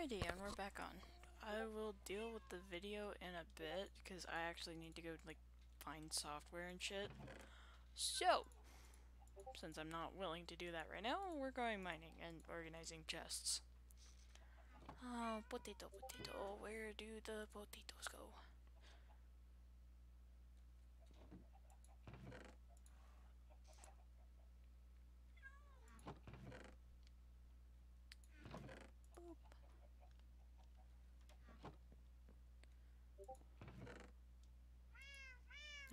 Alrighty, and we're back on. I will deal with the video in a bit, because I actually need to go, like, find software and shit. So, since I'm not willing to do that right now, we're going mining and organizing chests. Oh, potato, potato, where do the potatoes go? Boop.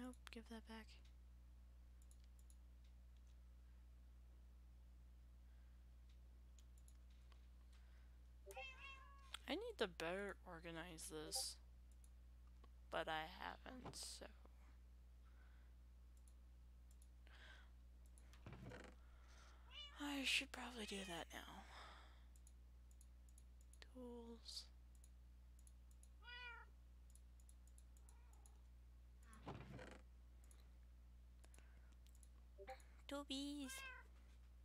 Nope, give that back. I need to better organize this, but I haven't, so... I should probably do that now. Tools... Two bees!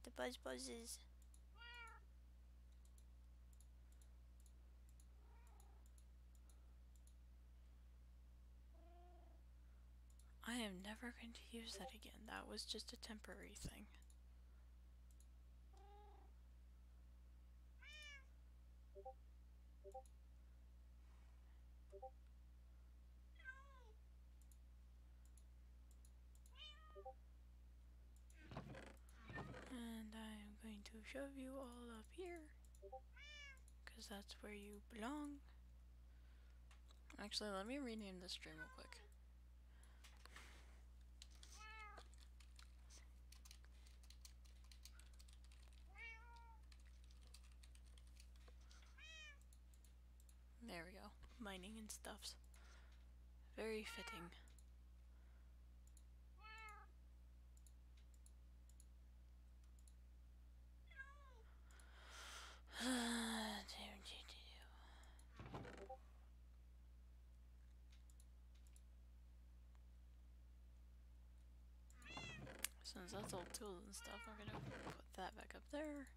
The buzz buzzes. I am never going to use that again. That was just a temporary thing. And I am going to shove you all up here, because that's where you belong. Actually, let me rename this stream real quick. There we go. Mining and stuffs. Very fitting. Since that's all tools and stuff, I'm gonna put that back up there.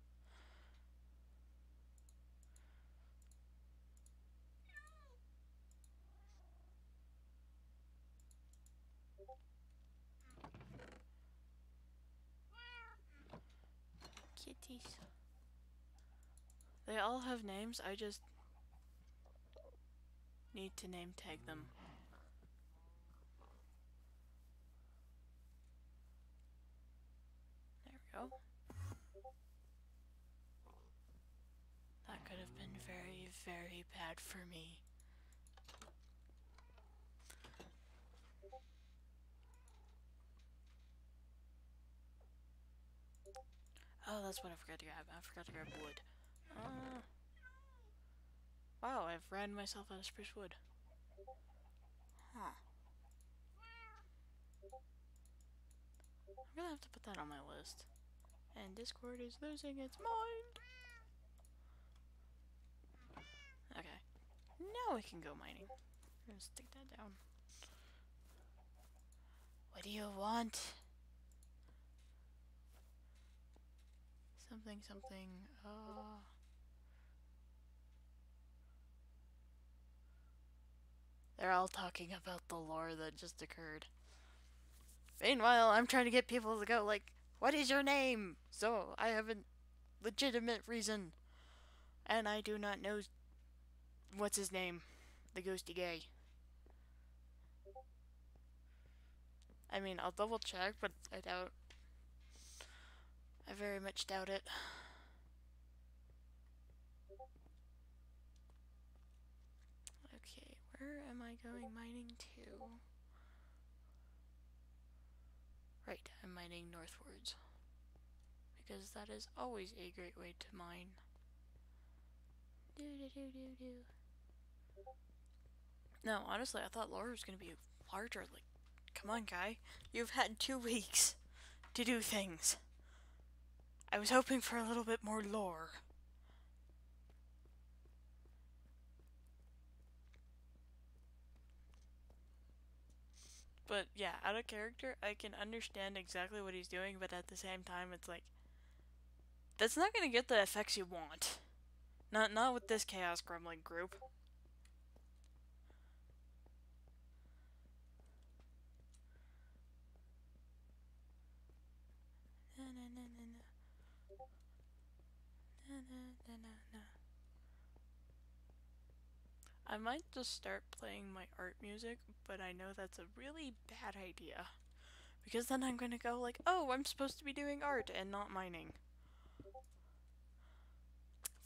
Kitties. They all have names, I just need to name tag them. There we go. That could have been very, very bad for me. Oh, that's what I forgot to grab. I forgot to grab wood. Wow, I've ran myself out of spruce wood. Huh. I'm gonna have to put that on my list. And Discord is losing its mind. Okay. Now we can go mining. I'm gonna stick that down. What do you want? Something, something, They're all talking about the lore that just occurred. Meanwhile, I'm trying to get people to go, like, what is your name? So, I have a legitimate reason. And I do not know what's his name. The ghosty gay. I mean, I'll double check, but I doubt. I very much doubt it. Okay, where am I going mining to? Right, I'm mining northwards. Because that is always a great way to mine. No, honestly, I thought lore was going to be larger. Like, come on, guy. You've had 2 weeks to do things. I was hoping for a little bit more lore. But yeah, out of character, I can understand exactly what he's doing, but at the same time, it's like, that's not going to get the effects you want. Not with this Chaos Gremlin group. Na, na, na, na, na. Na, na, na, na, na. I might just start playing my art music, but I know that's a really bad idea. Because then I'm gonna go like, oh, I'm supposed to be doing art and not mining.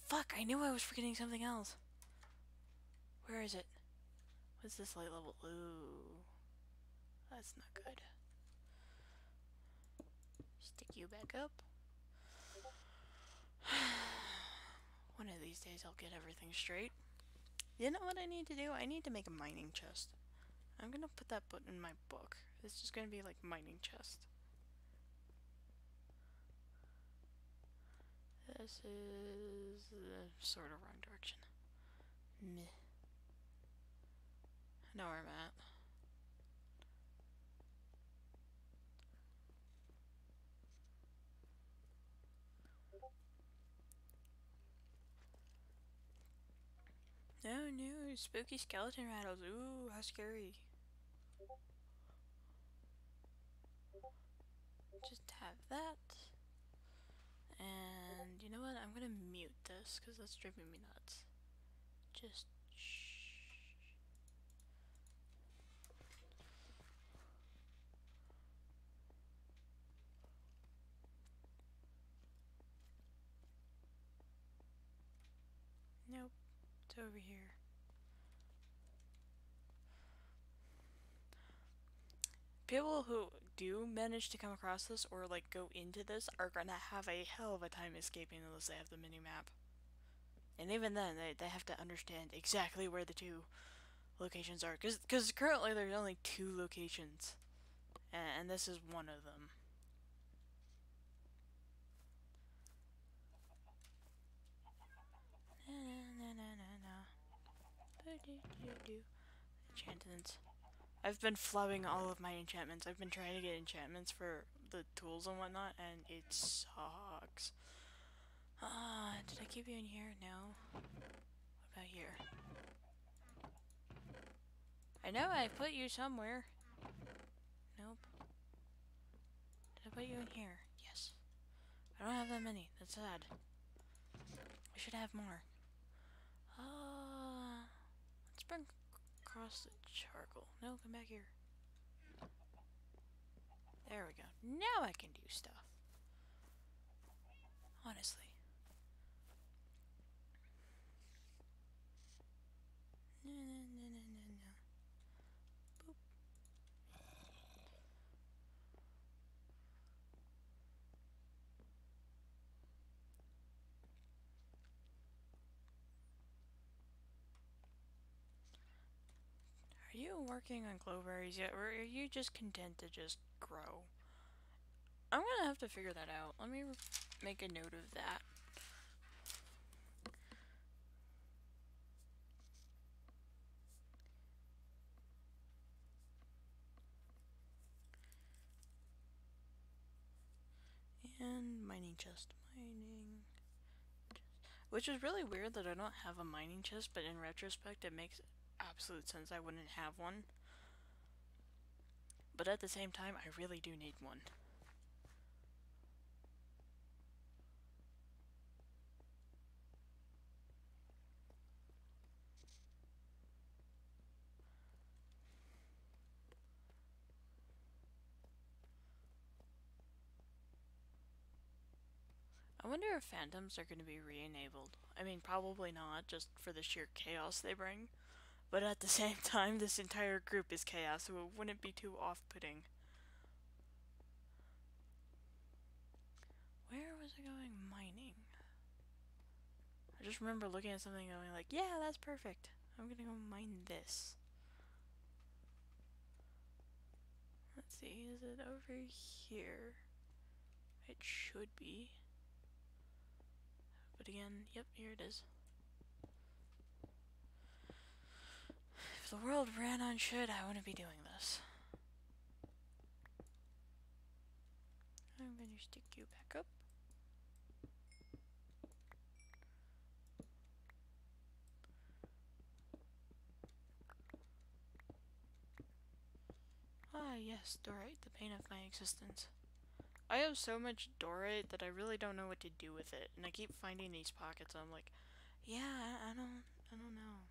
Fuck, I knew I was forgetting something else. Where is it? What's this light level? Ooh. That's not good. Stick you back up. One of these days I'll get everything straight. You know what I need to do? I need to make a mining chest. I'm gonna put that button in my book. It's just gonna be like mining chest. This is the sort of wrong direction. Meh. I know where I'm at. Oh no, spooky skeleton rattles. Ooh, how scary. Just have that. And you know what? I'm gonna mute this because that's driving me nuts. Just shh. Nope, it's over here. People who do manage to come across this or like go into this are gonna have a hell of a time escaping unless they have the mini-map. And even then, they have to understand exactly where the two locations are. Because currently there's only 2 locations. And this is one of them. Enchantments. I've been flubbing all of my enchantments. I've been trying to get enchantments for the tools and whatnot, and it sucks. Did I keep you in here? No. What about here? I know I put you somewhere. Nope. Did I put you in here? Yes. I don't have that many. That's sad. I should have more. Let's bring across the charcoal. No, come back here. There we go. Now I can do stuff. Honestly. No. Boop. Are you working on glowberries yet, or are you just content to just grow? I'm gonna have to figure that out. Let me make a note of that. And mining chest. Which is really weird that I don't have a mining chest, but in retrospect it makes absolute sense I wouldn't have one. But at the same time, I really do need one. I wonder if phantoms are going to be re-enabled. I mean, probably not, just for the sheer chaos they bring. But at the same time, this entire group is chaos, so it wouldn't be too off-putting. Where was I going mining? I just remember looking at something and going like, yeah, that's perfect. I'm gonna go mine this. Let's see, is it over here? It should be. But again, yep, here it is. If the world ran on shit, I wouldn't be doing this. I'm gonna stick you back up. yes, Dorite, the pain of my existence. I have so much Dorite that I really don't know what to do with it, and I keep finding these pockets. I'm like, yeah, I don't know.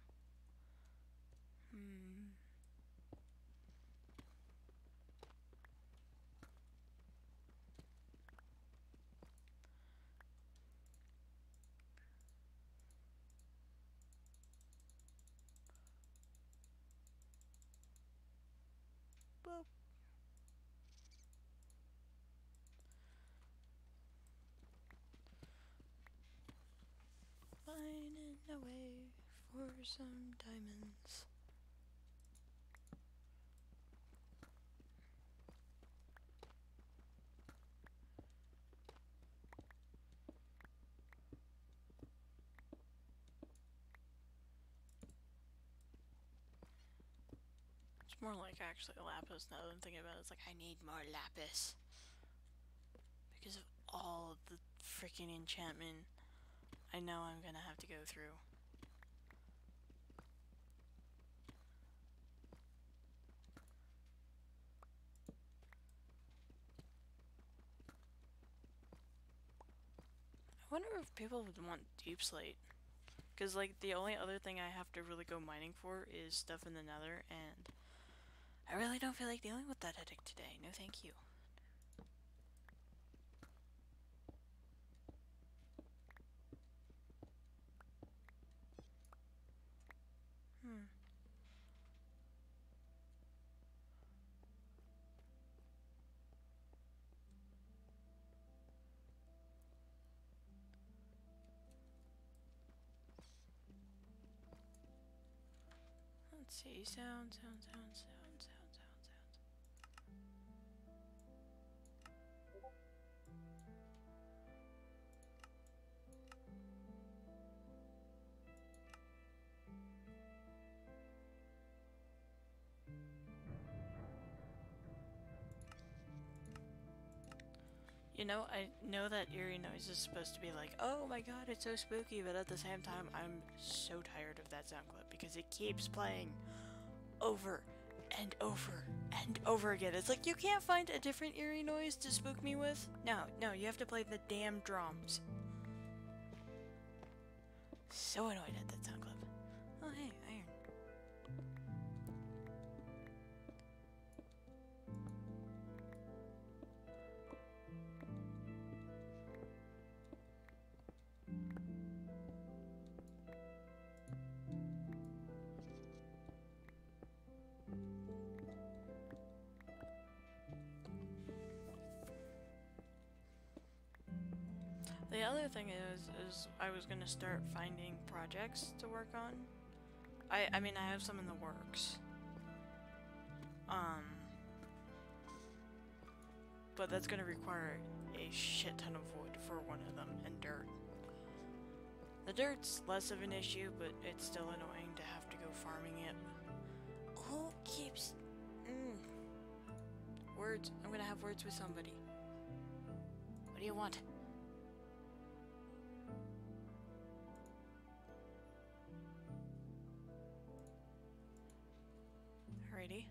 Boop. Finding a way for some diamonds. It's more like actually lapis now that I'm thinking about it. It's like, I need more lapis. Because of all of the freaking enchantment I know I'm gonna have to go through. I wonder if people would want deep slate. Because, like, the only other thing I have to really go mining for is stuff in the nether, and I really don't feel like dealing with that headache today. No thank you. Let's see. Sound. You know, I know that eerie noise is supposed to be like, oh my god, it's so spooky, but at the same time, I'm so tired of that sound clip because it keeps playing over and over and over again. It's like, you can't find a different eerie noise to spook me with? No, you have to play the damn drums. So annoyed at that sound clip. Oh, hey, iron. The other thing is I was gonna start finding projects to work on. I mean, I have some in the works. But that's gonna require a shit ton of wood for one of them, and dirt. The dirt's less of an issue, but it's still annoying to have to go farming it. Who keeps... Words. I'm gonna have words with somebody. What do you want? Alrighty.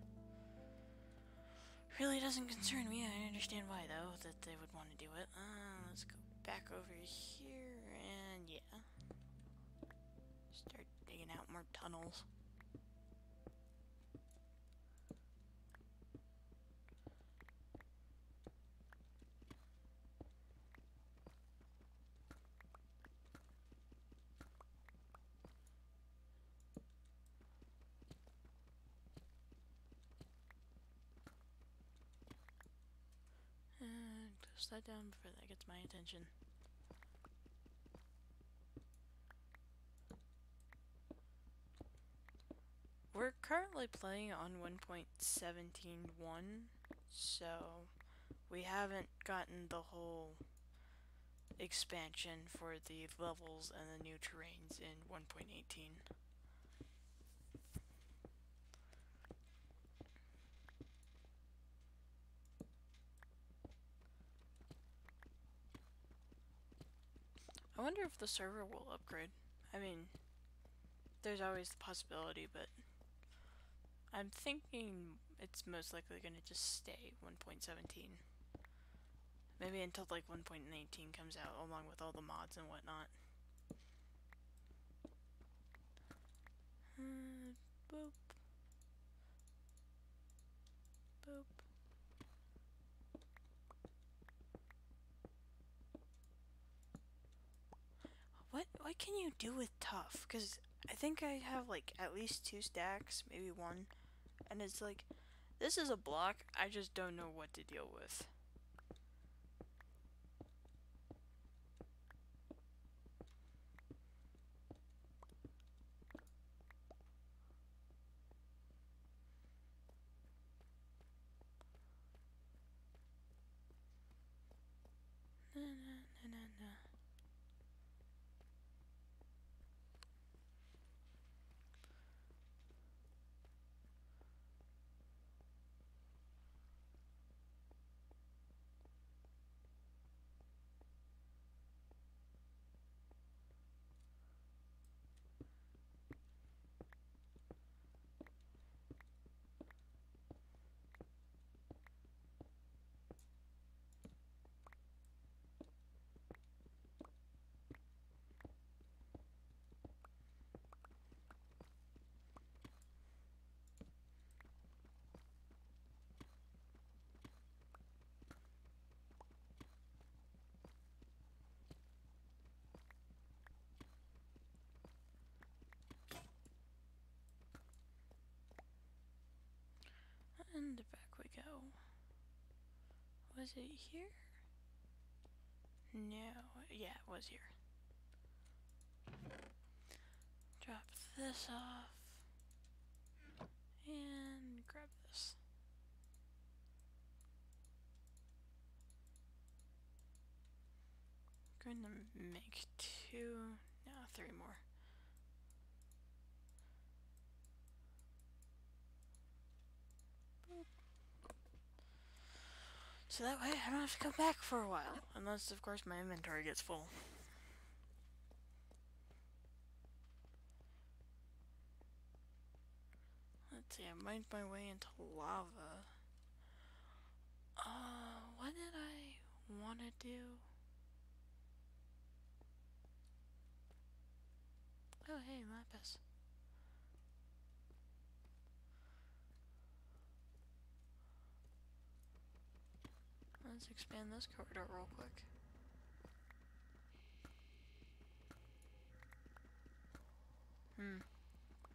Really doesn't concern me. I understand why, though, that they would want to do it. Let's go back over here, and yeah. Start digging out more tunnels. And close that down before that gets my attention. We're currently playing on 1.17.1, so we haven't gotten the whole expansion for the levels and the new terrains in 1.18. I wonder if the server will upgrade. I mean, there's always the possibility, but I'm thinking it's most likely going to just stay 1.17. Maybe until like 1.19 comes out, along with all the mods and whatnot. Boop. Boop. What can you do with tough? Because I think I have like at least 2 stacks, maybe 1. And it's like, this is a block, I just don't know what to deal with. Na, na, na, na, na. And back we go. Was it here? No. Yeah, it was here. Drop this off. And grab this. Going to make 2, no, 3 more. Boop. So that way I don't have to come back for a while, unless of course my inventory gets full. Let's see, I mined my way into lava. What did I want to do? Oh hey, lapis. Let's expand this corridor real quick.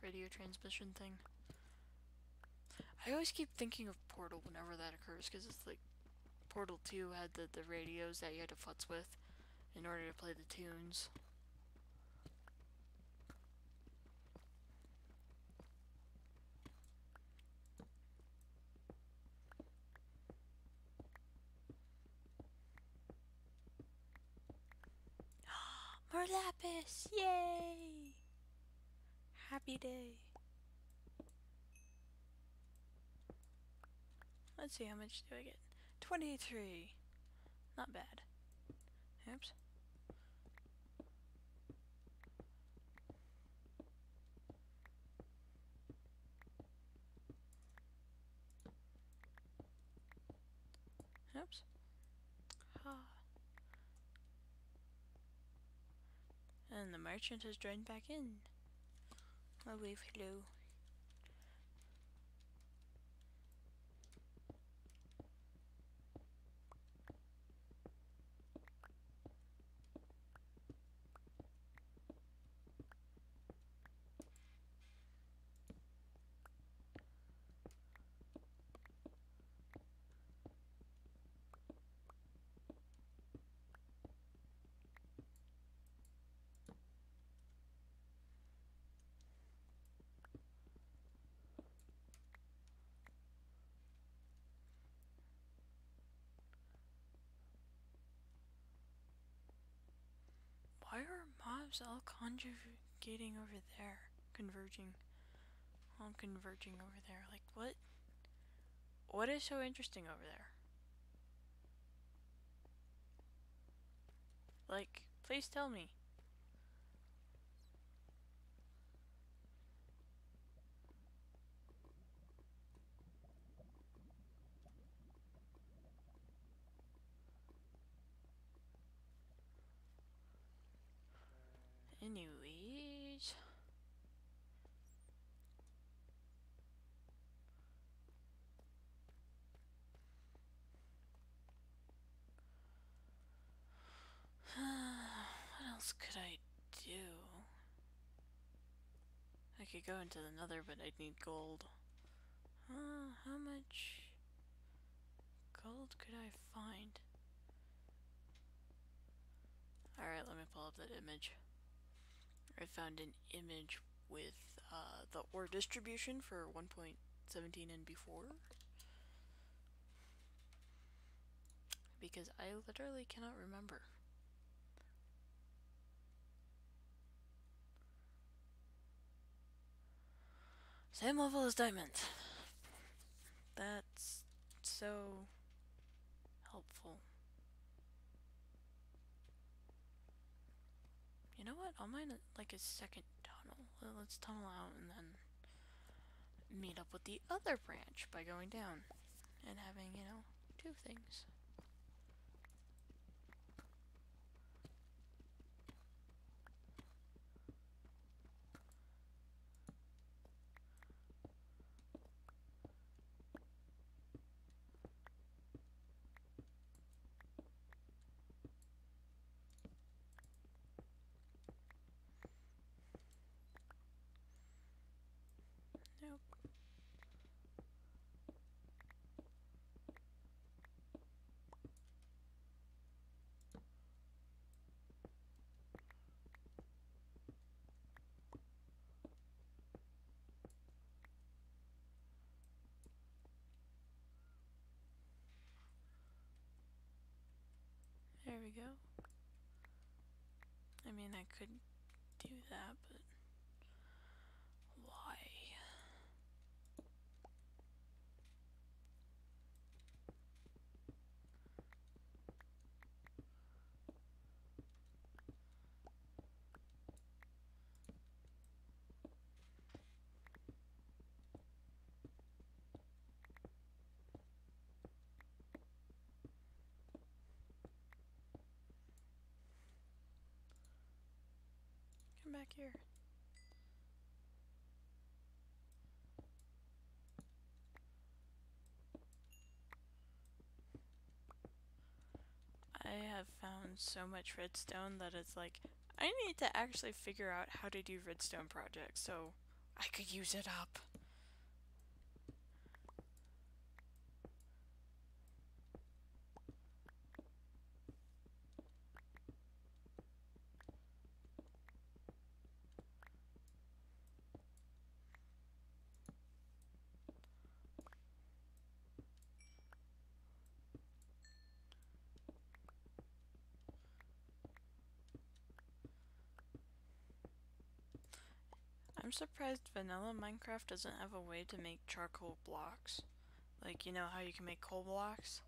Radio transmission thing. I always keep thinking of Portal whenever that occurs, because it's like Portal 2 had the radios that you had to futz with in order to play the tunes. More lapis! Yay! Happy day. Let's see, how much do I get? 23. Not bad. Oops. Oops. Ah. And the merchant has joined back in. I'll wave hello. Why are mobs all conjugating over there? Converging. All converging over there. Like, what? What is so interesting over there? Like, please tell me. Anyways. What else could I do? I could go into the Nether, but I'd need gold. How much gold could I find? Alright, let me pull up that image. I found an image with the ore distribution for 1.17 and before. Because I literally cannot remember. Same level as diamond. That's so helpful. You know what? I'll mine like a second tunnel. Let's tunnel out and then meet up with the other branch by going down and having, you know, two things. Nope. There we go. I mean, I could do that, but why? Come back here. I have found so much redstone that it's like, I need to actually figure out how to do redstone projects so I could use it up. I'm surprised vanilla Minecraft doesn't have a way to make charcoal blocks. Like, you know how you can make coal blocks?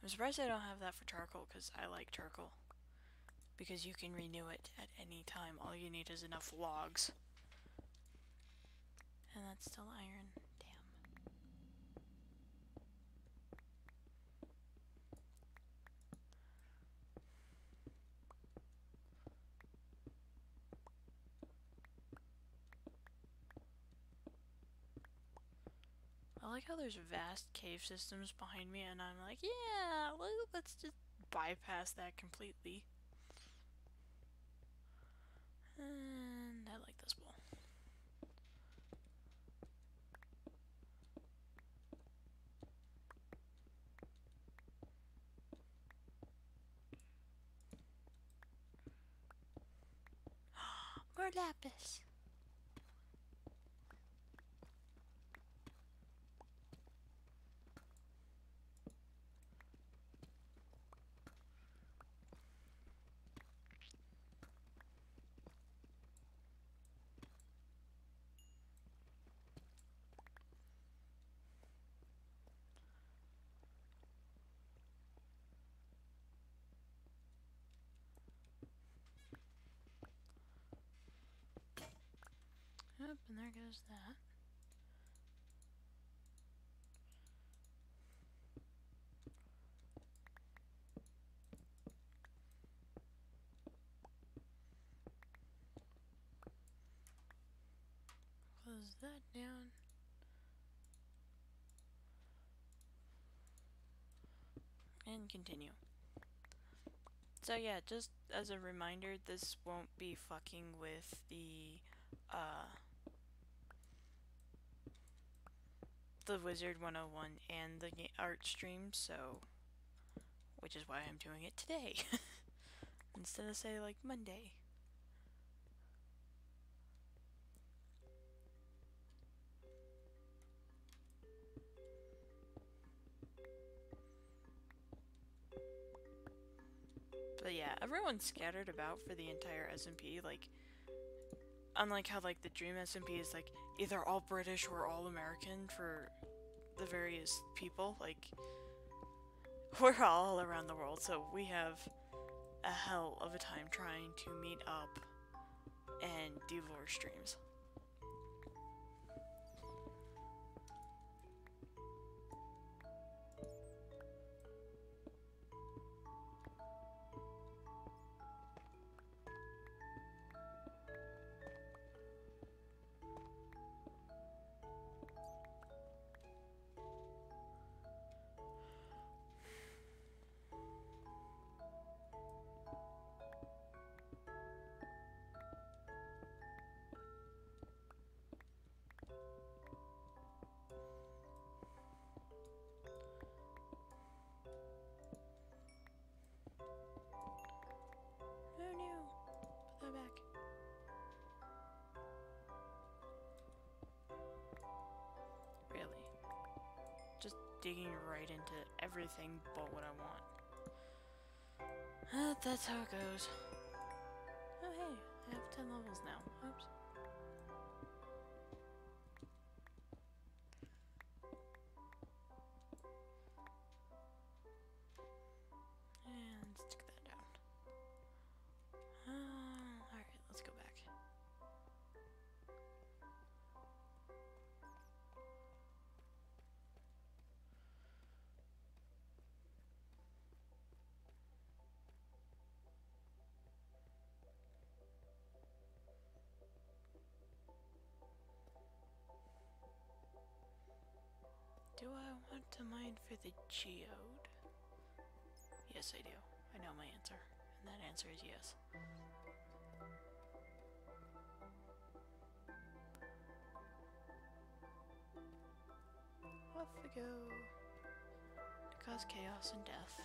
I'm surprised I don't have that for charcoal, because I like charcoal. Because you can renew it at any time. All you need is enough logs. And that's still iron. Damn. I like how there's vast cave systems behind me, and I'm like, yeah, let's just bypass that completely. And I like this bowl. More lapis. Yep, and there goes that. close that down. And continue. So yeah, just as a reminder, this won't be fucking with the Wizard 101 and the art stream, so, which is why I'm doing it today, instead of say like Monday. But yeah, everyone's scattered about for the entire SMP, like, unlike how like the Dream SMP is like either all British or all American for the various people, like, we're all around the world, so we have a hell of a time trying to meet up and do lore streams. Oh no, put that back. Really? Just digging right into everything but what I want. That's how it goes. Oh hey, I have 10 levels now. Oops. And stick that down. Alright, let's go back. Do I want to mine for the geode? Yes, I do. I know my answer. And that answer is yes. Off we go. To cause chaos and death.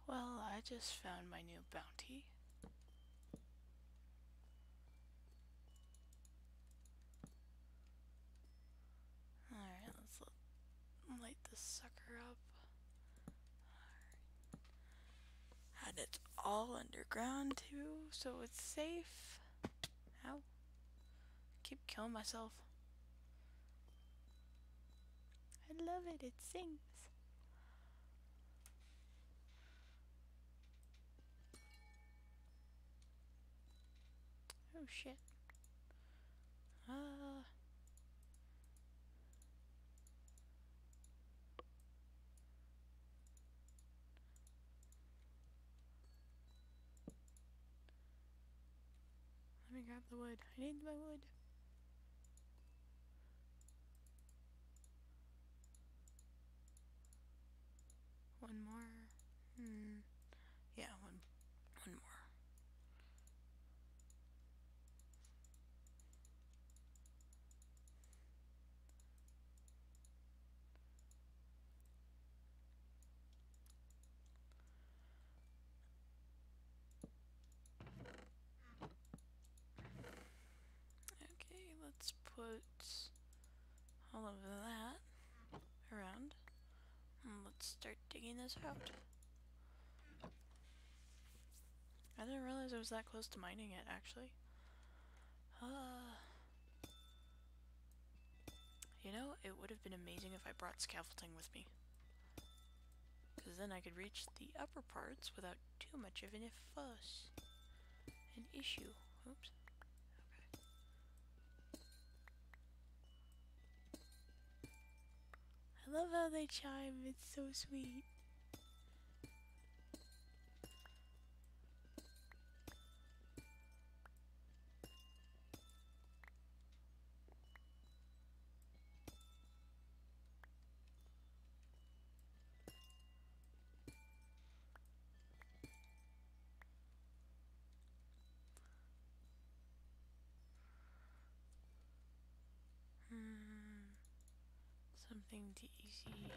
Well, I just found my new bounty. Alright, let's light this sucker up. Alright. And it's all underground too, so it's safe. Ow. Keep killing myself. I love it, it sings. Oh shit. Let me grab the wood. I need my wood. One more. Yeah, one more. quotes all of that around. And let's start digging this out. I didn't realize I was that close to mining it, actually. You know, it would have been amazing if I brought scaffolding with me. Because then I could reach the upper parts without too much of an fuss. An issue. Oops. Okay. I love how they chime, it's so sweet. Something to easy.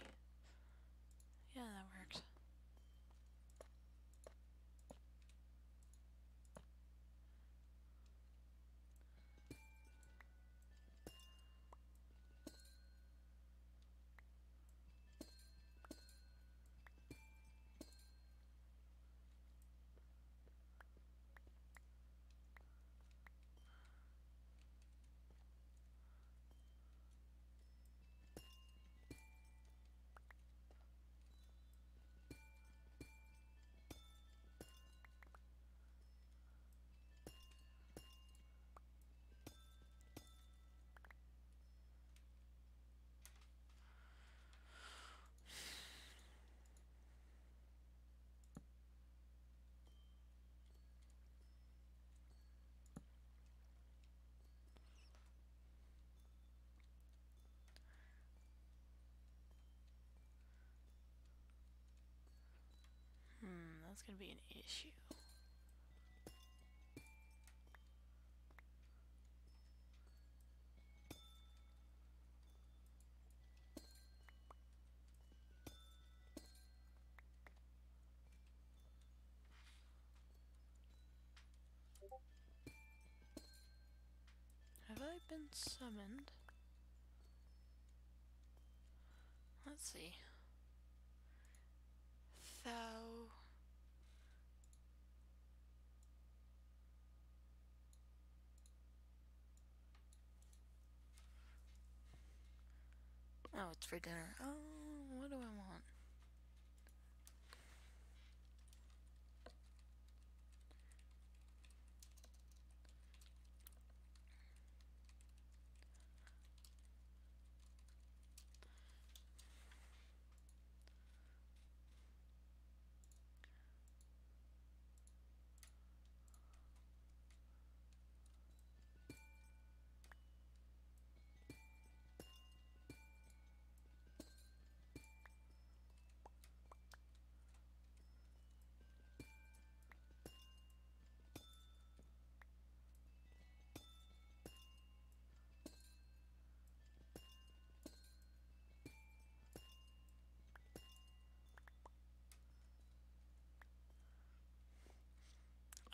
Yeah, that works. That's gonna be an issue. Have I been summoned? Let's see. Thou. Oh, it's for dinner. Oh, what do I want?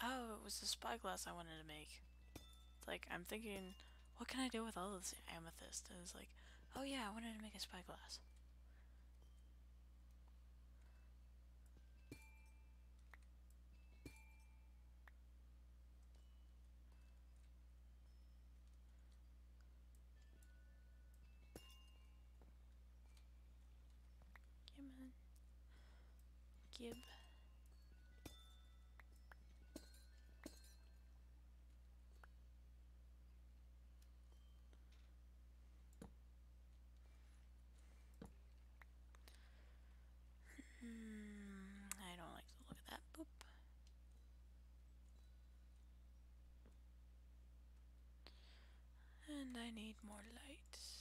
Oh, it was the spyglass I wanted to make. It's like, I'm thinking, what can I do with all this amethyst? And it's like, oh yeah, I wanted to make a spyglass. Come on. Gib. I don't like the look of that. Boop. And I need more lights.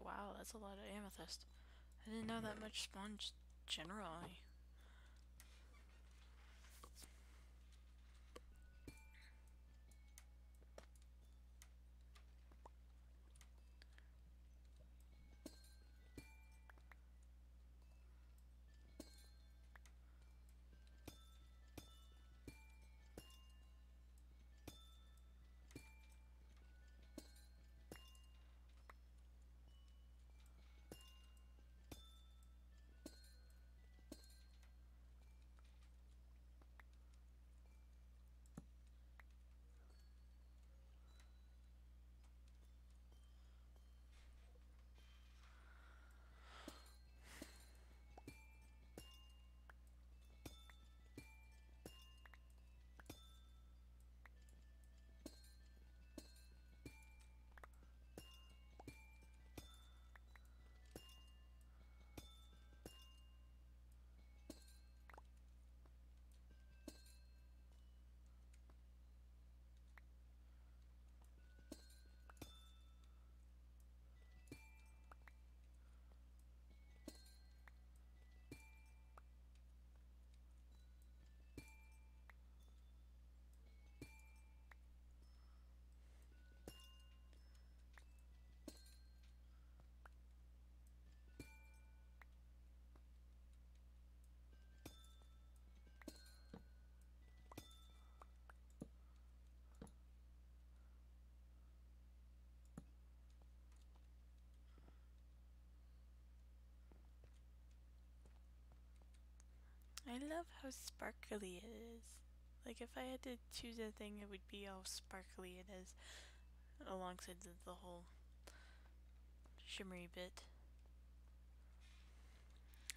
Wow, that's a lot of amethyst. I didn't know that much spawned generally. I love how sparkly it is. Like, if I had to choose a thing, it would be how sparkly it is, alongside the whole shimmery bit.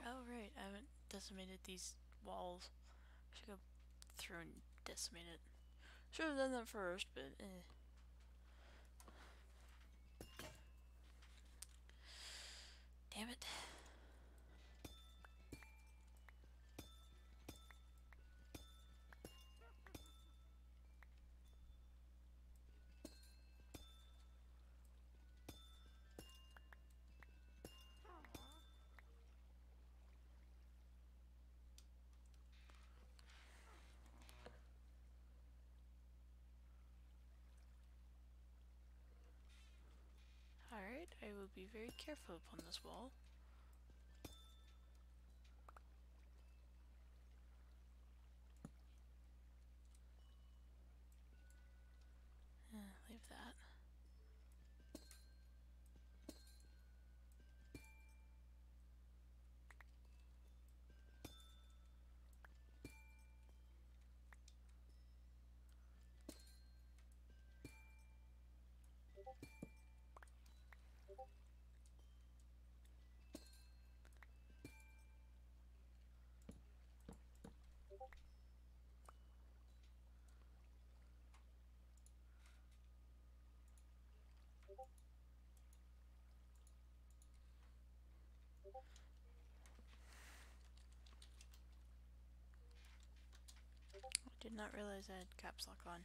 Oh, right, I haven't decimated these walls. I should go through and decimate it. Should have done that first, but damn it. Alright, I will be very careful upon this wall. Leave that. I did not realize I had caps lock on.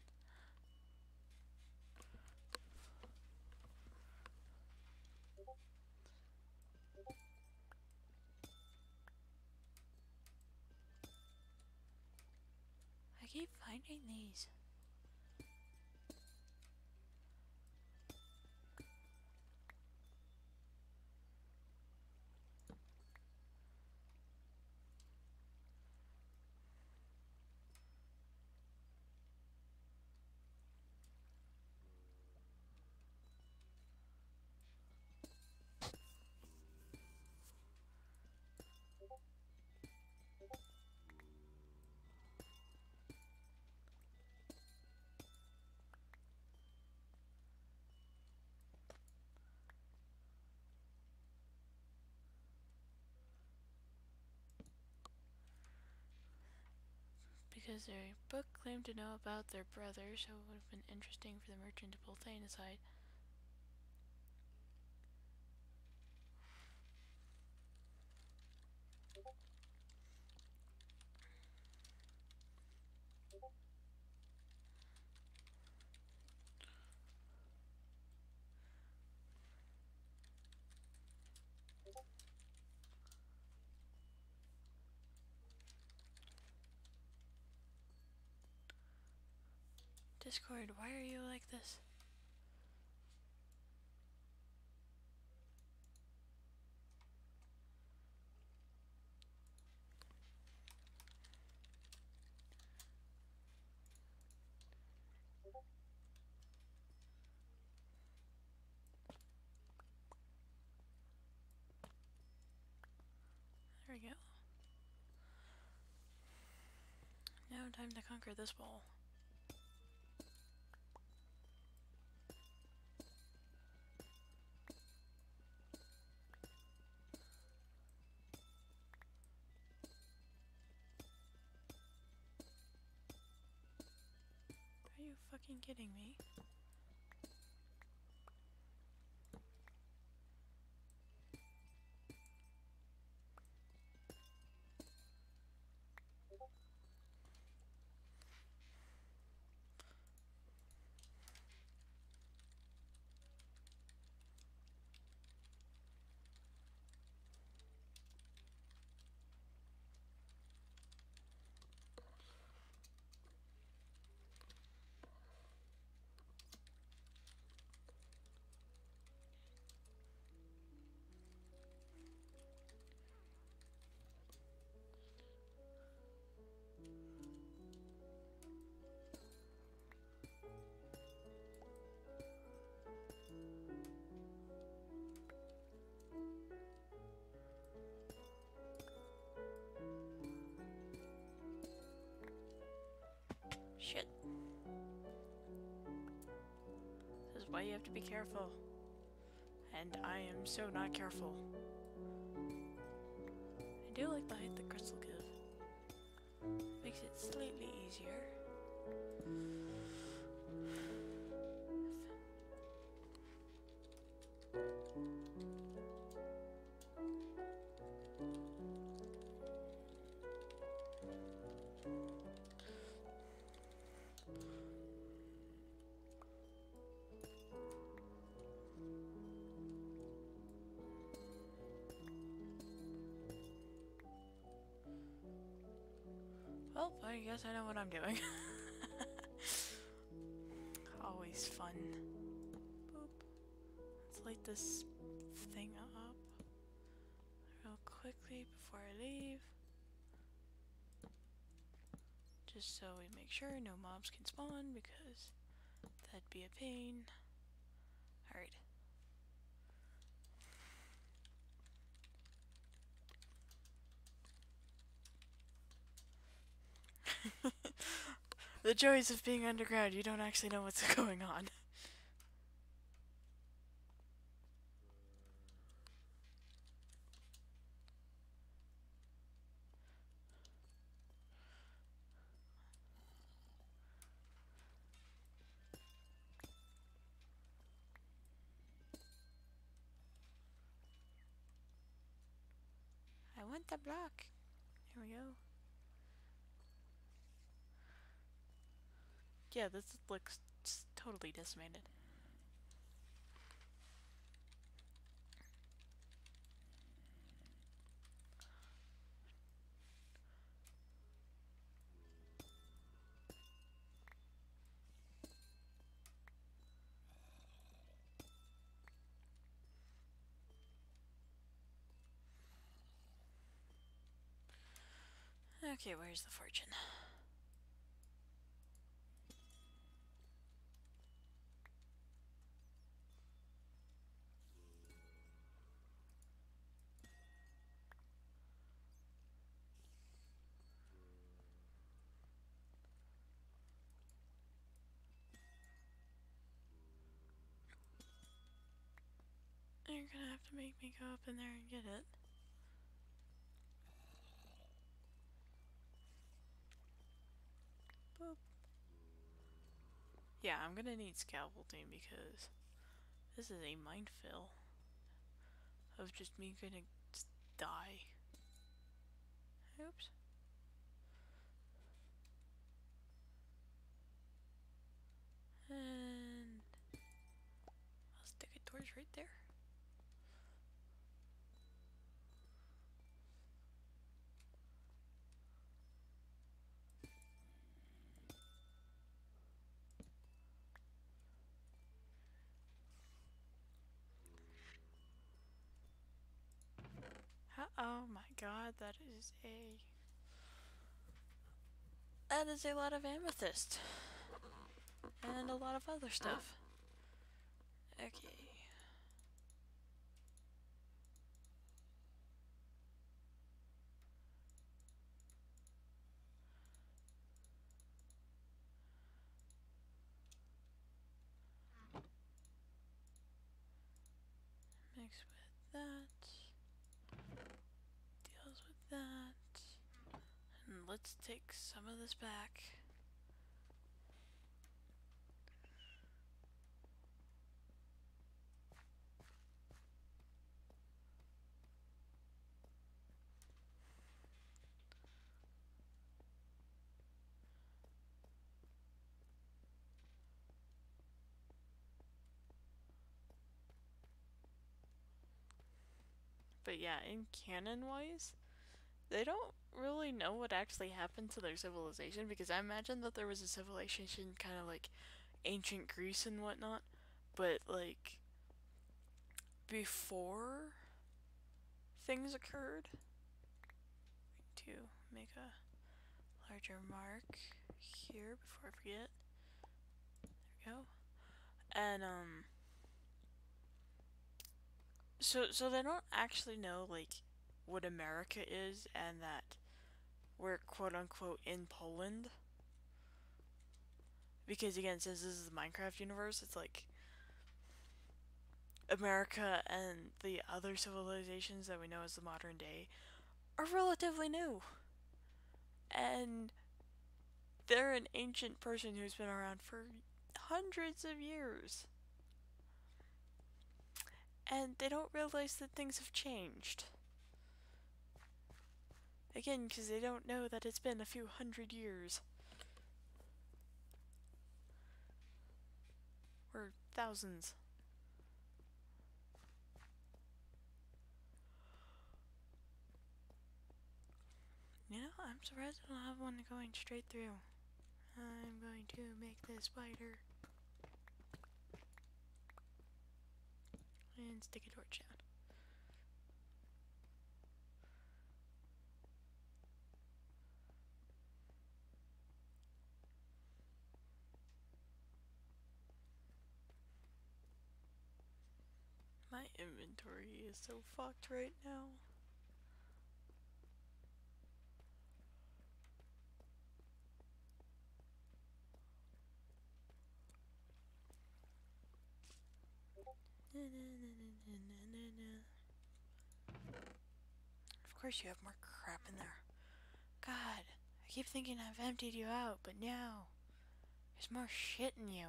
I keep finding these. Because their book claimed to know about their brother, so it would have been interesting for the merchant to pull Thane aside. Discord, why are you like this? There we go. Now time to conquer this wall. Are you fucking kidding me? Shit. This is why you have to be careful. And I am so not careful. I do like the height the crystal give. Makes it slightly easier. Well, I guess I know what I'm doing. Always fun. Boop. Let's light this thing up real quickly before I leave. Just so we make sure no mobs can spawn, because that'd be a pain. Alright. The joys of being underground, you don't actually know what's going on. I want the block. Here we go. Yeah, this looks totally decimated. Okay, where's the fortune? You're gonna have to make me go up in there and get it. Boop. Yeah, I'm gonna need scaffolding because this is a minefield of just me gonna die. Oops. And I'll stick a torch right there. Oh my god, that is a lot of amethyst. And a lot of other stuff. Okay. Mix with that. Deals with that. And let's take some of this back. But yeah, in canon-wise, they don't really know what actually happened to their civilization, because I imagine that there was a civilization kind of like ancient Greece and whatnot, but like before things occurred. To make a larger mark here before I forget. There we go. And so they don't actually know like what America is, and that we're quote unquote in Poland. Because again, since this is the Minecraft universe, it's like America and the other civilizations that we know as the modern day are relatively new. And they're an ancient person who's been around for hundreds of years. And they don't realize that things have changed. Again, because they don't know that it's been a few hundred years. Or thousands. You know, I'm surprised I don't have one going straight through. I'm going to make this spider. And stick a torch down. My inventory is so fucked right now. Of course you have more crap in there. God, I keep thinking I've emptied you out, but no. There's more shit in you.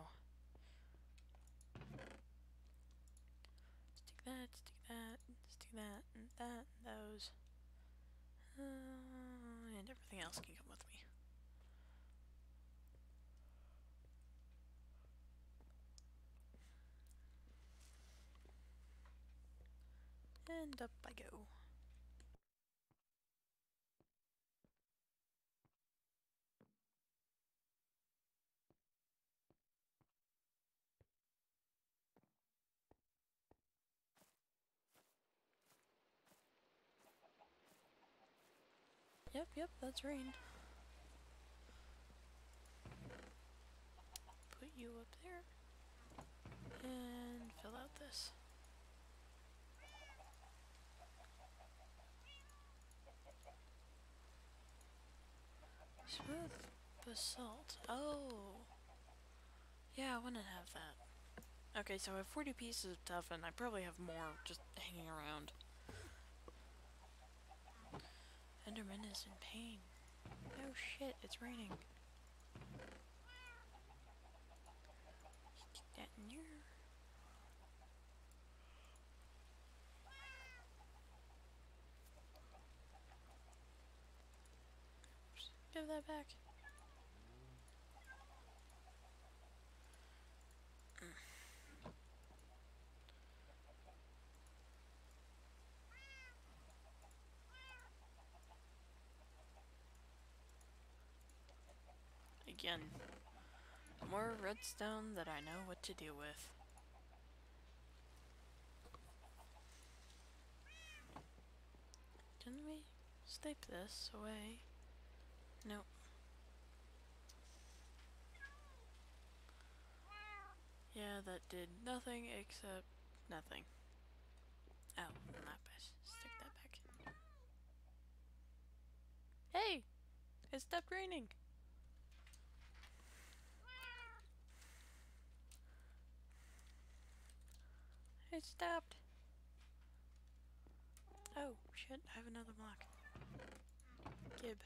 Stick that, stick that, stick that, and that, and those. And everything else can come with me. And up I go. Yep, that's rain. Put you up there. And fill out this. Smooth basalt. Oh. Yeah, I want to have that. Okay, so I have 40 pieces of tough, and I probably have more just hanging around. Enderman is in pain. Oh shit, it's raining. Stick that in here. Oops, give that back. Again, more redstone that I know what to do with. Shouldn't we snipe this away? Nope. Yeah, that did nothing except nothing. Oh, not best. Stick that back. Hey! It stopped raining! It stopped! Oh, shit, I have another block. Gib.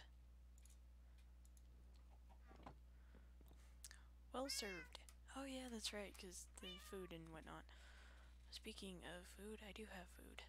Well served. Oh yeah, that's right, because the food and whatnot. Speaking of food, I do have food.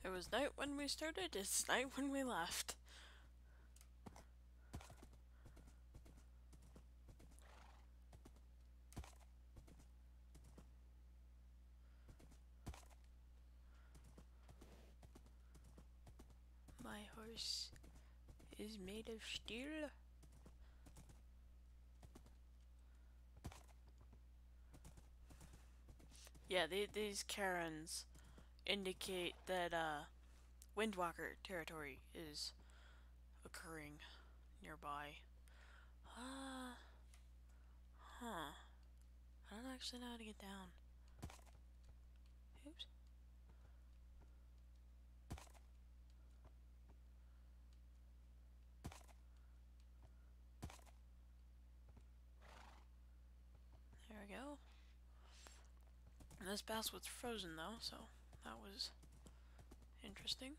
It was night when we started, it's night when we left. My horse is made of steel. Yeah, these Karens indicate that Windwalker territory is occurring nearby. Huh. I don't actually know how to get down. Oops. There we go. And this pass was frozen though, so that was interesting.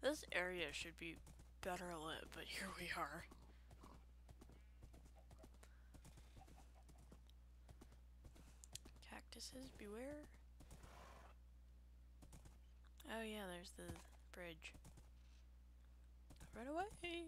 This area should be better lit, but here we are. Cactuses, beware. Oh yeah, there's the bridge. Run away!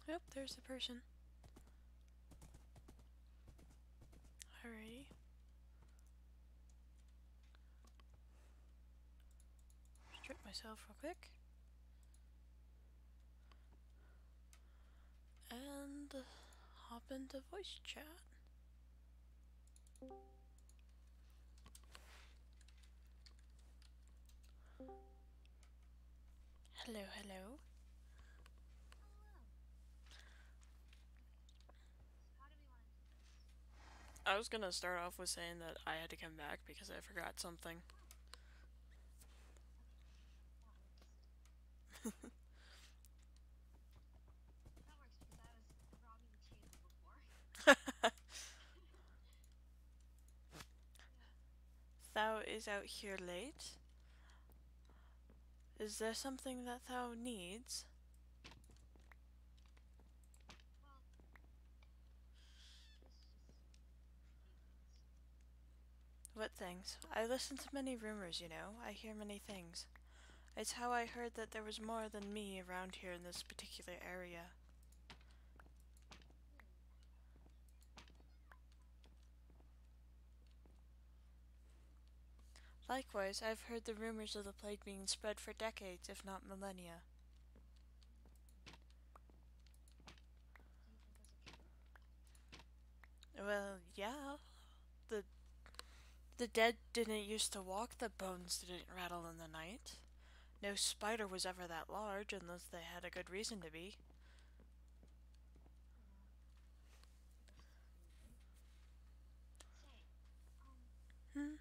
Yep, there's the person. Alrighty. Strip myself real quick. And hop into voice chat. Hello, hello. I was gonna start off with saying that I had to come back because I forgot something. Thou is out here late. Is there something that thou needs? What things? I listen to many rumors, you know. I hear many things. It's how I heard that there was more than me around here in this particular area. Likewise, I've heard the rumors of the plague being spread for decades, if not millennia. Well, yeah. The the dead didn't used to walk, the bones didn't rattle in the night. No spider was ever that large unless they had a good reason to be. Hmm?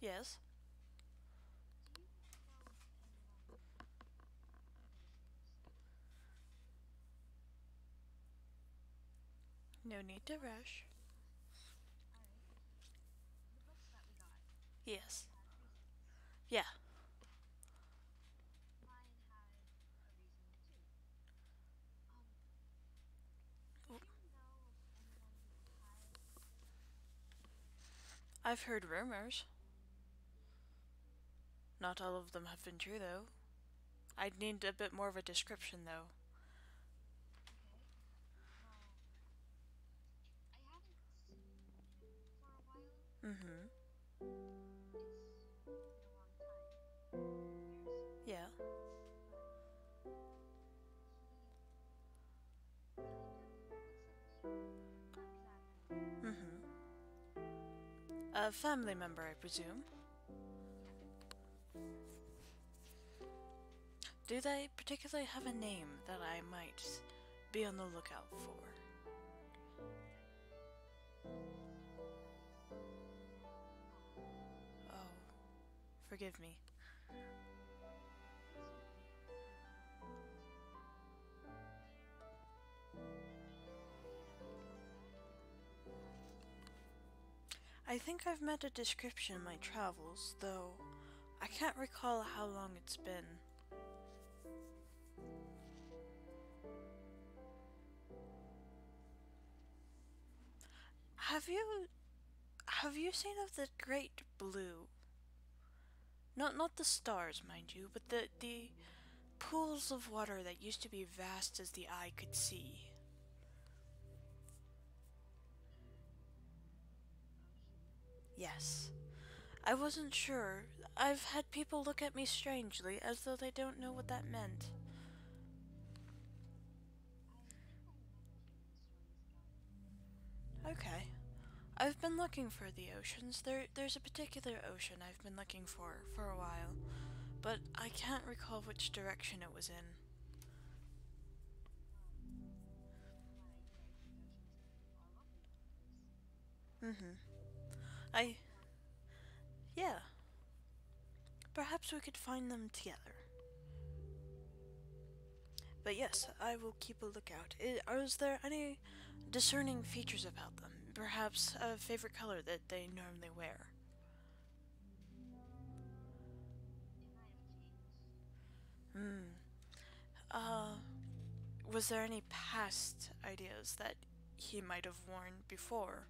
Yes? No need to rush. Yes. Yeah. I've heard rumors. Not all of them have been true, though. I'd need a bit more of a description, though. Mm-hmm. Yeah. Mm-hmm. A family member, I presume. Do they particularly have a name that I might be on the lookout for? Oh, forgive me. I think I've met a description in my travels, though I can't recall how long it's been. Have you have you seen of the Great Blue? Not the stars, mind you, but the pools of water that used to be vast as the eye could see. Yes. I wasn't sure. I've had people look at me strangely, as though they don't know what that meant. Okay. I've been looking for the oceans. There's a particular ocean I've been looking for a while, but I can't recall which direction it was in. Mm-hmm. I... yeah. Perhaps we could find them together. But yes, I will keep a lookout. Is there any discerning features about them? Perhaps a favorite color that they normally wear? Hmm. Uh, was there any past ideas that he might have worn before?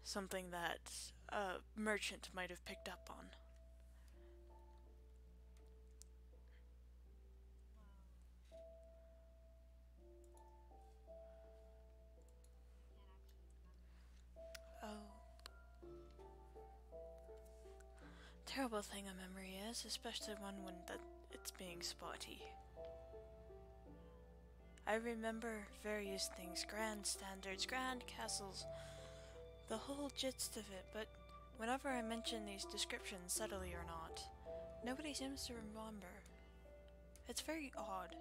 Something that a merchant might have picked up on? Oh. Terrible thing a memory is, especially one when it's being spotty. I remember various things, grand standards, grand castles, the whole gist of it, but whenever I mention these descriptions, subtly or not, nobody seems to remember. It's very odd.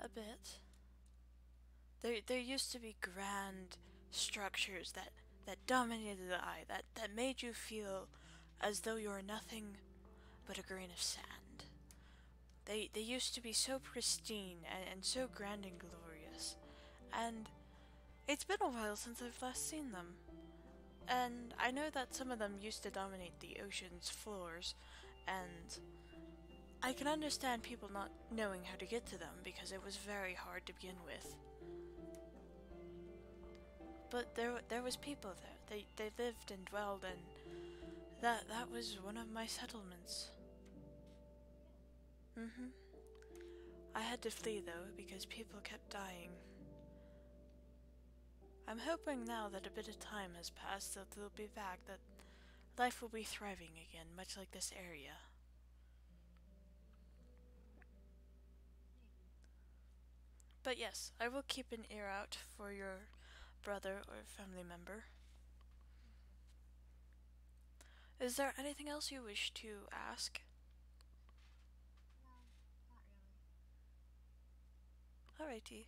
A bit. There used to be grand structures that dominated the eye, that made you feel as though you were nothing but a grain of sand. They used to be so pristine and so grand and glorious. And it's been a while since I've last seen them. And I know that some of them used to dominate the ocean's floors, and I can understand people not knowing how to get to them because it was very hard to begin with. But there was people there. They lived and dwelled, and that was one of my settlements. Mm-hmm. I had to flee though because people kept dying. I'm hoping now that a bit of time has passed that they'll be back, that life will be thriving again, much like this area. But yes, I will keep an ear out for your brother or family member. Is there anything else you wish to ask? Alrighty.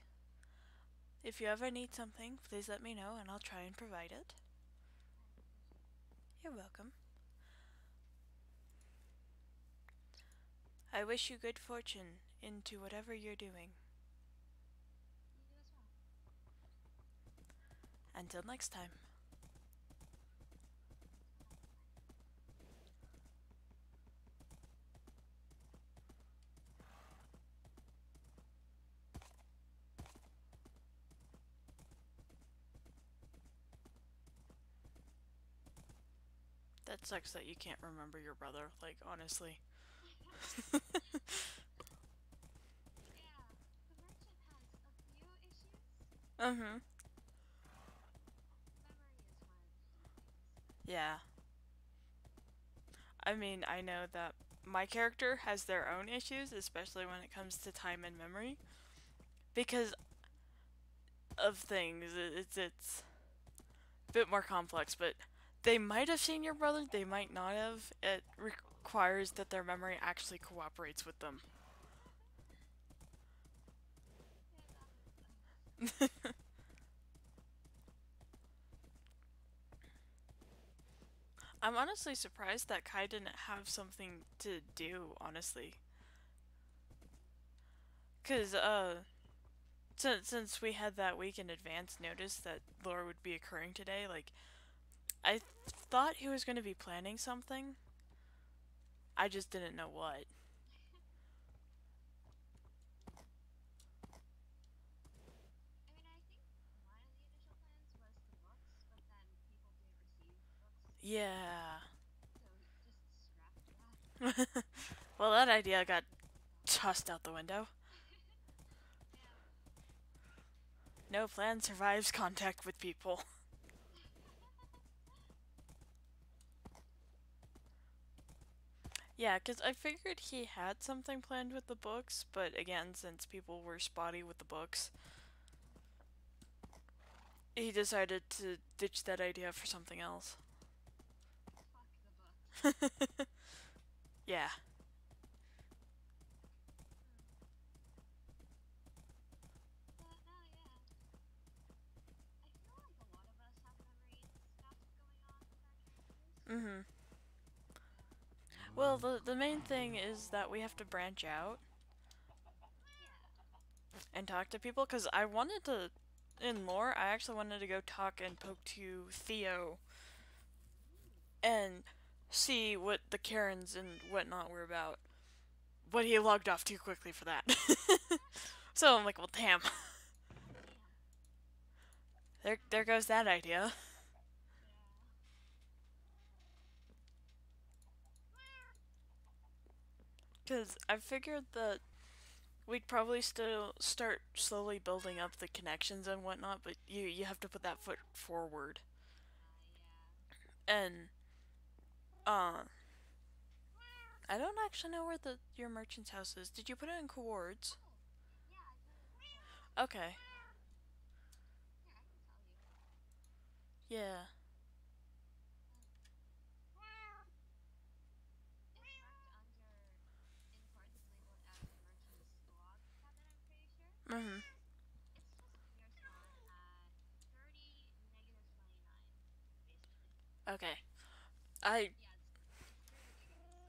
If you ever need something, please let me know and I'll try and provide it. You're welcome. I wish you good fortune into whatever you're doing. Until next time. That sucks that you can't remember your brother, like, honestly. Mm-hmm. Yeah. I mean, I know that my character has their own issues, especially when it comes to time and memory. Because of things, it's a bit more complex, but they might have seen your brother, they might not have. It requires that their memory actually cooperates with them. I'm honestly surprised that Kai didn't have something to do, honestly. Because, since we had that week in advance notice that lore would be occurring today, like, I thought he was going to be planning something. I just didn't know what. Yeah. Well, that idea got tossed out the window. No plan survives contact with people. Yeah, because I figured he had something planned with the books, but again, since people were spotty with the books, he decided to ditch that idea for something else. Yeah. Mm-hmm. Well, the main thing is that we have to branch out and talk to people, because I wanted to, in lore, I actually wanted to go talk and poke to Theo and see what the Karens and whatnot were about. But he logged off too quickly for that. So I'm like, well, damn. There goes that idea. Because I figured that we'd probably still start slowly building up the connections and whatnot, but you have to put that foot forward. And I don't actually know where the your merchant's house is. Did you put it in coords? Okay. Yeah. Mhm. Okay. I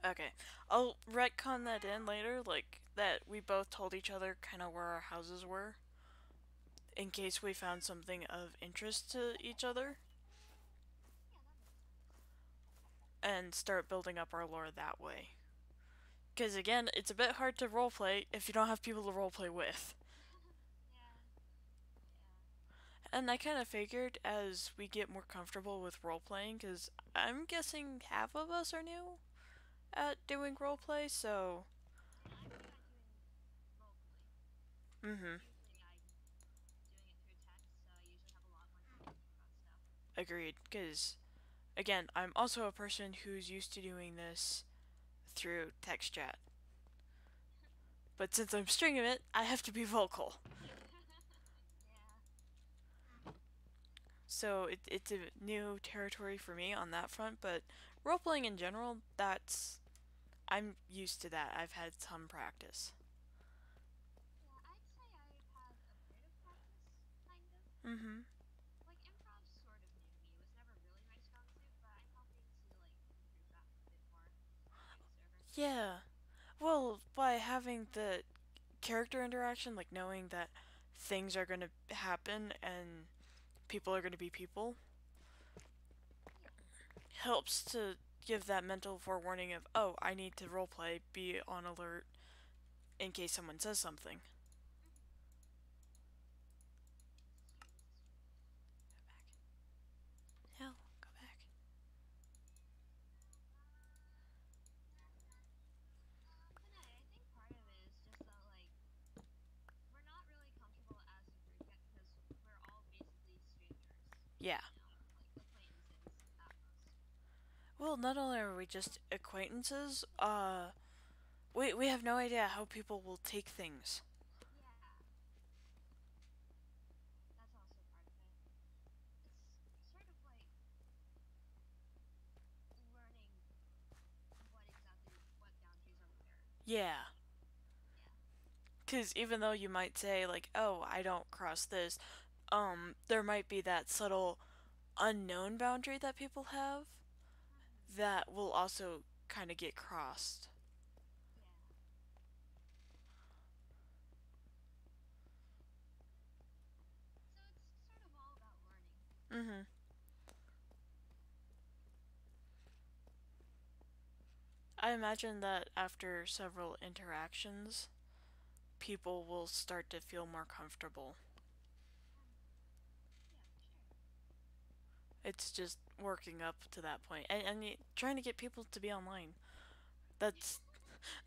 okay. I'll retcon that in later, like that we both told each other kind of where our houses were, in case we found something of interest to each other, and start building up our lore that way. Because again, it's a bit hard to roleplay if you don't have people to roleplay with. And I kind of figured as we get more comfortable with roleplaying, because I'm guessing half of us are new at doing roleplay, so. Mm-hmm. Agreed. Because, again, I'm also a person who's used to doing this through text chat. But since I'm streaming it, I have to be vocal. So it's a new territory for me on that front, but roleplaying in general, that's. I'm used to that. I've had some practice. Mm-hmm. Yeah. Well, by having the character interaction, like knowing that things are going to happen and people are going to be people, helps to give that mental forewarning of, oh, I need to roleplay, be on alert in case someone says something. Hell, go back. Yeah. Well, not only are we just acquaintances, we have no idea how people will take things. Yeah. Because even though you might say, like, oh, I don't cross this, there might be that subtle unknown boundary that people have that will also kind of get crossed. Mm-hmm. I imagine that after several interactions, people will start to feel more comfortable. It's just working up to that point, and trying to get people to be online. That's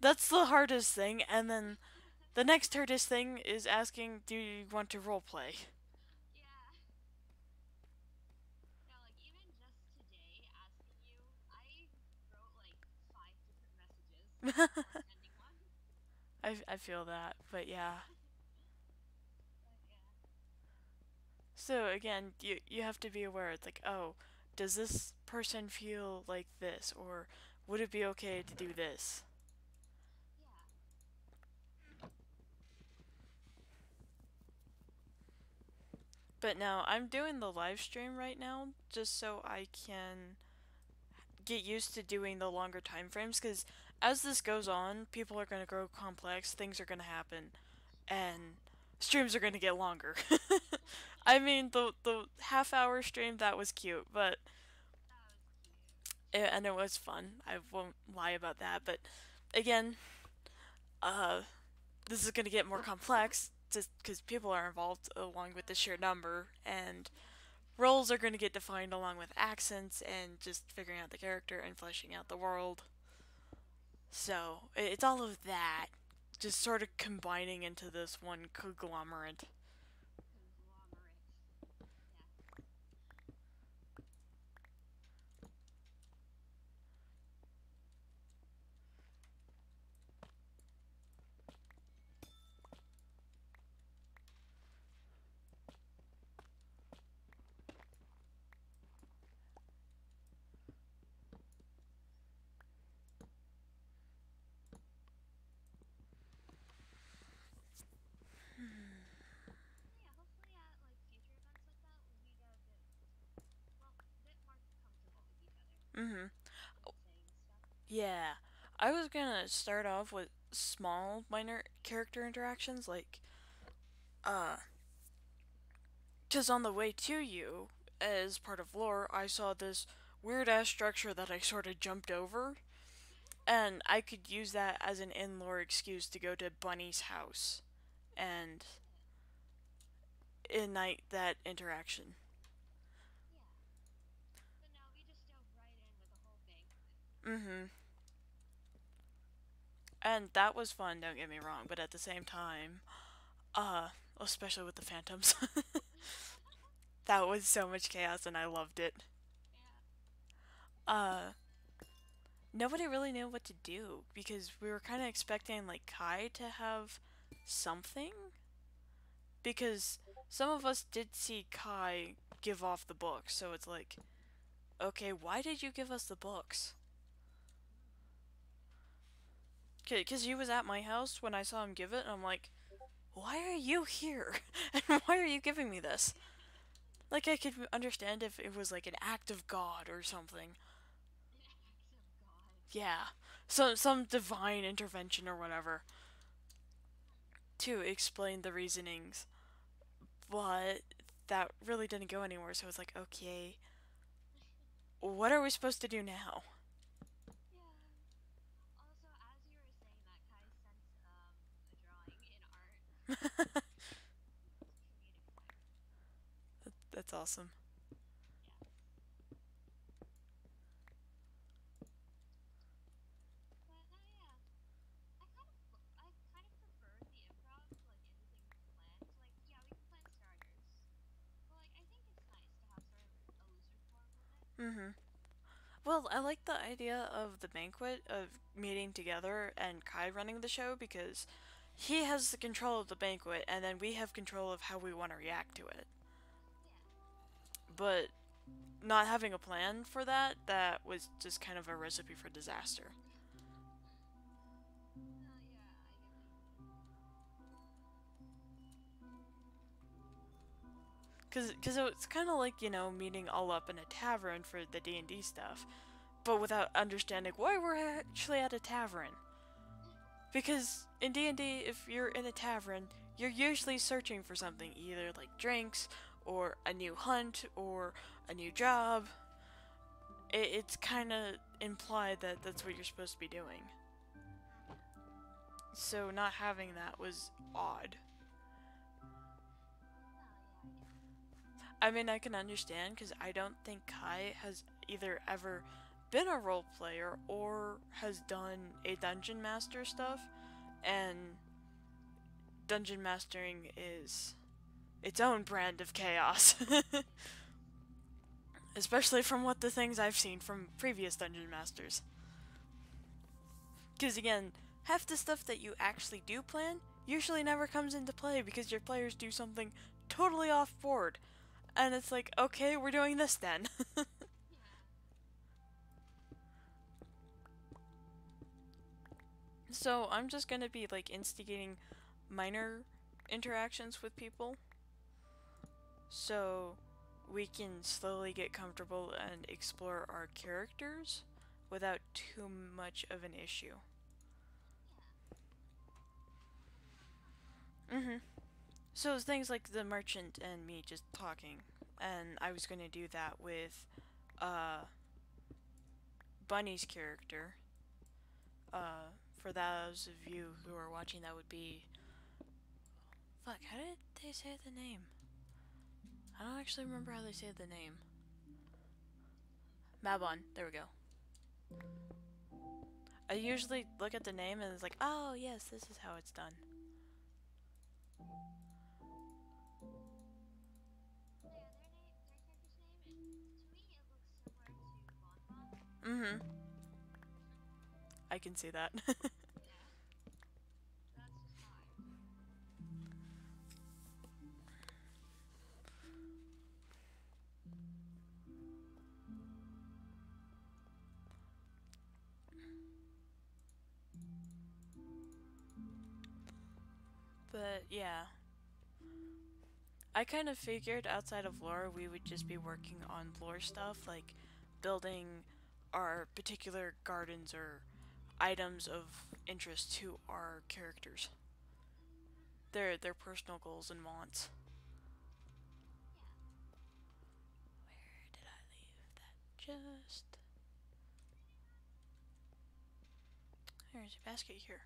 that's the hardest thing, and then the next hardest thing is asking, do you want to roleplay? I feel that, but yeah. So again, you have to be aware. It's like, oh, does this person feel like this, or would it be okay to do this? But now I'm doing the live stream right now just so I can get used to doing the longer time frames because as this goes on, people are going to grow complex, things are going to happen, and streams are going to get longer. I mean, the half-hour stream that was cute, but and it was fun. I won't lie about that, but again, uh, this is going to get more complex just because people are involved along with the sheer number, and roles are going to get defined along with accents and just figuring out the character and fleshing out the world. So it's all of that just sort of combining into this one conglomerate. Mm-hmm. Yeah. I was gonna start off with small, minor character interactions, like, uh, because on the way to you, as part of lore, I saw this weird ass structure that I sort of jumped over, and I could use that as an in lore excuse to go to Bunny's house and ignite that interaction. Mm-hmm. And that was fun, don't get me wrong, but at the same time, uh, especially with the phantoms, that was so much chaos and I loved it. Uh, Nobody really knew what to do because we were kind of expecting like Kai to have something because some of us did see Kai give off the books, so it's like, okay, why did you give us the books? Because he was at my house when I saw him give it, and I'm like, why are you here? And why are you giving me this? Like, I could understand if it was like an act of God or something. Yeah. Some divine intervention or whatever to explain the reasonings. But that really didn't go anywhere, so it's like, okay, what are we supposed to do now? That's awesome. Mm-hmm. Well, I like the idea of the banquet, of meeting together and Kai running the show because he has the control of the banquet and then we have control of how we want to react to it. But not having a plan for that, that was just kind of a recipe for disaster. Cause it's kind of like, meeting all up in a tavern for the D&D stuff, but without understanding why we're actually at a tavern. Because in D&D, if you're in a tavern, you're usually searching for something, either like drinks, or a new hunt, or a new job. It's kind of implied that that's what you're supposed to be doing. So not having that was odd. I mean, I can understand because I don't think Kai has either ever been a role player or has done a dungeon master stuff, and dungeon mastering is its own brand of chaos. Especially from what the things I've seen from previous dungeon masters. Because again, half the stuff that you actually do plan usually never comes into play because your players do something totally off board. And it's like, okay, we're doing this then. So I'm just gonna be like instigating minor interactions with people so we can slowly get comfortable and explore our characters without too much of an issue. Mm-hmm. So things like the merchant and me just talking, and I was gonna do that with uh Bunny's character. For those of you who are watching, that would be fuck. How did they say the name? I don't actually remember how they say the name. Mabon. There we go. I usually look at the name and it's like, oh yes, this is how it's done. Mm-hmm. I can see that. But yeah, I kind of figured outside of lore we would just be working on lore stuff like building are particular gardens or items of interest to our characters. Their personal goals and wants. Where did I leave that? Just there's a basket here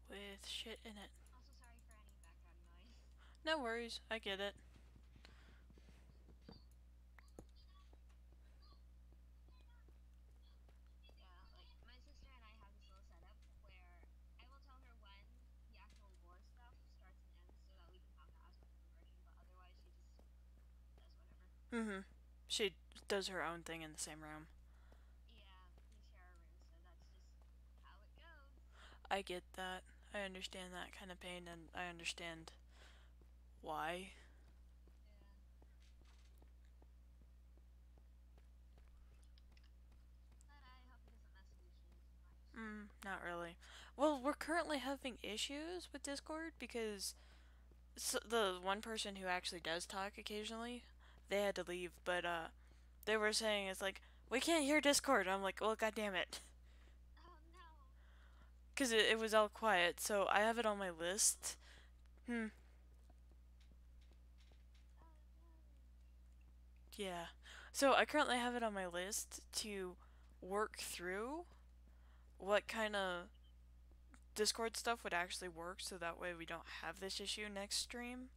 with shit in it. Also, sorry for any background noise. No worries, I get it. Yeah, like my sister and I have this little setup where I will tell her when the actual lore stuff starts and ends so that we can have that as our conversion, but otherwise she just does whatever. She does her own thing in the same room. Yeah, we share a room, so that's just how it goes. I get that. I understand that kind of pain, and I understand why. Yeah. But I hope it doesn't mess Lucian too much. Not really. Well, we're currently having issues with Discord because the one person who actually does talk occasionally, they had to leave, but they were saying it's like we can't hear Discord. I'm like, well, god damn it, Oh no! because it was all quiet. So I have it on my list. Hmm. Oh no! Yeah. So I currently have it on my list to work through what kind of Discord stuff would actually work, so that way we don't have this issue next stream.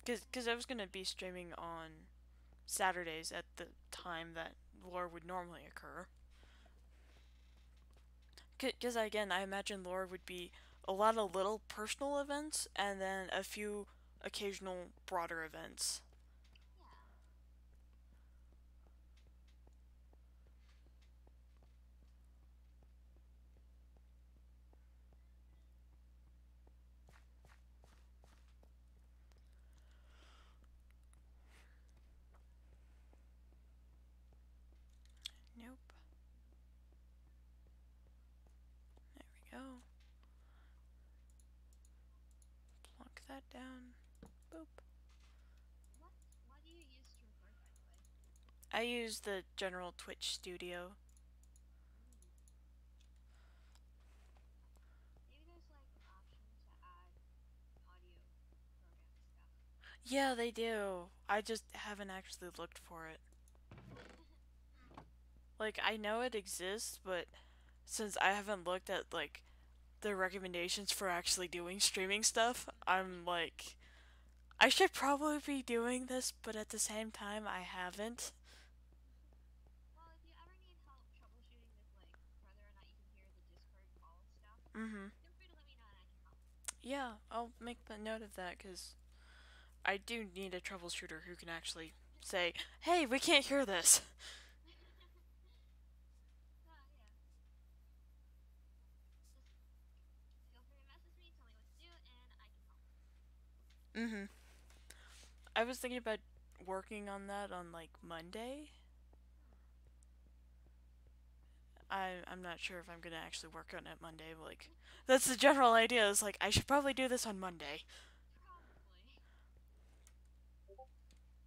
Because I was gonna be streaming on Saturdays at the time that lore would normally occur. Because again, I imagine lore would be a lot of little personal events and then a few occasional broader events. Yeah. Nope. There we go. Plunk that down. Boop. What do you use to record, by the way? I use the general Twitch studio. Ooh. Maybe there's like an option to add audio program stuff. Yeah, they do. I just haven't actually looked for it. Like, I know it exists, but since I haven't looked at, like, the recommendations for actually doing streaming stuff, I'm like, I should probably be doing this, but at the same time, I haven't. Well, if you ever need help troubleshooting with like whether or not you can hear the Discord call stuff, feel free to let me know and I can help. Yeah, I'll make a note of that, because I do need a troubleshooter who can actually say, hey, we can't hear this. Yeah. Just feel free to message me, tell me what to do, and I can help. I was thinking about working on that on, like, Monday. Hmm. I'm not sure if I'm gonna actually work on it Monday, but, like, that's the general idea. Is like, I should probably do this on Monday. Probably. This whole thing's gonna be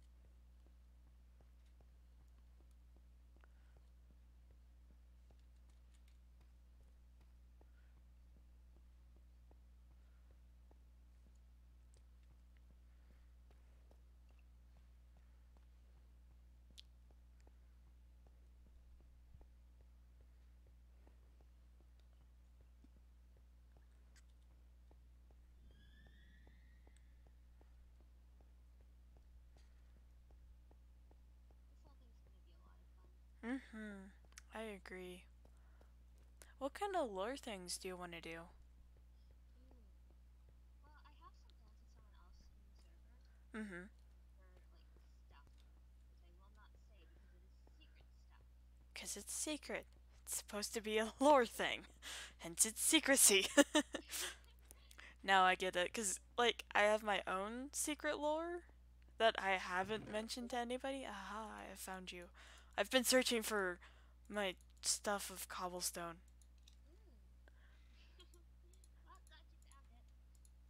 a lot of fun. I agree. What kind of lore things do you want to do? Ooh. Well, I have some plans with someone else in the server for like stuff, which I will not say because it is secret stuff. Because it's secret. It's supposed to be a lore thing. Hence its secrecy. Now I get it. Because, like, I have my own secret lore that I haven't mentioned to anybody. Aha, I have found you. I've been searching for my stuff of cobblestone. Ooh. Well, glad you found it. But no,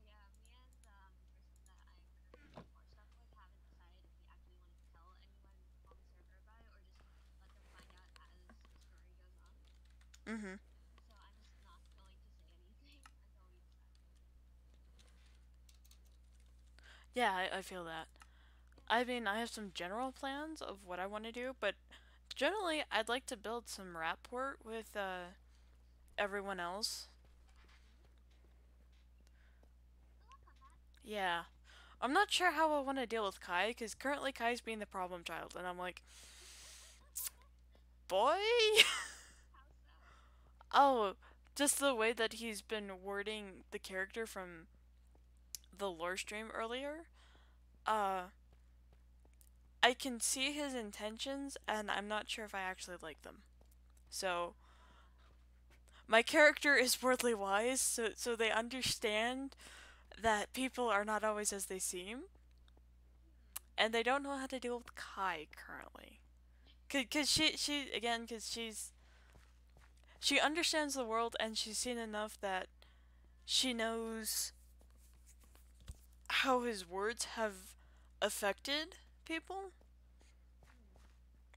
yeah, me and the person that I'm currently doing more stuff with haven't decided if we actually want to tell anyone on the server about it or just let them Yeah, I feel that. I mean, I have some general plans of what I want to do, but generally, I'd like to build some rapport with everyone else. Good luck on that. Yeah. I'm not sure how I want to deal with Kai, because currently Kai's being the problem child, and I'm like, boy? How so? Oh, just the way that he's been wording the character from the lore stream earlier. Uh, I can see his intentions, and I'm not sure if I actually like them. So, my character is worldly wise, so they understand that people are not always as they seem, and they don't know how to deal with Kai currently. Cause she again, cause she understands the world and she's seen enough that she knows how his words have affected people.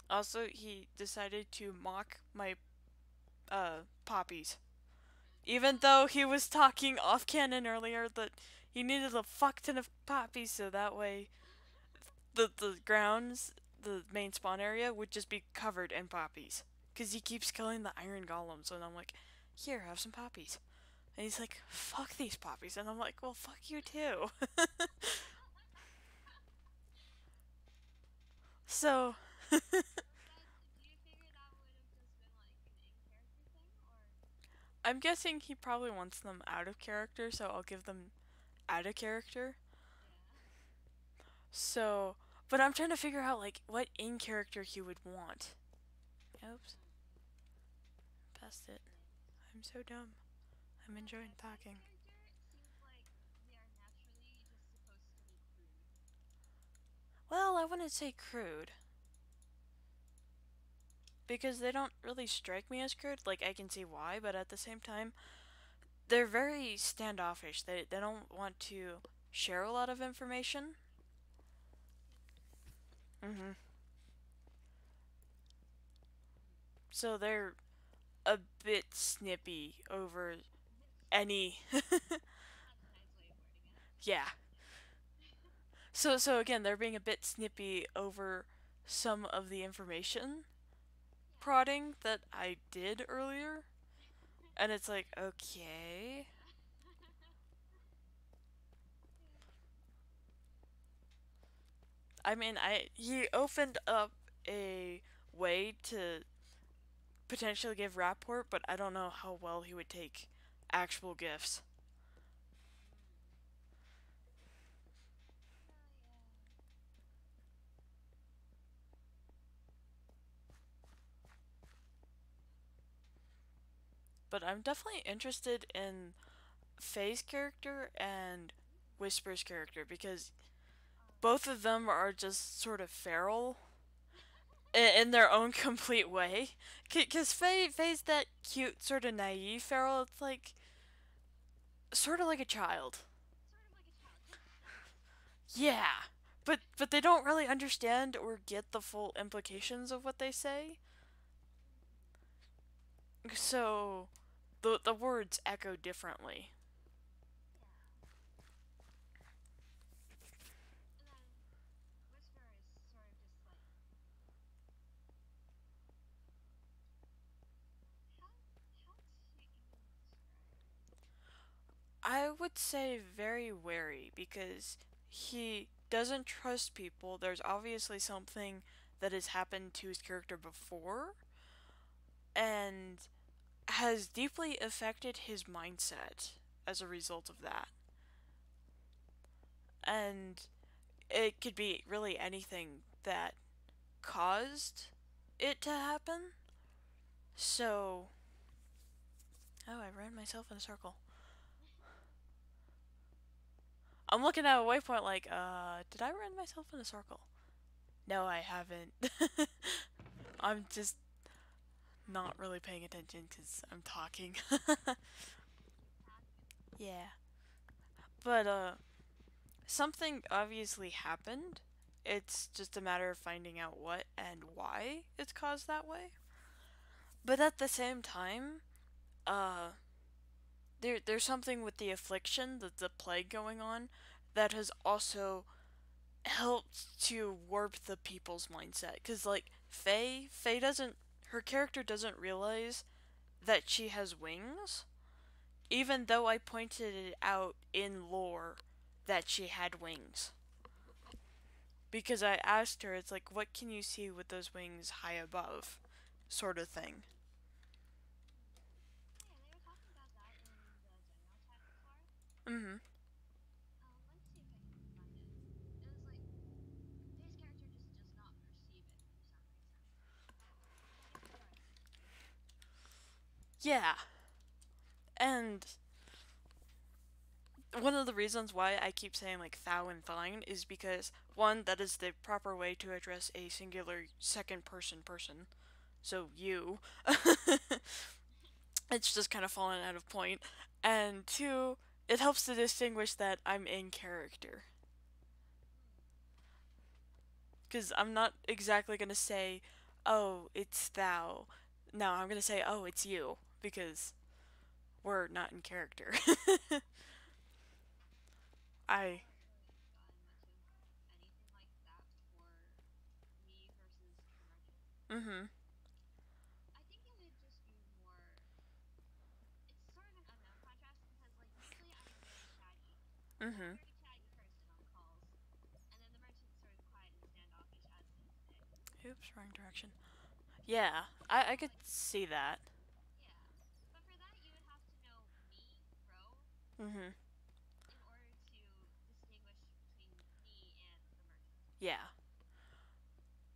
Also, he decided to mock my poppies. Even though he was talking off canon earlier that he needed a fuck ton of poppies so that way the grounds, the main spawn area, would just be covered in poppies. Because he keeps killing the iron golems, and I'm like, here, have some poppies. And he's like, fuck these poppies. And I'm like, well, fuck you too. So, Was that? Do you figure that would have just been like an in-character thing, or? I'm guessing he probably wants them out of character, so I'll give them out of character. Yeah. So, but I'm trying to figure out, like, what in character he would want. Oops, passed it. I'm so dumb. I'm Well, enjoying out of talking. character seems like they are naturally just supposed to be crude. Well, I wouldn't say crude. Because they don't really strike me as crude. Like, I can see why, but at the same time, they're very standoffish. They don't want to share a lot of information. Mm-hmm. So they're a bit snippy over any. That's a nice way of wording it. Yeah. So again, they're being a bit snippy over some of the information Yeah. prodding that I did earlier. And it's like, okay. Yeah. Yeah. I mean, I he opened up a way to potentially give rapport, but I don't know how well he would take actual gifts. No, yeah. But I'm definitely interested in Faye's character and Whisper's character because Oh both of them are just sort of feral in their own complete way. Because Faye's that cute, sort of naive feral. It's like sort of like a child. sort of like a child. Yeah, but they don't really understand or get the full implications of what they say. So the words echo differently. Yeah. And then Whisper is sort of just like how how to even describe it. I would say very wary because he doesn't trust people. There's obviously something that has happened to his character before and has deeply affected his mindset as a result of that. And it could be really anything that caused it to happen. So, oh, I ran myself in a circle. I'm looking at a waypoint like, did I run myself in a circle? No, I haven't. I'm just not really paying attention because I'm talking. Talking. Yeah. But, something obviously happened. It's just a matter of finding out what and why it's caused that way. But at the same time, uh, there's something with the affliction, the plague going on, that has also helped to warp the people's mindset. Because, like, Faye doesn't, her character doesn't realize that she has wings, even though I pointed it out in lore that she had wings. Because I asked her, it's like, what can you see with those wings high above? Sort of thing. Oh yeah, they were talking about that in the general chat before. Mm-hmm. Let's see if I can find it. It was like Faye's character just does not perceive it for some reason. But I guess there are things to it. Yeah. And one of the reasons why I keep saying like thou and thine is because one, that is the proper way to address a singular second person. So you. It's just kind of fallen out of point. And two, it helps to distinguish that I'm in character. Because I'm not exactly gonna say, oh, it's thou. No, I'm gonna say, oh, it's you. Because we're not in character. Yeah, I I. haven't really gotten much of anything like that for me versus the merchant. Mm hmm. I think it would just be more. It's sort of an unknown contrast because, like, usually I am very chatty. Mm I'm a hmm. very chatty person on calls, and then the merchant's sort of quiet and standoffish, as in today. Oops, wrong direction. Yeah, I So, could like, see that. yeah. But for that, you would have to know me, Ro, Mm hmm. in order to distinguish between me and the merchant. Yeah.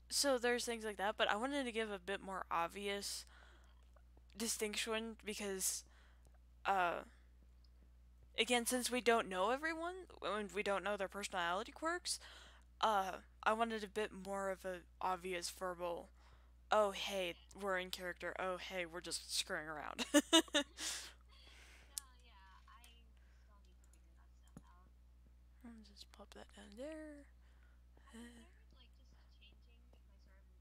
So there's things like that, but I wanted to give a bit more obvious Yeah. distinction because, uh, again, since we don't know everyone and we don't know their personality quirks, I wanted a bit more of a obvious verbal. Oh hey, Okay. we're in character. Oh hey, we're just screwing around. No, yeah, I still need to figure that stuff out. Just pop that down there. I considered like just changing my sort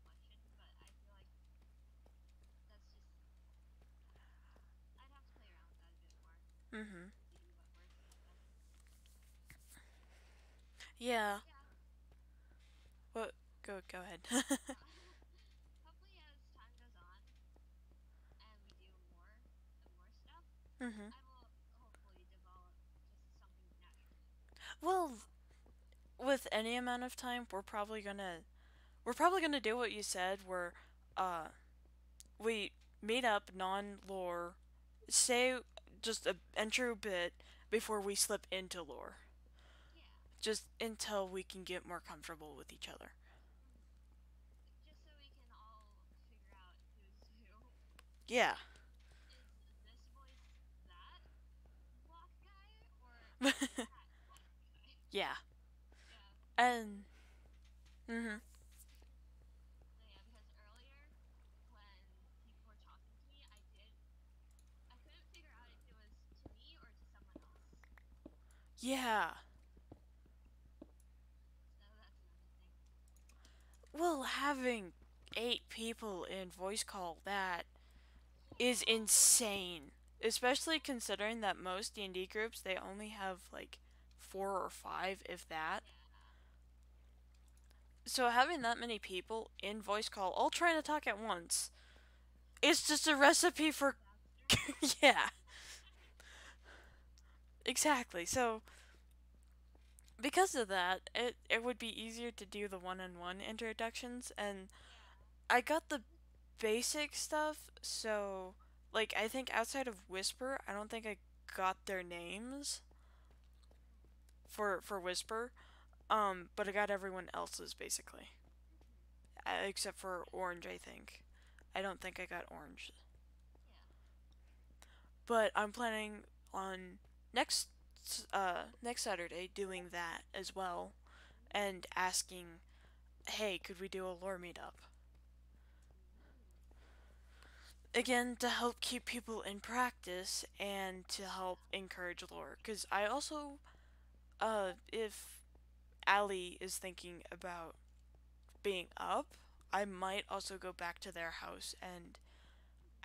of inflection, but I feel like that's just I'd have to play around with that a bit more Mm-hmm. to see what works best. Yeah. But yeah, What? Go ahead. hopefully as time goes on and we do more and more stuff, Mm-hmm. I will hopefully develop just something naturally. Well, with any amount of time, we're probably gonna do what you said, where uh we meet up non-lore, say just a intro bit before we slip into lore, Yeah. just until we can get more comfortable with each other. Hmm. Just so we can all figure out who's who. Yeah. Like, is this voice that block guy or is that block guy? Yeah. Yeah, And mhm. no, yeah, because earlier when people were talking to me, I couldn't figure out if it was to me or to someone else. Yeah. So that's another thing. Well, having 8 people in voice call, that is Yeah, insane. Especially considering that most D&D groups, they only have like 4 or 5 if that. yeah, So having that many people in voice call all trying to talk at once, it's just a recipe for disaster. yeah, exactly. So because of that, it would be easier to do the one-on-one introductions, and Yeah, I got the basic stuff. So like I think outside of Whisper, I don't think I got their names mm, for Whisper. But I got everyone else's basically, mm-hmm. except for Orange. I think. I don't think I got Orange, Yeah, but I'm planning on next next Saturday doing that as well, ooh, and asking, hey, could we do a lore meetup? ooh, Again, to help keep people in practice and to help yeah, encourage lore. Because I also, if Ali is thinking about being up, I might also go back to their house and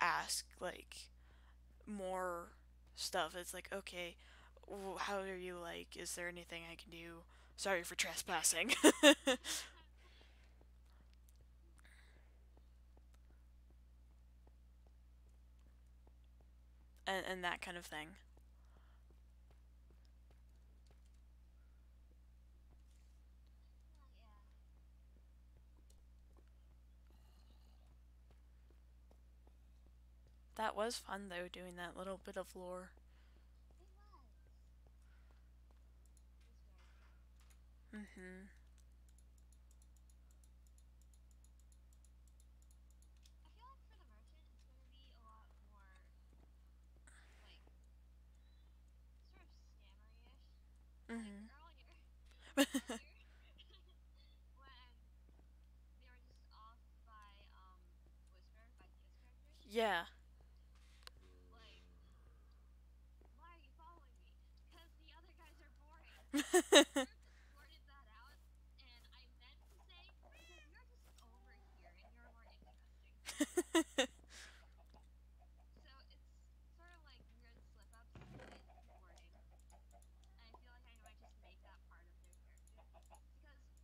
mm, ask, like, more stuff. It's like, okay, how are you like? Is there anything I can do? Sorry for trespassing. And that kind of thing. Yeah. That was fun though, doing that little bit of lore. It was. It was very fun. Mm-hmm. I feel like for the merchant, it's going to be a lot more, like, sort of stammery-ish. Like, Mm-hmm. earlier, when they were just off by, Whisper, by Tia's character. Yeah. Like, why are you following me? Because the other guys are boring. I sort of just blurted that out, and I meant to say, because you're just over here and you're more interesting. So it's sort of like weird slip ups in wording. And I feel like I might just make that part of their character.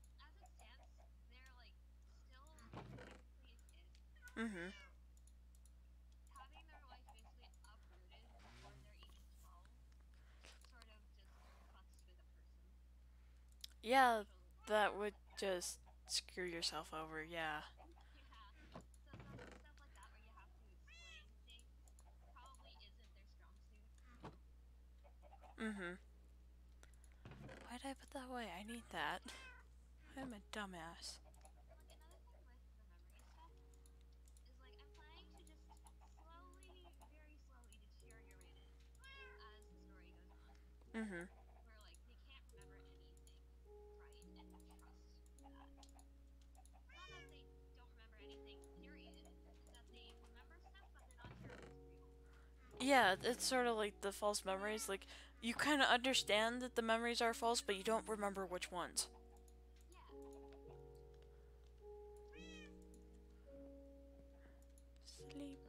Because as it stands, they're like still technically a kid. Mm-hmm. So having their life basically uprooted before they're even 12 sort of just fucks with a person. Yeah, Naturally. that would just screw yourself over, yeah. Yeah. So stuff like that where you have to explain things probably isn't their strong suit. Mm-hmm. Why'd I put that away? I need that. I'm a dumbass. And like another thing with the memory stuff is like I'm planning to just slowly, very slowly deteriorate it as the story goes on. Mm-hmm. Where like they can't remember anything, right? And you trust that. Not that they don't remember anything, period. It's that they remember stuff but they're not sure if it's real. Yeah, it's sort of like the false memories. Like, you kind of understand that the memories are false, but you don't remember which ones. Yeah. Sleep.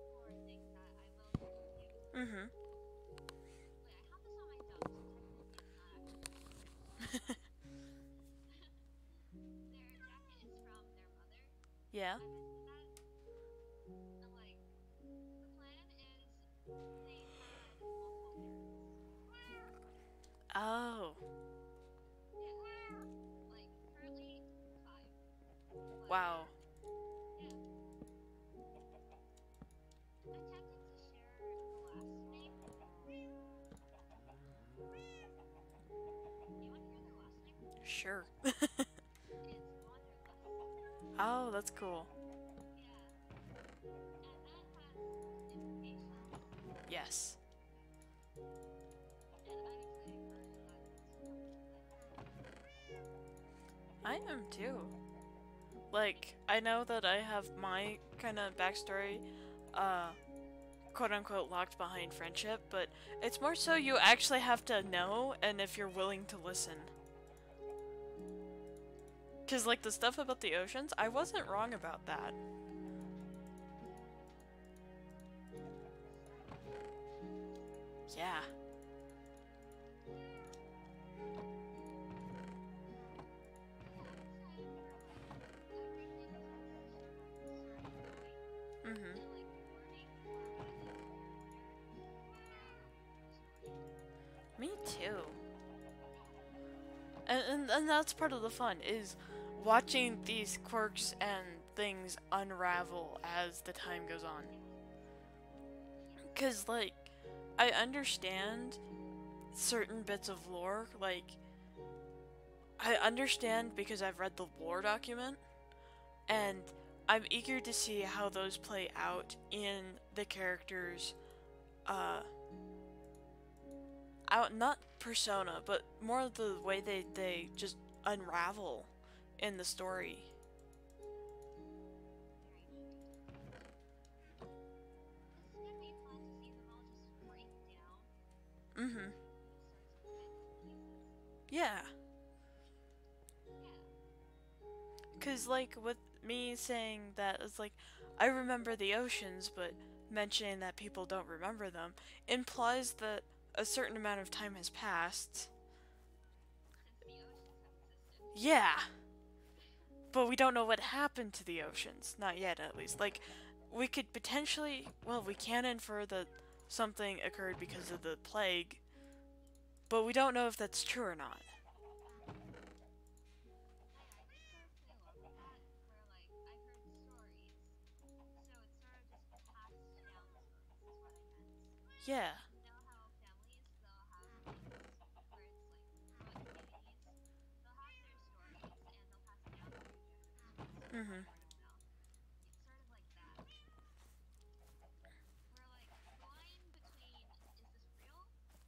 One more thing that I will share with you. Mm-hmm. Wait, I have this on my notes, so technically it's not actually a spoiler. Their jacket is from their mother. Yeah. I mentioned that. And like the plan is they had multiple parents. Oh. Yeah. Like currently 5. But Wow. yeah. I'm tempted to share the last name. Do you want to hear their last name? Sure. It's Wanderlust. Oh, that's cool. Yeah. And that has implications. Yes. And I'm excited for that to come into play. I am too. Like, I know that I have my kind of backstory, quote unquote, locked behind friendship, but it's more so you actually have to know and if you're willing to listen. Because, like, the stuff about the oceans, I wasn't wrong about that. Yeah. Yeah, I'm excited for like everything as the story is going. Mm-hmm. And like learning more about each character throughout the story. Me too. And that's part of the fun, is watching these quirks and things unravel as the time goes on. Yes. Because, like, I understand certain bits of lore, like, I understand because I've read the lore document, and I'm eager to see how those play out in the characters, out, not persona, but more the way they just unravel in the story. Very true. Because it's gonna be fun to see them all just break down Mm-hmm. these sorts of bits and pieces. Yeah. Yeah. Because, like, with me saying that, it's like, I remember the oceans, but mentioning that people don't remember them implies that a certain amount of time has passed. Since the oceans have existed. Yeah, but we don't know what happened to the oceans. Not yet, at least. Like, we could potentially, well, we can infer that something occurred because of the plague, but we don't know if that's true or not. I just sort of play along with that, where like I've heard stories, so it's sort of just passed down stories, is what I meant. Yeah. Like, you know how families they'll have things where it's like, or like communities, they'll have their stories and they'll pass it down through generations by Mhm. word of mouth. It's sort of like that. Where like the line between is this real or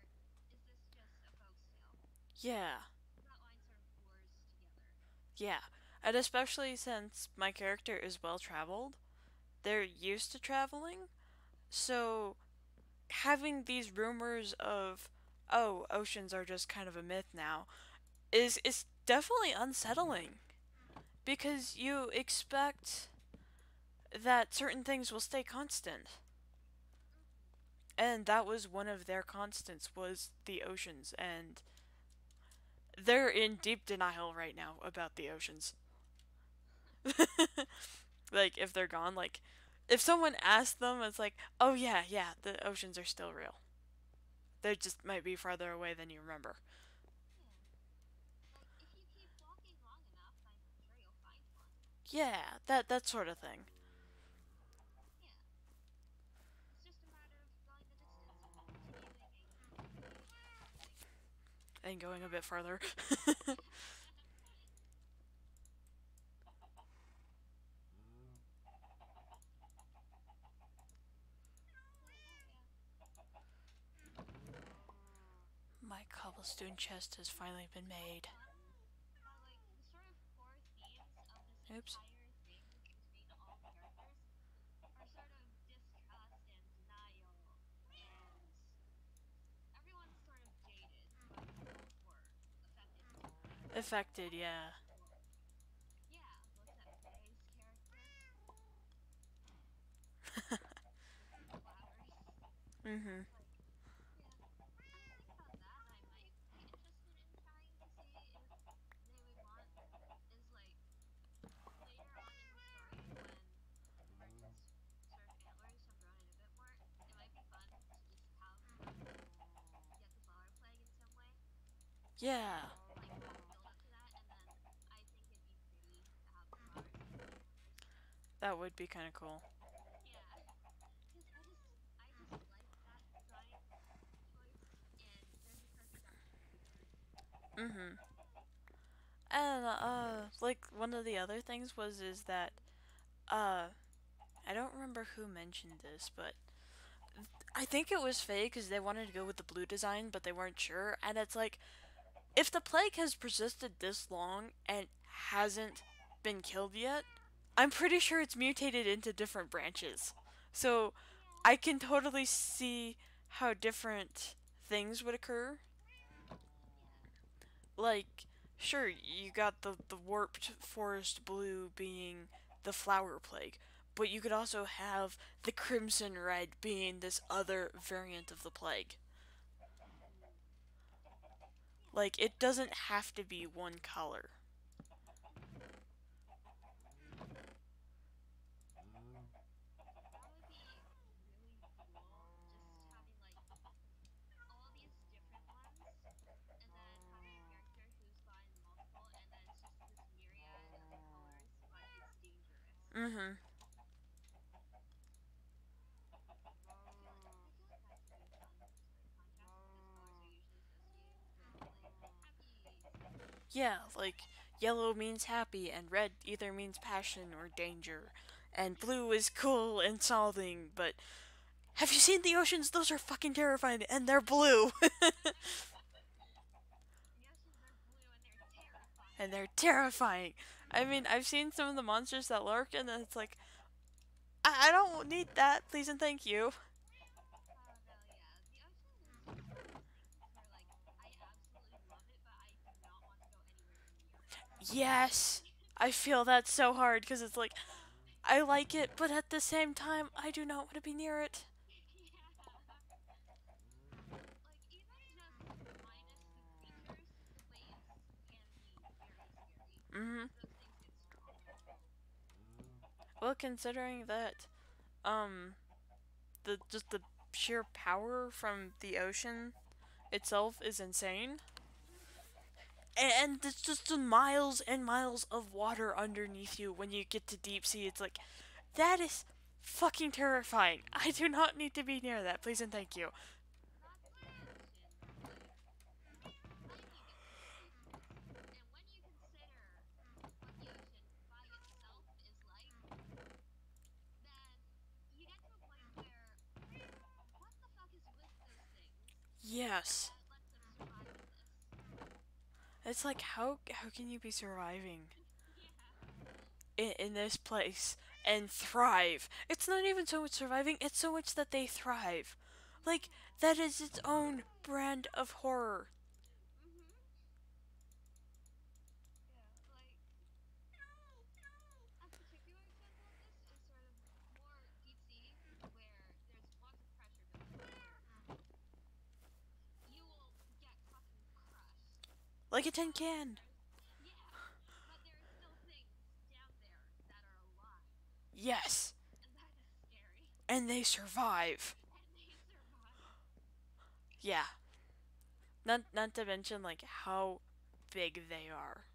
is this just a folk's tale? Yeah. That line sort of blurs together. Yeah. And especially since my character is well traveled, they're used to traveling, so having these rumors of, oh, oceans are just kind of a myth now is definitely unsettling because you expect that certain things will stay constant. And that was one of their constants was the oceans, and they're in deep denial right now about the oceans. Like if they're gone, like if someone asked them, it's like, "Oh yeah, yeah, the oceans are still real. They just might be farther away than you remember." Yeah. Like, if you keep walking long enough, I'm sure you'll find one. Yeah, that sort of thing. Yeah. It's just a matter of going the distance and continuing a continuation of the thing. And going a bit farther. But oh yeah. My cobblestone chest has finally been It's kind of made. fun how like the sort of core themes of this Oops. entire thing between all the characters are sort of distrust and denial and everyone's sort of jaded, but both were affected in some way. Affected, yeah. Yeah, look at May's character with the flowers. Mm-hmm. Like, yeah, I'm trying to think about that. I might be interested in trying to see if they would want is like later on in the story when Merchant's sort of antlers have grown in a bit more. It might be fun to just have them get the flower plague in some way Yeah, and like have a build up to that, and then I think it'd be pretty to have the flowers as the antlers. that would be kind of cool. Yeah, because I just like that design choice, and there's a perfect opportunity for it. Mm-hmm. And like one of the other things was is that uh, I don't remember who mentioned this, but I think it was Faye because they wanted to go with the blue design, but they weren't sure. And it's like, if the plague has persisted this long and hasn't been killed yet, I'm pretty sure it's mutated into different branches. So Yeah, I can totally see how different things would occur. yeah, Like, sure, you got the warped forest blue being the flower plague, but you could also have the crimson red being this other variant of the plague. yeah. Like, it doesn't have to be one color. That would be really cool. Just having like all these different ones, and then having a character who's gotten multiple, and then it's just this myriad of colors, but it's dangerous. Mm-hmm. I feel like that could be a fun sort of contrast because colors are usually associated with like happy stuff. Yeah, like yellow means happy, and red either means passion or danger, and blue is cool and solving, but have you seen the oceans? Those are fucking terrifying, and they're blue. The oceans are blue and they're And terrifying. they're terrifying. I mean, I've seen some of the monsters that lurk, and it's like, I don't need that, please and thank you. Oh no, yeah. The ocean is just one of those things where like I absolutely love it, but I do not want to go anywhere near it. Yes, I feel that so hard because it's like, I like it, but at the same time, I do not want to be near it. Yeah. Mm-hmm. those things get strong. Well, considering that, um, the just the sheer power from the ocean itself is insane. Mm-hmm. And it's just the miles and miles of water underneath you when you get to deep sea. It's like, that is fucking terrifying. I do not need to be near that, please and thank you. Not to mention, like, climbing gets really expensive. And when you consider what the ocean by itself is like, then you get to a point where what the fuck is with those things Yes. that lets them survive in this? It's like, how can you be surviving Yeah. in this place and thrive? It's not even so much surviving, it's so much that they thrive. Like, Yeah. that is its own brand of horror. Mm-hmm. Yeah. Like, a particular example of this is sort of more deep sea, where there's lots of pressure building up, where you will get fucking crushed. Like a tin But can. there's, yeah, but there are still things down there that are alive, Yes. and that is scary. And they survive. And they survive. Yeah. Not to mention like how big they are.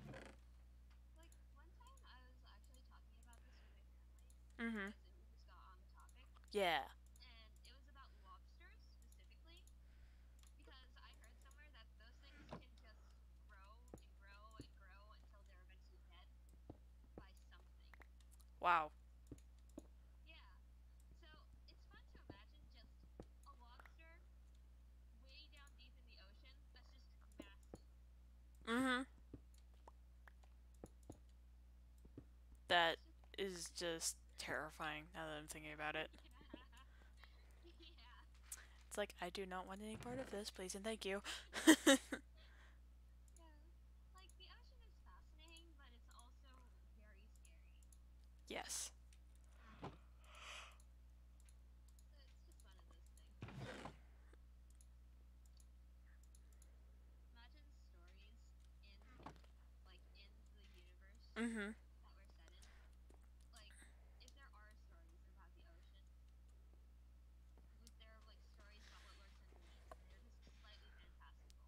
Yeah. Like, one time I was actually talking about this with my family, Mm-hmm. as if we just got on the topic, Yeah. and it was about lobsters specifically, because I heard somewhere that those things can just grow and grow and grow until they're eventually dead by something. Wow. Yeah. So it's fun to imagine just a lobster way down deep in the ocean that's just massive. Mm-hmm. That It's just, is just terrifying now that I'm thinking about it. yeah. Yeah. It's like, I do not want any part of this, please and thank you. Yeah. Like, the ocean is fascinating, but it's also very scary. Yes. So it's just one of those things. Imagine stories in, like, in the universe Mm-hmm. that we're set in. Like, if there are stories about the ocean, if there are, like, stories about what lurks underneath, and they're just slightly fantastical.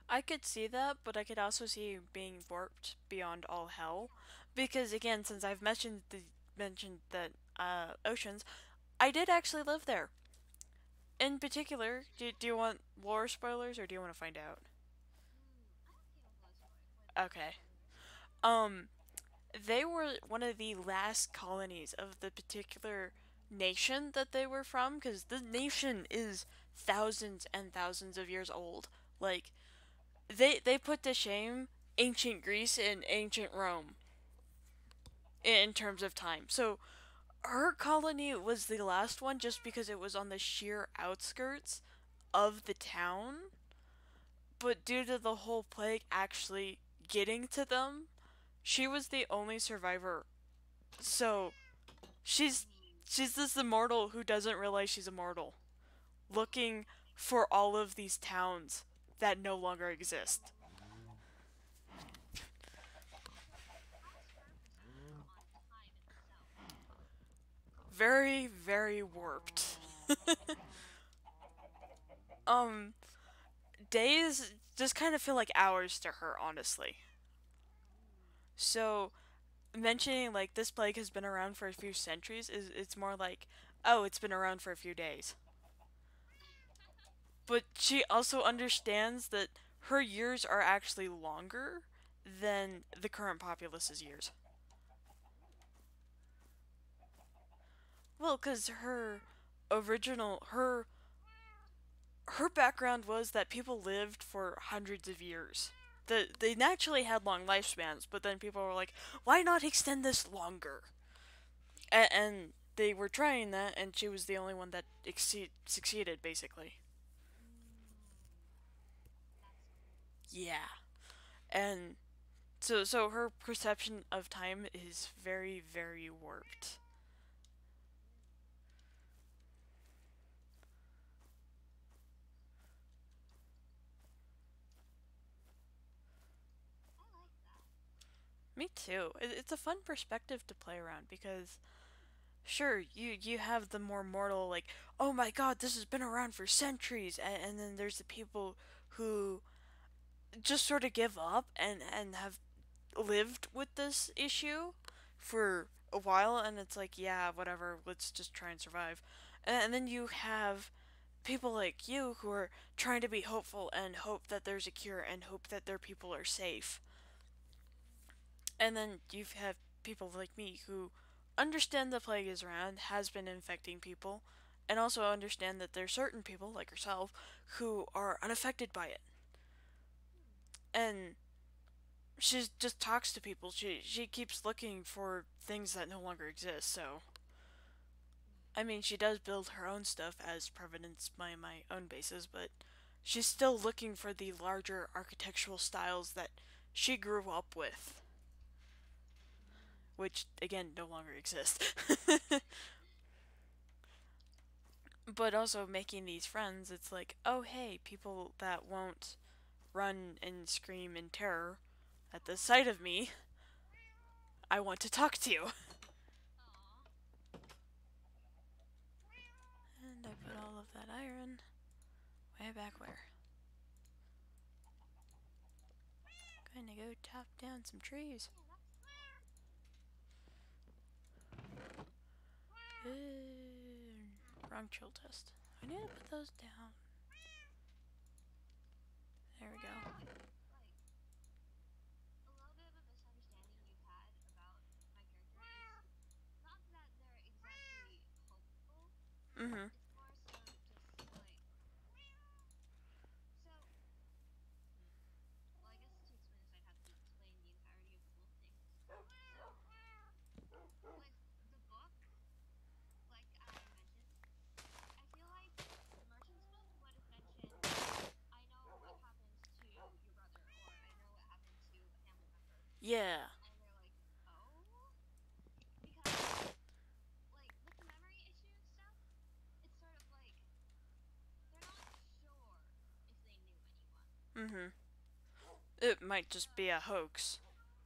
I could see that, but I could also see being warped beyond all hell. Yeah. Because again, since I've mentioned that oceans, I did actually live there. In particular, do you want lore spoilers or do you want to find out? I'm okay with Okay. spoilers. Um, they were one of the last colonies of the particular nation that they were from, because the nation is thousands and thousands of years old. Like, they put to shame ancient Greece and ancient Rome in terms of time. So her colony was the last one just because it was on the sheer outskirts of the town, but due to the whole plague actually getting to them, she was the only survivor. So she's Ooh. she's this immortal who doesn't realize she's immortal, looking for all of these towns that no longer exist. So, how's her perspective on time itself? Very, very warped. um, Days just kind of feel like hours to her, honestly. Ooh. So mentioning like this plague has been around for a few centuries is it's more like, oh, it's been around for a few days. But she also understands that her years are actually longer than the current populace's years. Ooh. Well, cuz her background was that people lived for hundreds of years. They naturally had long lifespans, but then people were like, why not extend this longer? And they were trying that, and she was the only one that succeeded, basically. Ooh. That's cool. Yeah. And so her perception of time is very, very warped. Ooh. Me too. It's a fun perspective to play around because sure, you have the more mortal like, oh my god, this has been around for centuries, and then there's the people who just sort of give up and have lived with this issue for a while, and it's like, yeah, whatever, let's just try and survive. And then you have people like you who are trying to be hopeful and hope that there's a cure and hope that their people are safe. And then you have people like me who understand the plague is around, has been infecting people, and also understand that there's certain people, like yourself, who are unaffected by it. And she just talks to people. She keeps looking for things that no longer exist. So, I mean, she does build her own stuff as Providence by my own basis, but she's still looking for the larger architectural styles that she grew up with, which again no longer exist. But also making these friends, it's like, oh hey, people that won't run and scream in terror at the sight of me, I want to talk to you. Aw. And I put all of that iron way back where. Gonna go chop down some trees. Yeah, that's Wrong chill test. I need to put those down. There we go. like a little bit of a misunderstanding you've had about my character is not that they're exactly hopeful. Mm-hmm. It's more so just like so. Well, I guess to explain this, I'd have to explain the entirety of the whole thing. So, with the book, like I mentioned, I feel like the merchant's book would have mentioned, I know what happens to your brother, or I know what happened to a family member. Yeah. And they're like, oh? Because, like, with the memory issue and stuff, it's sort of like, they're not sure if they knew anyone. Mm-hmm. It might So, just be a hoax.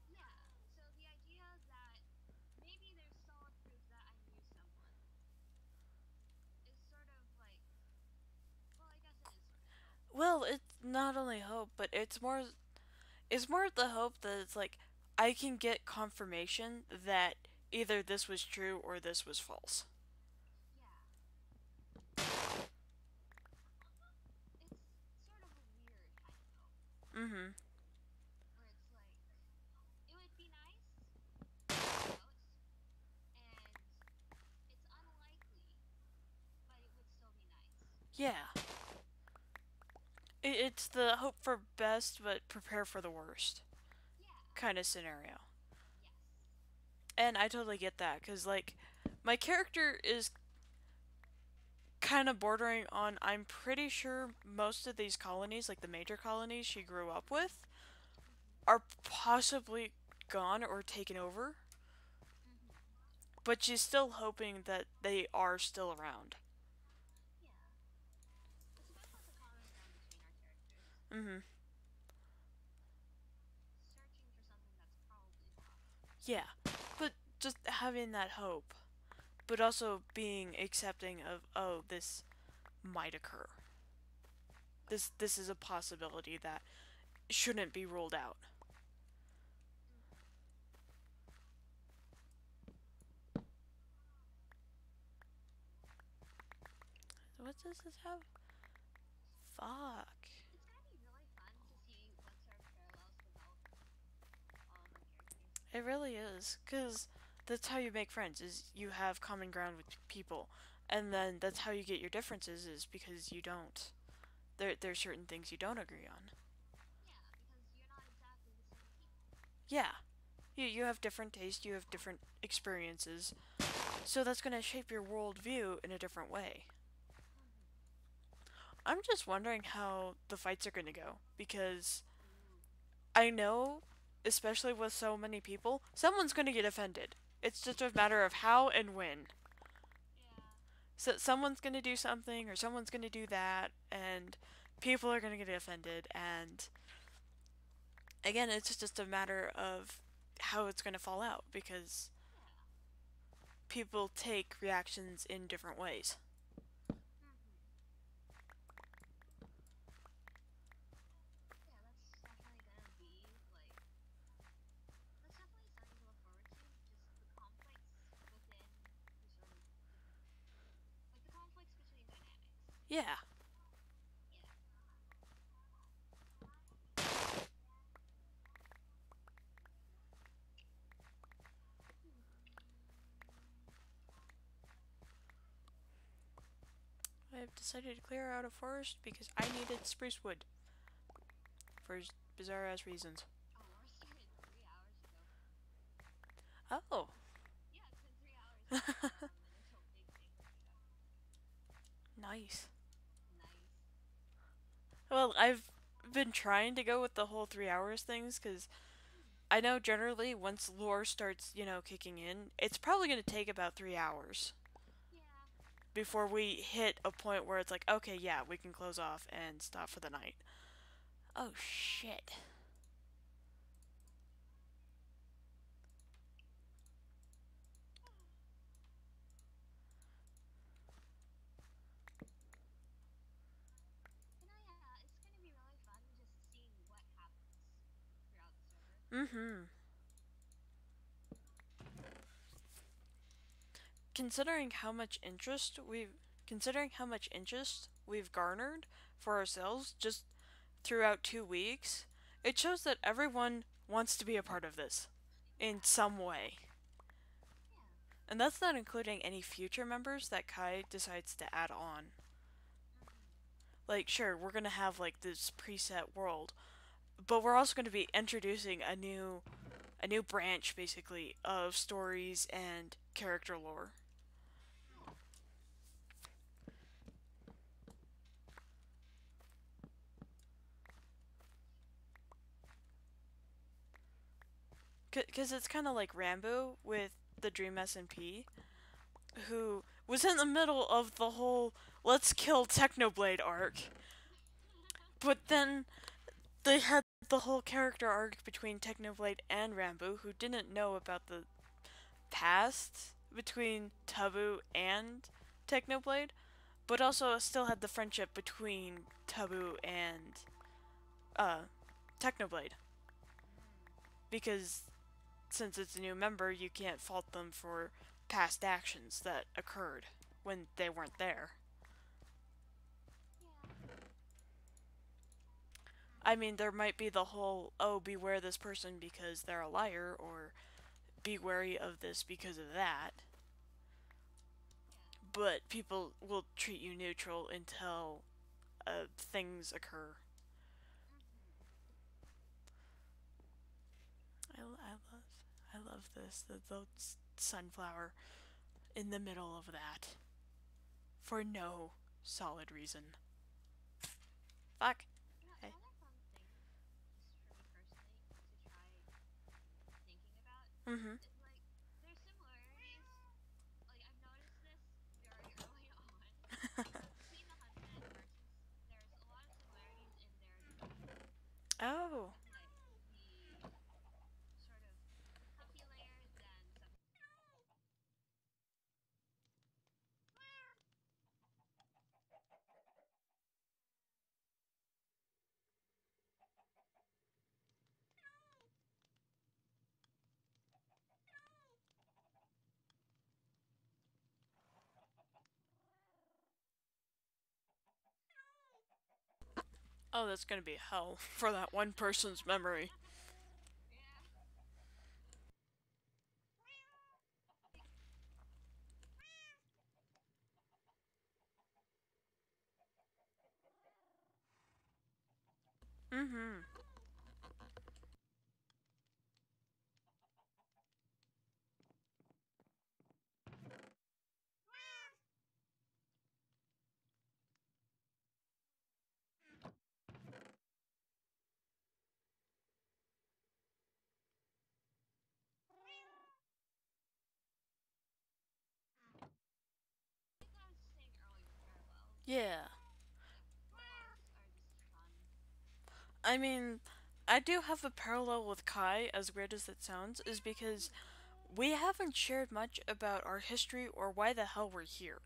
yeah. So the idea that maybe there's solid proof that I knew someone is sort of like, well, I guess it is sort of hope. Well, it's not only hope, but it's more the hope that it's like I can get confirmation that either this was true or this was false. Yeah. It's sort of a weird kind of hope, Mm-hmm. where it's like, it would be nice to find out, and it's unlikely, but it would still be nice. Yeah. It's the hope for best but prepare for the worst Yeah. kind of scenario. Yes. And I totally get that because, like, my character is kind of bordering on I'm pretty sure most of these colonies, like the major colonies she grew up with, are possibly gone or taken over, Mhm. but she's still hoping that they are still around. Yeah. I suppose that's a common ground between our characters. Mm-hmm. Searching for something that's probably lost. Yeah, but just having that hope, but also being accepting of, oh, this might occur. This is a possibility that shouldn't be ruled out. Mhm. What does this have? Fuck. It's gonna be really fun to see what sort of parallels develop between all of our characters. It really is, because that's how you make friends, is you have common ground with people. And then that's how you get your differences, is because you don't. There's certain things you don't agree on. Yeah, because you're not exactly the same people. Yeah. You have different tastes, you have different experiences. So that's going to shape your worldview in a different way. Mhm. I'm just wondering how the fights are going to go, because Ooh. I know, especially with so many people, someone's going to get offended. It's just a matter of how and when. Yeah. So someone's going to do something or someone's going to do that, and people are going to get offended. And again, it's just a matter of how it's going to fall out because Yeah. people take reactions in different ways. Mhm. Yeah, that's definitely gonna be like that's definitely something to look forward to. Just the conflicts within the sort of different, like the conflicts between dynamics. Yeah. Yeah. I've decided to clear out a forest because I needed spruce wood for bizarre ass reasons. Oh, war started 3 hours ago. Oh. Yeah, it's been 3 hours until big thing showed up. Nice. Nice. Well, I've been trying to go with the whole 3 hours things because Hmm. I know generally once lore starts, kicking in, it's probably going to take about 3 hours Yeah. before we hit a point where it's like, okay, yeah, we can close off and stop for the night. Oh, Yeah. shit. But no, yeah, it's gonna be really fun just seeing what happens throughout the server. Mm hmm. Considering how much interest we've considering how much interest we've garnered for ourselves just throughout 2 weeks, it shows that everyone wants to be a part of this in Yeah. some way. Yeah. And that's not including any future members that Kai decides to add on. Mhm. Like, sure, we're gonna have like this preset world, but we're also gonna be introducing a new branch basically of stories and character lore. Yeah. Because it's kind of like Rambo with the Dream SMP, who was in the middle of the whole let's kill Technoblade arc, but then they had the whole character arc between Technoblade and Rambo, who didn't know about the past between Tabu and Technoblade, but also still had the friendship between Tabu and uh, Technoblade. Mm. Because since it's a new member, you can't fault them for past actions that occurred when they weren't there. Yeah. I mean, there might be the whole, oh, beware this person because they're a liar, or be wary of this because of that, Yeah. but people will treat you neutral until things occur. Mhm. I love this. The sunflower in the middle of that for no solid reason. Fuck. You know, Hey. another fun thing, just for me personally, to try thinking about Mm-hmm. is like there's similarities. Like I've noticed this very early on between the huntsman and the merchants. There's a lot of similarities in their demeanor Oh. with like the sort of puffy layers and some. Oh, that's gonna be hell for that one person's memory. Yeah. Mm-hmm. Like what I was saying earlier with parallels. Yeah. Like parallels are just fun. I mean, I do have a parallel with Kai, as weird as it sounds, is because we haven't shared much about our history or why the hell we're here.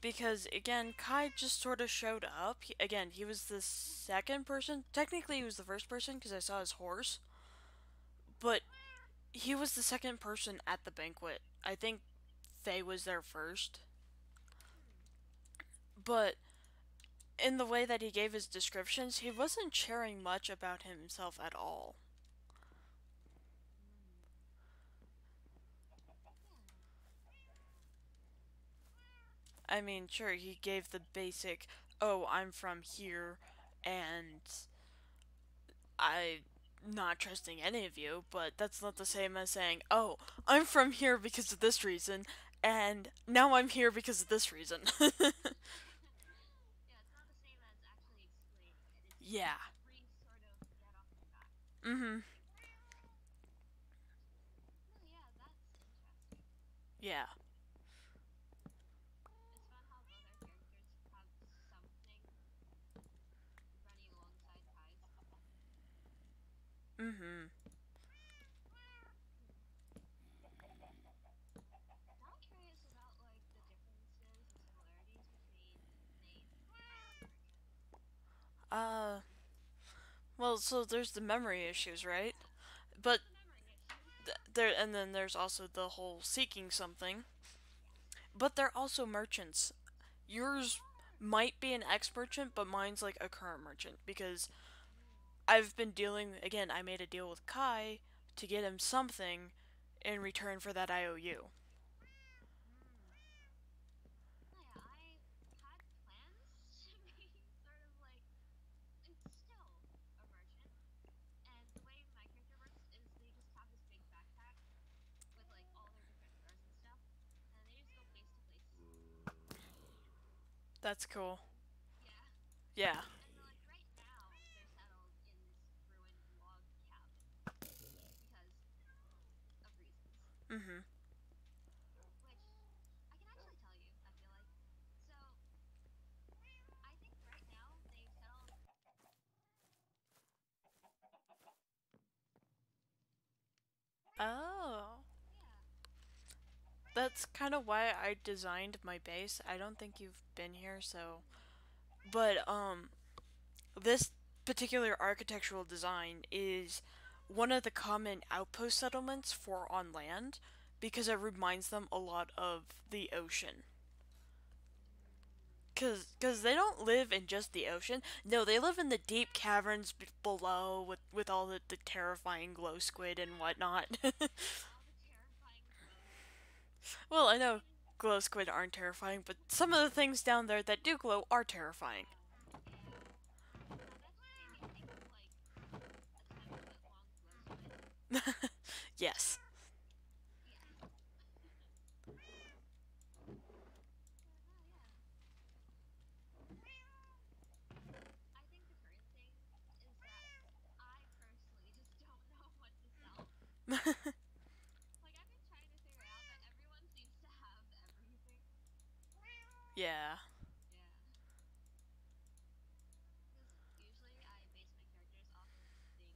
Because, again, Kai just sort of showed up. Again, he was the second person. Technically, he was the first person because I saw his horse. But he was the second person at the banquet. I think Faye was there first. But in the way that he gave his descriptions, he wasn't sharing much about himself at all. I mean, sure, he gave the basic, oh, I'm from here, and I'm not trusting any of you, but that's not the same as saying, oh, I'm from here because of this reason, and now I'm here because of this reason. Yeah, it's not the same as actually explaining it. It's just Yeah. free sort of get off your back. Mm hmm. No, yeah, that's interesting. Yeah. It's fun how both our characters have something running alongside Kai's. Mm hmm. Now I'm curious about like the differences and similarities between Nate and Merchant. Uh, well, so there's the memory issues, right? Yeah, But the memory issues. there, and then there's also the whole seeking something. Yes. But they're also merchants. Yours might be an ex merchant, but mine's like a current merchant because Mm. I've been dealing. Again, I made a deal with Kai to get him something in return for that IOU. Mm. No, yeah, I had plans to be sort of like it's still a merchant, and the way my character works is they just have this big backpack with like all their different wares and stuff, and they just go place to place. That's cool. Yeah. Yeah. And then like right now they're settled in this ruined log cabin because of reasons. Mm-hmm. Which I can actually tell you, I feel like. So I think right now they've settled. Oh. Yeah. That's kind of why I designed my base. I don't think you've been here, so. Mm. But, this particular architectural design is one of the common outpost settlements for on land because it reminds them a lot of the ocean. Mm. Cause they don't live in just the ocean. No, they live in the deep caverns below with all the terrifying glow squid and whatnot. All the terrifying glow squid. Well, I know I mean, glow squid aren't terrifying, but some of the things down there that do glow are terrifying. yeah. No, that just made me think of like a 10-foot long glow squid. Yes. Yes. But no, yeah. I think the current thing is that I personally just don't know what to sell. Like I've been trying to figure out, but everyone seems to have everything. Yeah. Yeah. Because usually I base my characters off of things.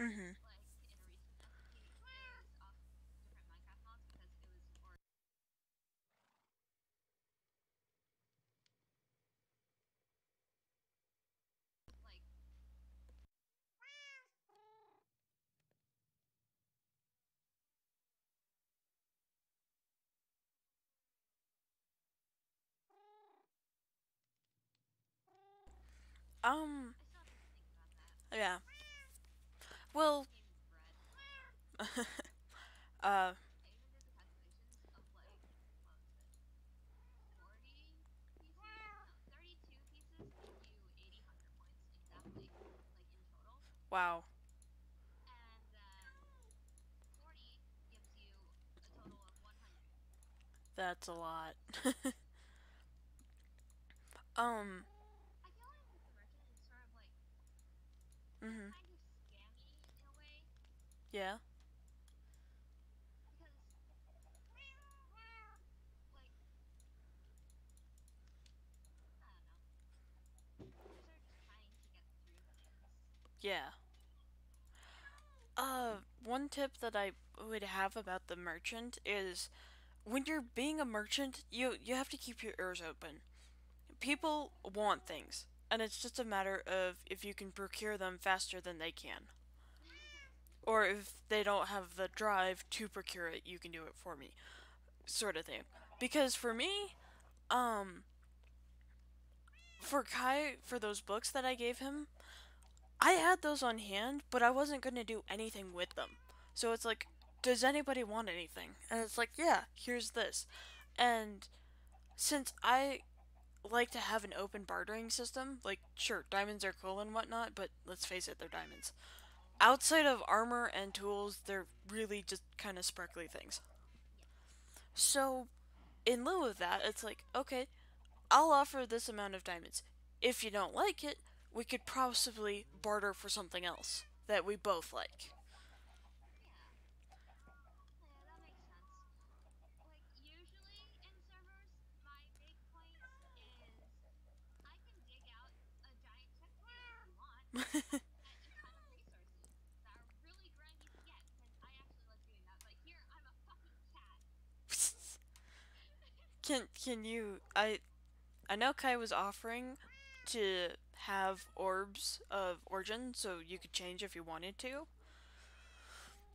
Mhm. Like in a recent SMP, it was off different Minecraft mods because it was or like Um. I still have to think about that. Yeah. I just Well. became bread. uh. I even did the calculations of like what was it? 40 pieces? No, 32 pieces give you 80 hunger points exactly, like in total. Wow. And then 40 gives you a total of 100. That's a lot. um. I feel like with the merchant, it's sort of like Mhm. kind of scammy in a way Yeah. because like I don't know. You're sort of just trying to get through things. Yeah. One tip that I would have about the merchant is when you're being a merchant, you have to keep your ears open. People want things, and it's just a matter of if you can procure them faster than they can. Or if they don't have the drive to procure it, you can do it for me, sort of thing. Because for me, um, for Kai, for those books that I gave him, I had those on hand, but I wasn't going to do anything with them. So it's like, does anybody want anything? And it's like, yeah, here's this. And since I like to have an open bartering system, like, sure, diamonds are cool and whatnot, but let's face it, they're diamonds. Outside of armor and tools, they're really just kind of sparkly things. Yes. So, in lieu of that, it's like, okay, I'll offer this amount of diamonds. If you don't like it, we could possibly barter for something else that we both like. Yeah. Yeah, that makes sense. Like usually in servers, my big points is I can dig out a giant checkpoint if you want, and a ton of resources that are really grindy to get because I actually love doing that. But here, I'm a fucking cat. Can you I know Kai was offering to have orbs of origin so you could change if you wanted to.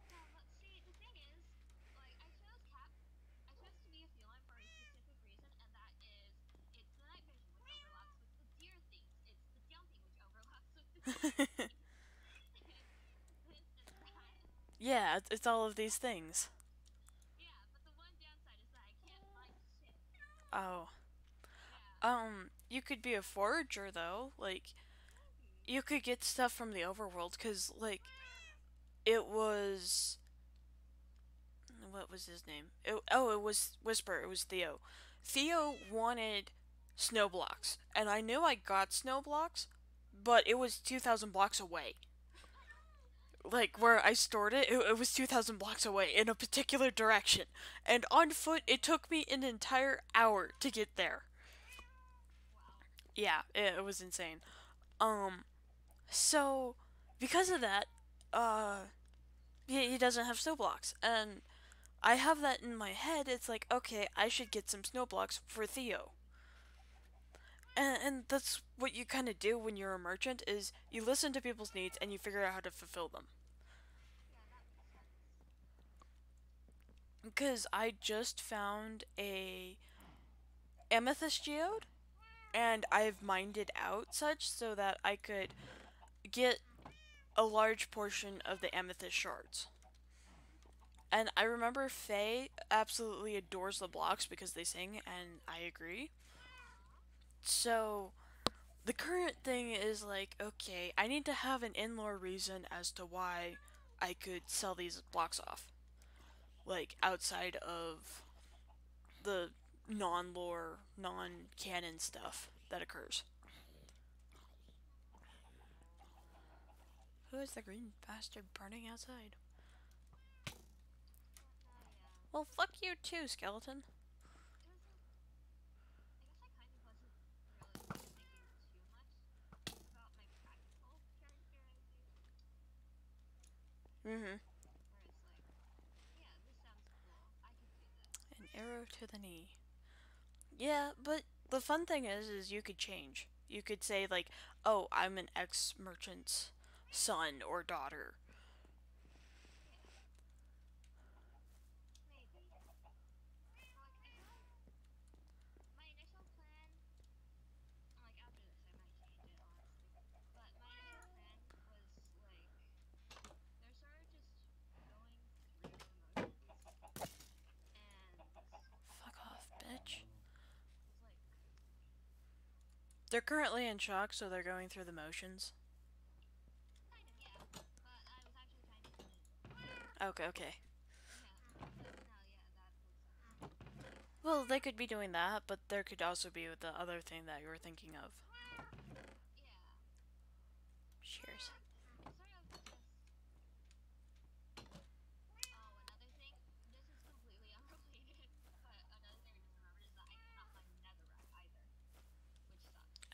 Yeah, but see, the thing is, like, I chose to be a feline for a specific reason, and that is it's the night vision, which overlaps with the deer things. It's the jumping, which overlaps with the deer things. It's this and that. Yeah, it's all of these things. Yeah, but the one downside is that I can't find shit. Oh. Yeah, You could be a forager though. Like maybe. you could get stuff from the overworld cuz like it was what was his name? It was Whisper. It was Theo. Theo wanted snow blocks, and I knew I got snow blocks, but it was 2,000 blocks away. Like where I stored it was 2,000 blocks away in a particular direction, and on foot it took me an entire hour to get there. Wow. Yeah, it was insane. Um, so because of that, uh, he doesn't have snow blocks, and I have that in my head. It's like, okay, I should get some snow blocks for Theo. And that's what you kind of do when you're a merchant is you listen to people's needs and you figure out how to fulfill them. Yeah, that makes sense. Because I just found a amethyst geode and I've mined it out such so that I could get a large portion of the amethyst shards. And I remember Faye absolutely adores the blocks because they sing, and I agree. Aww. So the current thing is like, okay, I need to have an in-lore reason as to why I could sell these blocks off. Like outside of the non-lore, non-canon stuff that occurs. Who is the green bastard burning outside? But yeah, Well, fuck you too, skeleton. it wasn't. I guess I kind of wasn't really like thinking too much about my practical characterization. Mm-hmm. Whereas, like, yeah, this sounds cool. I could do this. An arrow to the knee. Yeah, but the fun thing is you could change. You could say like, "Oh, I'm an ex-merchant's son or daughter." Yeah, maybe. But, like, I feel like my initial plan, like, after this, I might change it, honestly. But my initial plan was, like, they're sort of just going through the motions, and Fuck off, bitch. it's like, They're currently in shock, so they're going through the motions. kind of, yeah. But I was actually trying to change it. Okay, okay. Yeah, so no, yeah, that makes sense. Well, they could be doing that, but there could also be the other thing that you were thinking of. Yeah. Cheers. Sort of just. Oh, another thing. This is completely unrelated, but another thing I just remembered is that I cannot find netherite either, which sucks.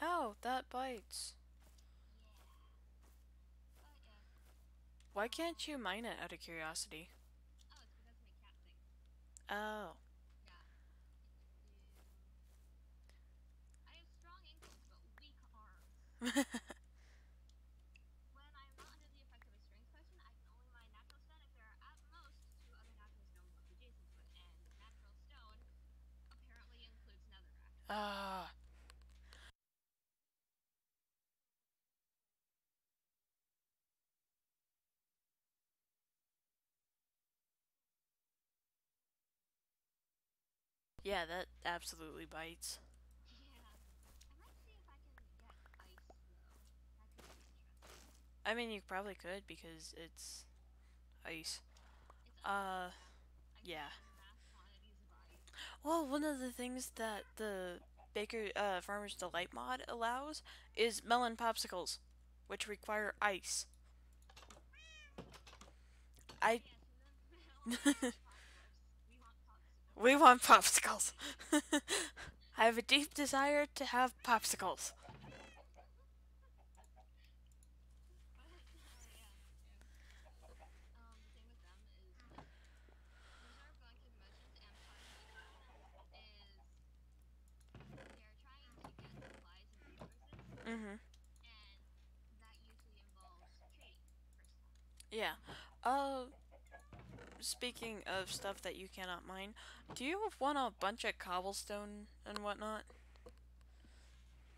Oh, that bites. Yeah. Why can't you mine it out of curiosity? Oh, it's because my cat thinks. Oh. Yeah. I have strong ankles but weak arms. When I am not under the effect of a strength potion, I can only mine natural stone if there are at most two other natural stone blocks adjacent to it, and natural stone apparently includes netherrack. Ah. Yeah, that absolutely bites. Yeah. I might see if I can get ice though. That could be interesting. I mean, you probably could because it's ice. It's ice, Uh, yeah. I can yeah. get mass quantities of ice. Well, one of the things that the Farmer's Delight mod allows is melon popsicles, which require ice. I Yes, melon popsicles. We want popsicles. We want popsicles. I have a deep desire to have popsicles. But yeah, yeah. The thing with them is like Reserve going through the motions and part of it is they're trying to get supplies and resources, Mhm. and that usually involves trading for stuff. Yeah. Speaking of stuff that you cannot mine, do you want a bunch of cobblestone and whatnot?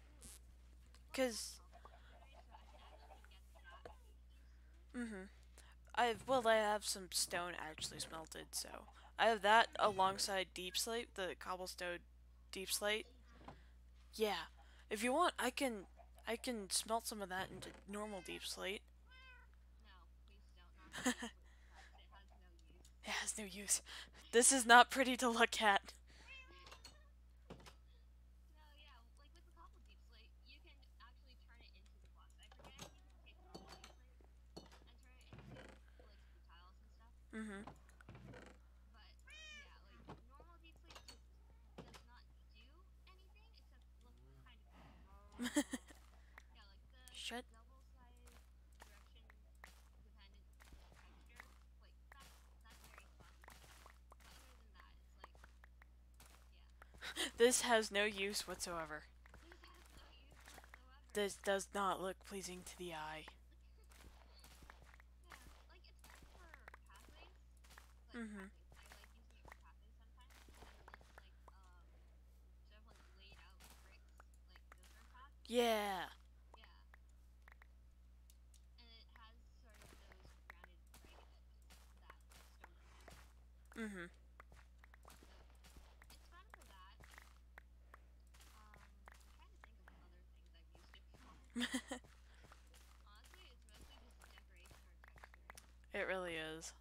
Ooh, well, I have Cause, cobblestone already, so I can actually get that pretty easily. mhm. I have some stone actually smelted, so I have that alongside deep slate, the cobblestone deep slate. Deep slate. Yeah. If you want, I can smelt some of that into normal deep slate. No, please don't. Normal deep slate sucks. It has no use. It has no use. This is not pretty to look at. No, yeah, like with the cobble deep slate, you can actually turn it into the blocks. I forget if you can take normal deep slate and turn it into like the tiles and stuff. Mhm. But yeah, like normal deep slate just does not do anything except look kind of cool. Yeah, like the Shut. double size direction dependent texture, like that's very fun. But other than that, it's like yeah, This has no use whatsoever. this has no use whatsoever. This does not look pleasing to the eye. Yeah, like it's fun for pathways. Like Mhm. pathways. I like using it for pathways sometimes because it looks like sort of like laid out bricks, like visitor paths. Yeah. Yeah. And it has sort of those rounded, ragged edges that stone doesn't have. Mhm. So it's fun for that. I'm trying to think of other things I've used it for. Honestly, it's mostly just decoration or texturing. It really is.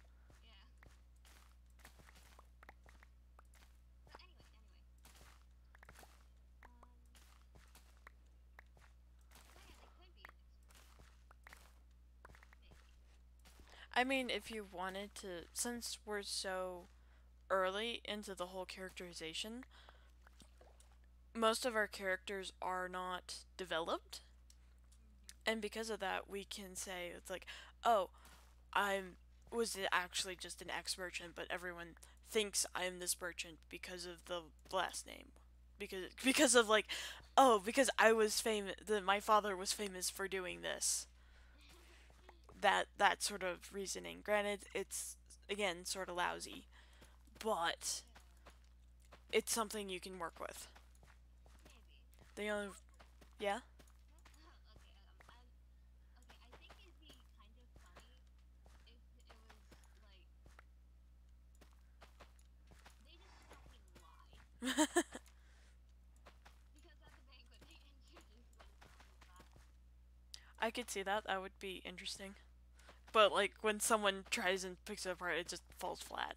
Yeah. But anyway. So yeah, they could be an excursion. Maybe. I mean, if you wanted to, since we're so early into the whole characterization, most of our characters are not developed. Mhm. And because of that, we can say, it's like, oh, I'm was it actually just an ex merchant, but everyone thinks I'm this merchant because of the last name, because of like, oh, because I was famous. My father was famous for doing this. That sort of reasoning. Granted, it's again sort of lousy, but Yeah. it's something you can work with. Maybe. The only yeah. Okay. Okay. I think it'd be kind of funny if it was like they just fucking lied. Because at the banquet they introduced themselves as that. I could see that. That would be interesting. But like when someone tries and picks it apart, it just falls flat.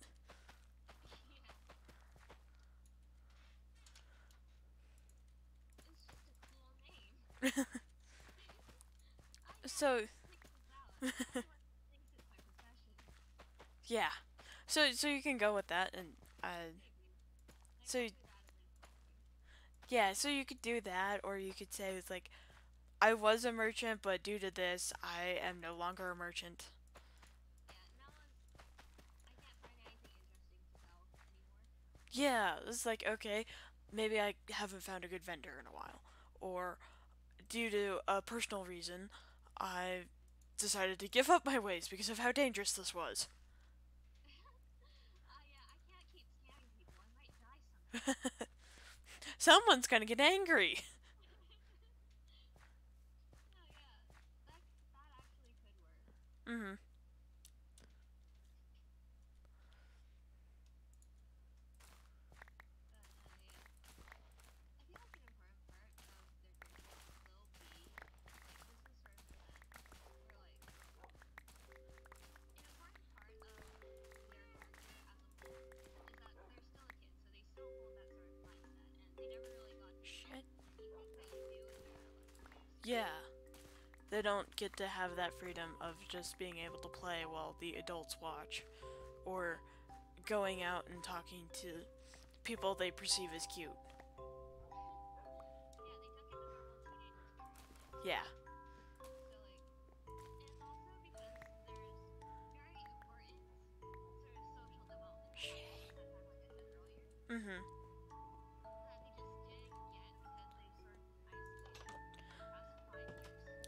Yeah. It's just a cool name. Oh yeah, So let's pick this out. Everyone thinks it's my profession. yeah, so you can go with that, and Maybe. Like so I'll do that at least once. yeah, so you could do that, or you could say it's like I was a merchant, but due to this, I am no longer a merchant. Yeah, it's like, okay, maybe I haven't found a good vendor in a while. Or due to a personal reason, I decided to give up my ways because of how dangerous this was. Yeah, I can't keep scamming people. I might die someday. Someone's gonna get angry. No, yeah, that actually could work. Hmm. But yeah, I feel like an important part of their curriculum will be like this is sort of for them, where like an important part of their character as a whole is that they're still a kid, so they still hold that sort of mindset, and they never really got to Shit. decide anything that you do in your like 20s. Yeah, they don't get to have that freedom of just being able to play while the adults watch, or going out and talking to people they perceive as cute. Yeah, they took it the normal teenage experience. Yeah. So like, and also because there's very important sort of social development that happens at that time, like I said earlier, Hmm. that they just didn't get because they've sort of been isolated for the past 5 years.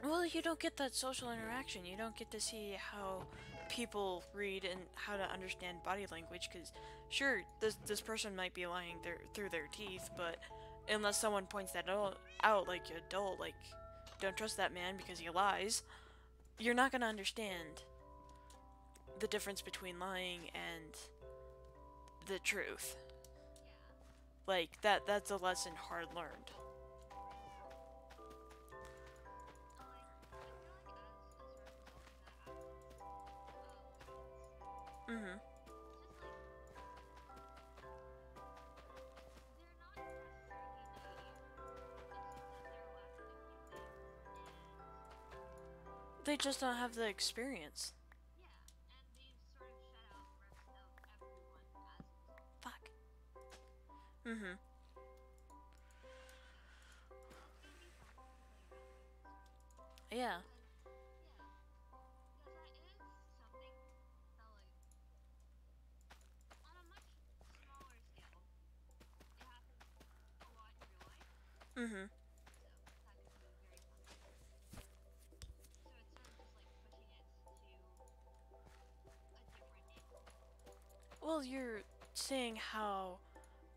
Well, you don't get that social interaction. You don't get to see how people read and how to understand body language. Because, sure, this person might be lying through their teeth, but unless someone points that out, like an adult, like, don't trust that man because he lies, you're not gonna understand the difference between lying and the truth. Yeah. Like that's a lesson hard learned. I feel like as a sort of result of that absence of guidance, Mhm. it's just like they're not necessarily naive. It's just that they're lacking a few things, and They just don't have the experience. yeah, and they've sort of shut out the rest of everyone as a result. Fuck. Mhm. So it's gonna be fun to play around with this one. Yeah. Because, yeah, because that is something that, like, on a much smaller scale, it happens a lot in real life. Mhm. So that could be very fun. So it's sort of just like pushing it to a different angle. Well, you're seeing how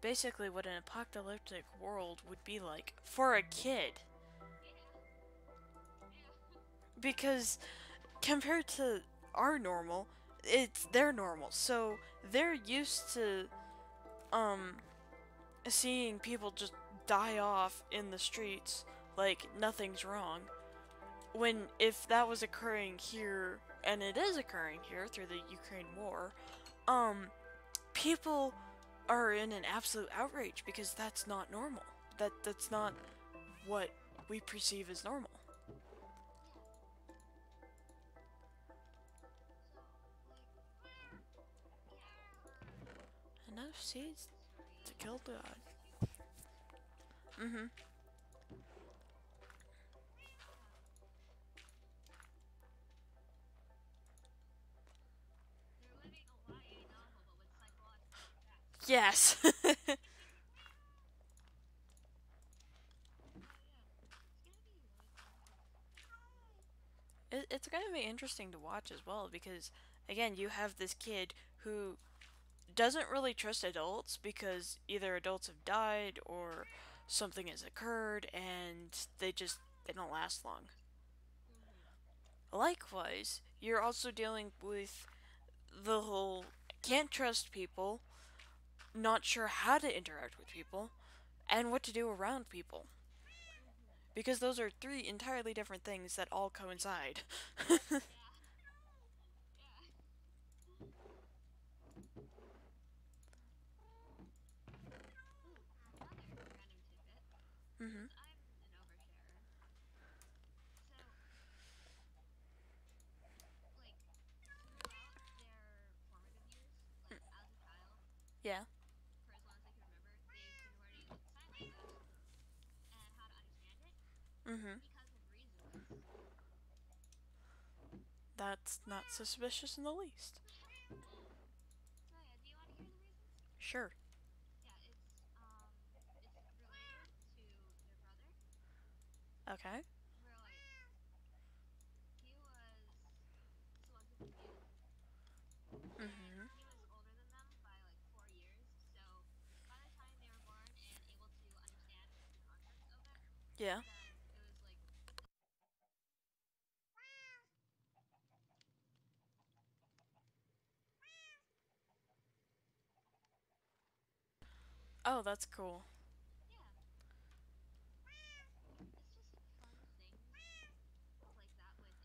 basically what an apocalyptic world would be like for a kid Yeah, yeah. because compared to our normal, it's their normal. So they're used to um seeing people just die off in the streets like nothing's wrong. When if that was occurring here and it is occurring here through the Ukraine war, um people are in an absolute outrage because that's not normal. That's not what we perceive as normal. Yeah. So, like, Enough seeds the story to kill the of god. these two parents. Mm-hmm. How they're living a YA novel, but with psychological effects. Yes. So yeah, it's gonna be really fun to play around with. It's going to be interesting to watch as well because, again, you have this kid who doesn't really trust adults because either adults have died or something has occurred and they don't last long. Mhm. Likewise, you're also dealing with the whole can't trust people, not sure how to interact with people, and what to do around people. Mhm. Because those are three entirely different things that all coincide. Yeah. Yeah. Ooh, another random tidbit, Hmm. since I'm an oversharer. So, like, throughout their formative years, like as a child, Yeah. for as long as they can remember, they've been learning sign language and how to understand it Hmm. because of reasons. That's not suspicious in the least. So yeah, do you want to hear the reasons? Sure. Okay. where like he was selectively muted, and Mhm. he was older than them by like 4 years. So by the time they were born and able to understand the concepts of it, Yeah. then it was like Oh, that's cool. yeah, it's just fun things like that with age differences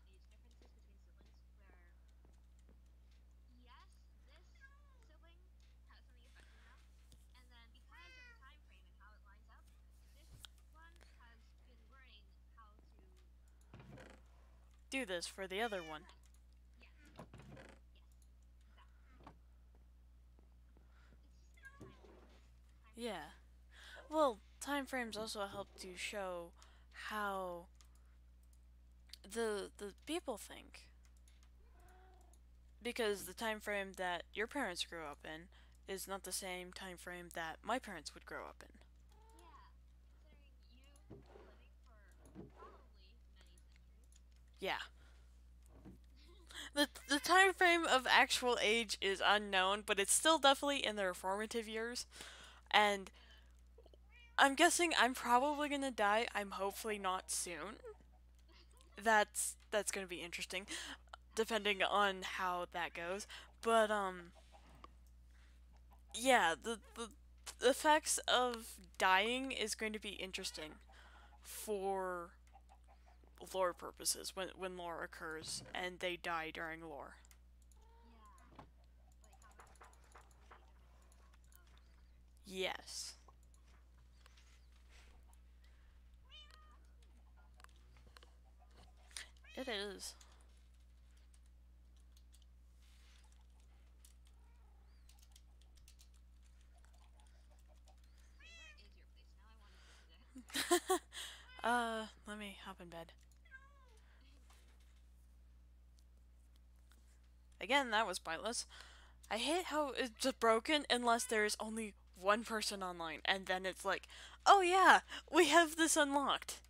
between siblings where yes, this sibling has something affecting them, and then because of the time frame and how it lines up, this one has been learning how to Do this for the other one. correct. Yes, yes, exactly. It's just time frames. Time frames Yeah. are fun. Well, time frames also help to show how the people think, because the time frame that your parents grew up in is not the same time frame that my parents would grow up in. Yeah, considering you've been living for probably many centuries. Yeah. The time frame of actual age is unknown, but it's still definitely in their formative years. And Yeah. I'm guessing I'm probably gonna die. I'm hopefully not soon. That's gonna be interesting, depending on how that goes. But yeah, the effects of dying is going to be interesting for lore purposes when lore occurs and they die during lore. Yeah, like how it affects the different seasons of the winter. Yes, That's really fun. it is. Wait, where is your place now? I want to visit it. Let me hop in bed. Again, that was pointless. I hate how it's just broken unless there's only one person online, and then it's like, oh yeah, we have this unlocked.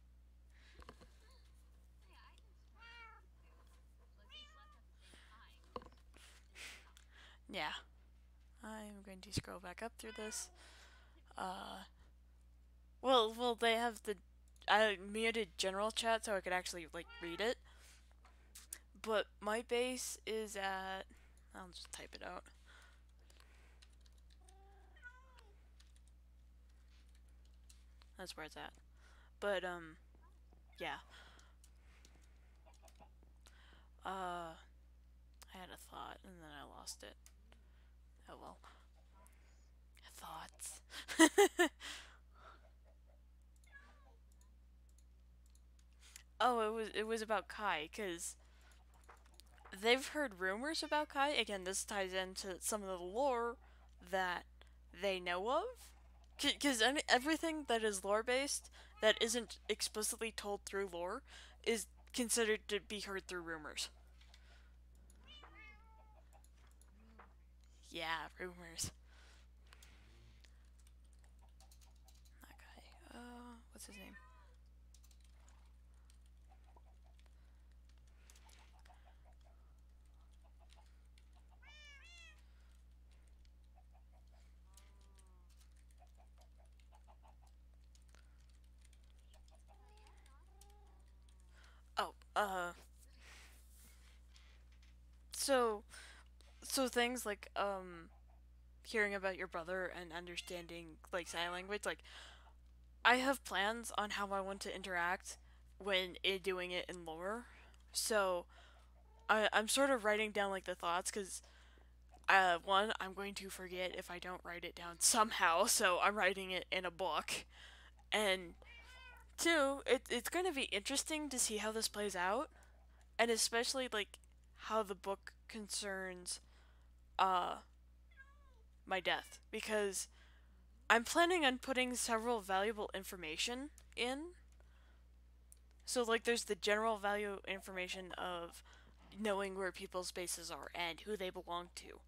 Oh yeah, I can survive with you too. So like we slept at the same time, which is insane. Yeah, I'm going to scroll back up through this. Uh, well, they have the I muted general chat so I could actually like read it. But my base is at. I'll just type it out. That's where it's at. But yeah. I had a thought and then I lost it. Oh well. Thoughts. Thoughts. Oh, it was about Kai because they've heard rumors about Kai. Again, this ties into some of the lore that they know of. Because everything that is lore based that isn't explicitly told through lore is considered to be heard through rumors. Ooh, rumors. Yeah, rumors. That guy. What's his name? But yeah, go on. Oh, so things like hearing about your brother and understanding like sign language, like I have plans on how I want to interact when doing it in lore. So I'm sort of writing down like the thoughts because one, I'm going to forget if I don't write it down somehow, so I'm writing it in a book. And two, it's going to be interesting to see how this plays out, and especially like how the book concerns uh my death because I'm planning on putting several valuable information in. So like there's the general value information of knowing where people's bases are and who they belong to.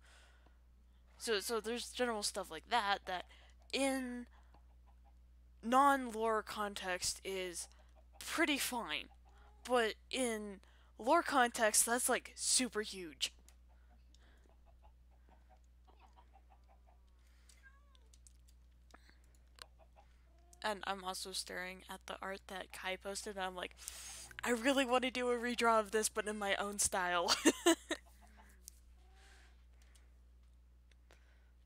So there's general stuff like that in non-lore context is pretty fine. But in lore context, that's like super huge. And I'm also staring at the art that Kai posted, and I'm like, I really want to do a redraw of this, but in my own style. That could be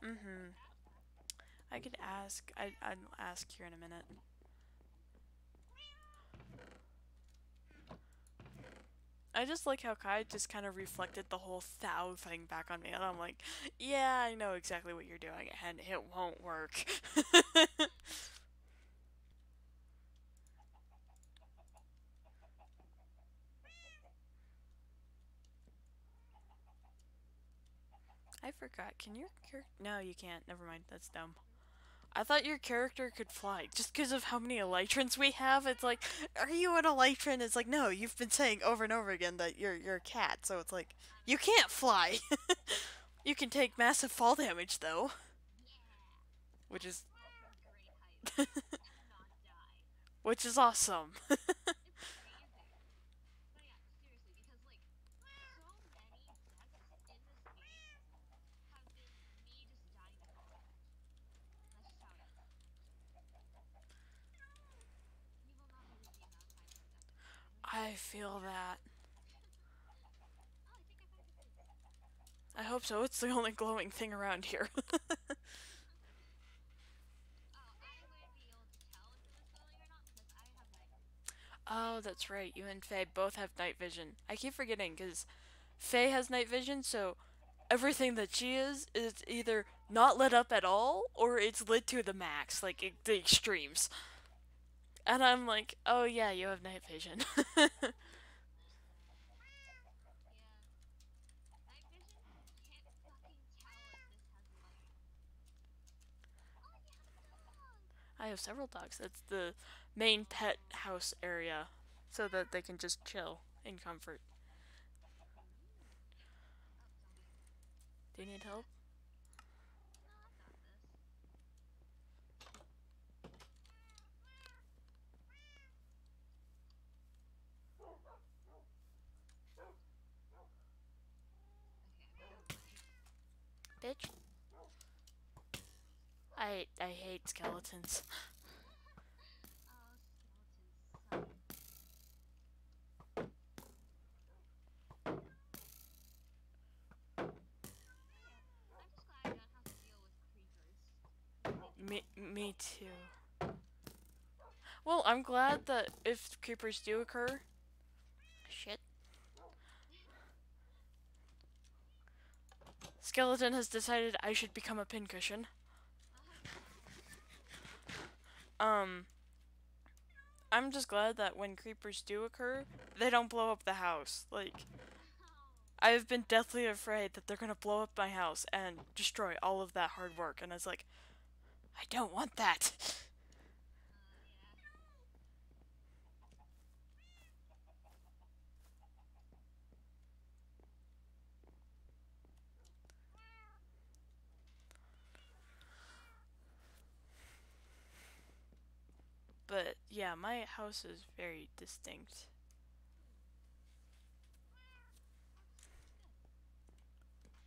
fun. Mm-hmm. I could ask. I'd ask here in a minute. I just like how Kai just kind of reflected the whole thou thing back on me, and I'm like, yeah, I know exactly what you're doing, and it won't work. I forgot. Can your character? No, you can't. Never mind. That's dumb. I thought your character could fly just because of how many elytrans we have. It's like, are you an elytran? It's like, no. You've been saying over and over again that you're a cat, so it's like you can't fly. You can take massive fall damage though, Yeah. which That's is fucking great height. And not die. which is awesome. It's amazing. But yeah, seriously, because like so many deaths in this game have been me just dying to fall damage. That's just how it is. You will not believe the amount of times I've died to fall damage. I feel that. Oh, I think I found your face. I hope so. It's the only glowing thing around here. Oh, I wouldn't be able to tell if it was glowing or not because I have night vision. Oh, that's right. You and Faye both have night vision. I keep forgetting because Faye has night vision, so everything that she is either not lit up at all or it's lit to the max, like the extremes. And I'm like, oh yeah, you have night vision. Yeah. Night vision can't fucking tell if this has light. Oh, you have a dog! I have several dogs. That's the main pet house area, so that they can just chill in comfort. Ooh. Oh, zombie. Do you need help? No, I've got this. Okay, I'm gonna play. Bitch. I hate skeletons. Oh, skeletons suck. But yeah, I'm just glad I don't have to deal with creepers. Because they do not fuck Me with me. too. Well, I'm glad that if creepers do occur, shit, skeleton has decided I should become a pincushion. Oh no. Um, I'm just glad that when creepers do occur, they don't blow up the house. Like, Oh. I've been deathly afraid that they're gonna blow up my house and destroy all of that hard work, and it's like, I don't want that. Yeah. But yeah, my house is very distinct. Hmm. That's good.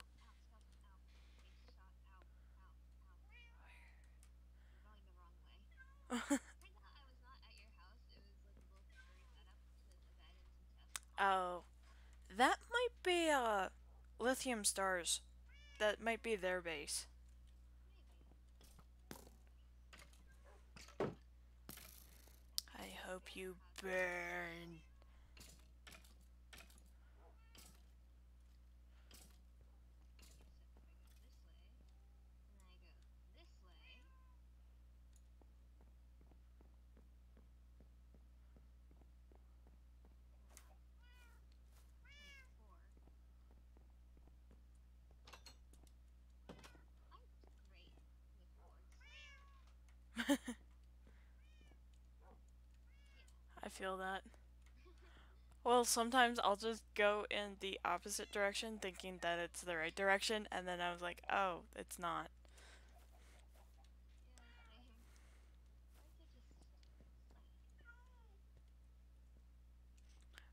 Ow, ow, skeleton, ow. Face shot, ow, ow, ow. You're going the wrong way. Turns out I was not at your house. It was like a little temporary setup with a bed and some chests. Oh, that might be lithium stars. That might be their base. Maybe. I Okay, I hope think I know you how to do this. burn. Okay, so if I go this way, and then I go this way. Hold on. 24. I'm great with boards. Yeah. I feel that. Well, sometimes I'll just go in the opposite direction thinking that it's the right direction, and then I was like, oh, it's not. Yeah, same. Why is it just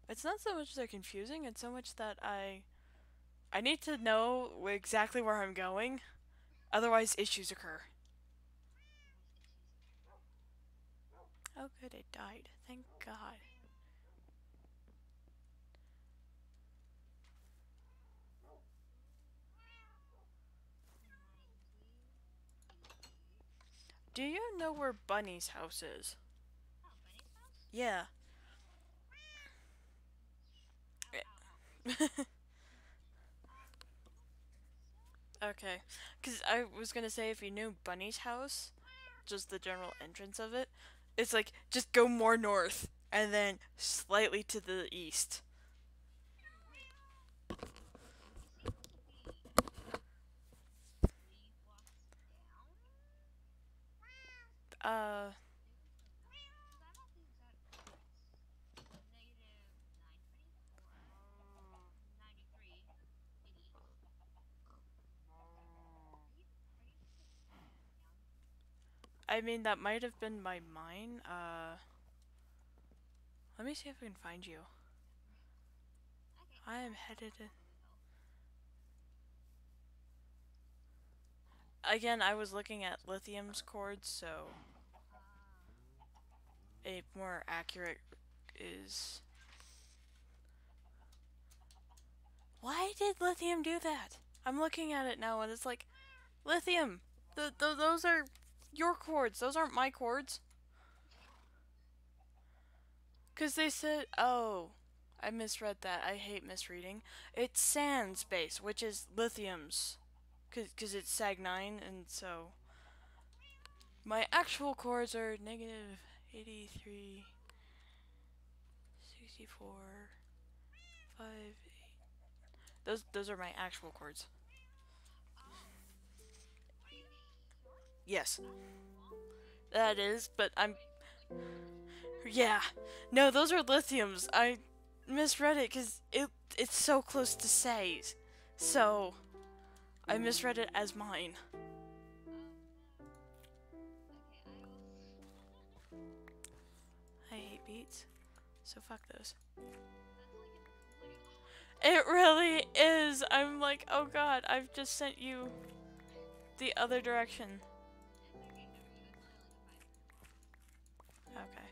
It's not so much they're confusing, it's so much that I need to know exactly where I'm going, otherwise issues occur. Oh good, it died. Thank God. Do you know where Bunny's house is? Oh, Bunny's house? Yeah. Ow, ow, ow. So? Okay. Because I was gonna say if you knew Bunny's house, just the general entrance of it, it's like just go more north and then slightly to the east. Wait. He seems to be 3 blocks down? Uh, Because I'm at the exact points. Negative 924, 93 in east. Are you just like down? I mean that might have been my mine. Let me see if I can find you. Okay, I am I'll headed in. follow the hill. Again, I was looking at lithium's chords, so a more accurate is. Why did lithium do that? I'm looking at it now and it's like, lithium! Those are your chords, those aren't my chords. Because they said, oh, I misread that. I hate misreading. It's sand space, which is lithium's. Because it's sag 9, and so. My actual chords are negative 83, 64, 5, 8. Those are my actual chords. Oh, are you sure? Yes, That's the wrong way. that is, but I'm. Way from like Yeah. No, those are lithiums. I misread it because it's so close to Say's. So, I misread it as mine. Oh no. Okay, I will. I hate beats, so fuck those. That's like the complete opposite. It really is. I'm like, oh god, I've just sent you the other direction. It's okay, don't worry. It was only like a 5 minute walk. Okay.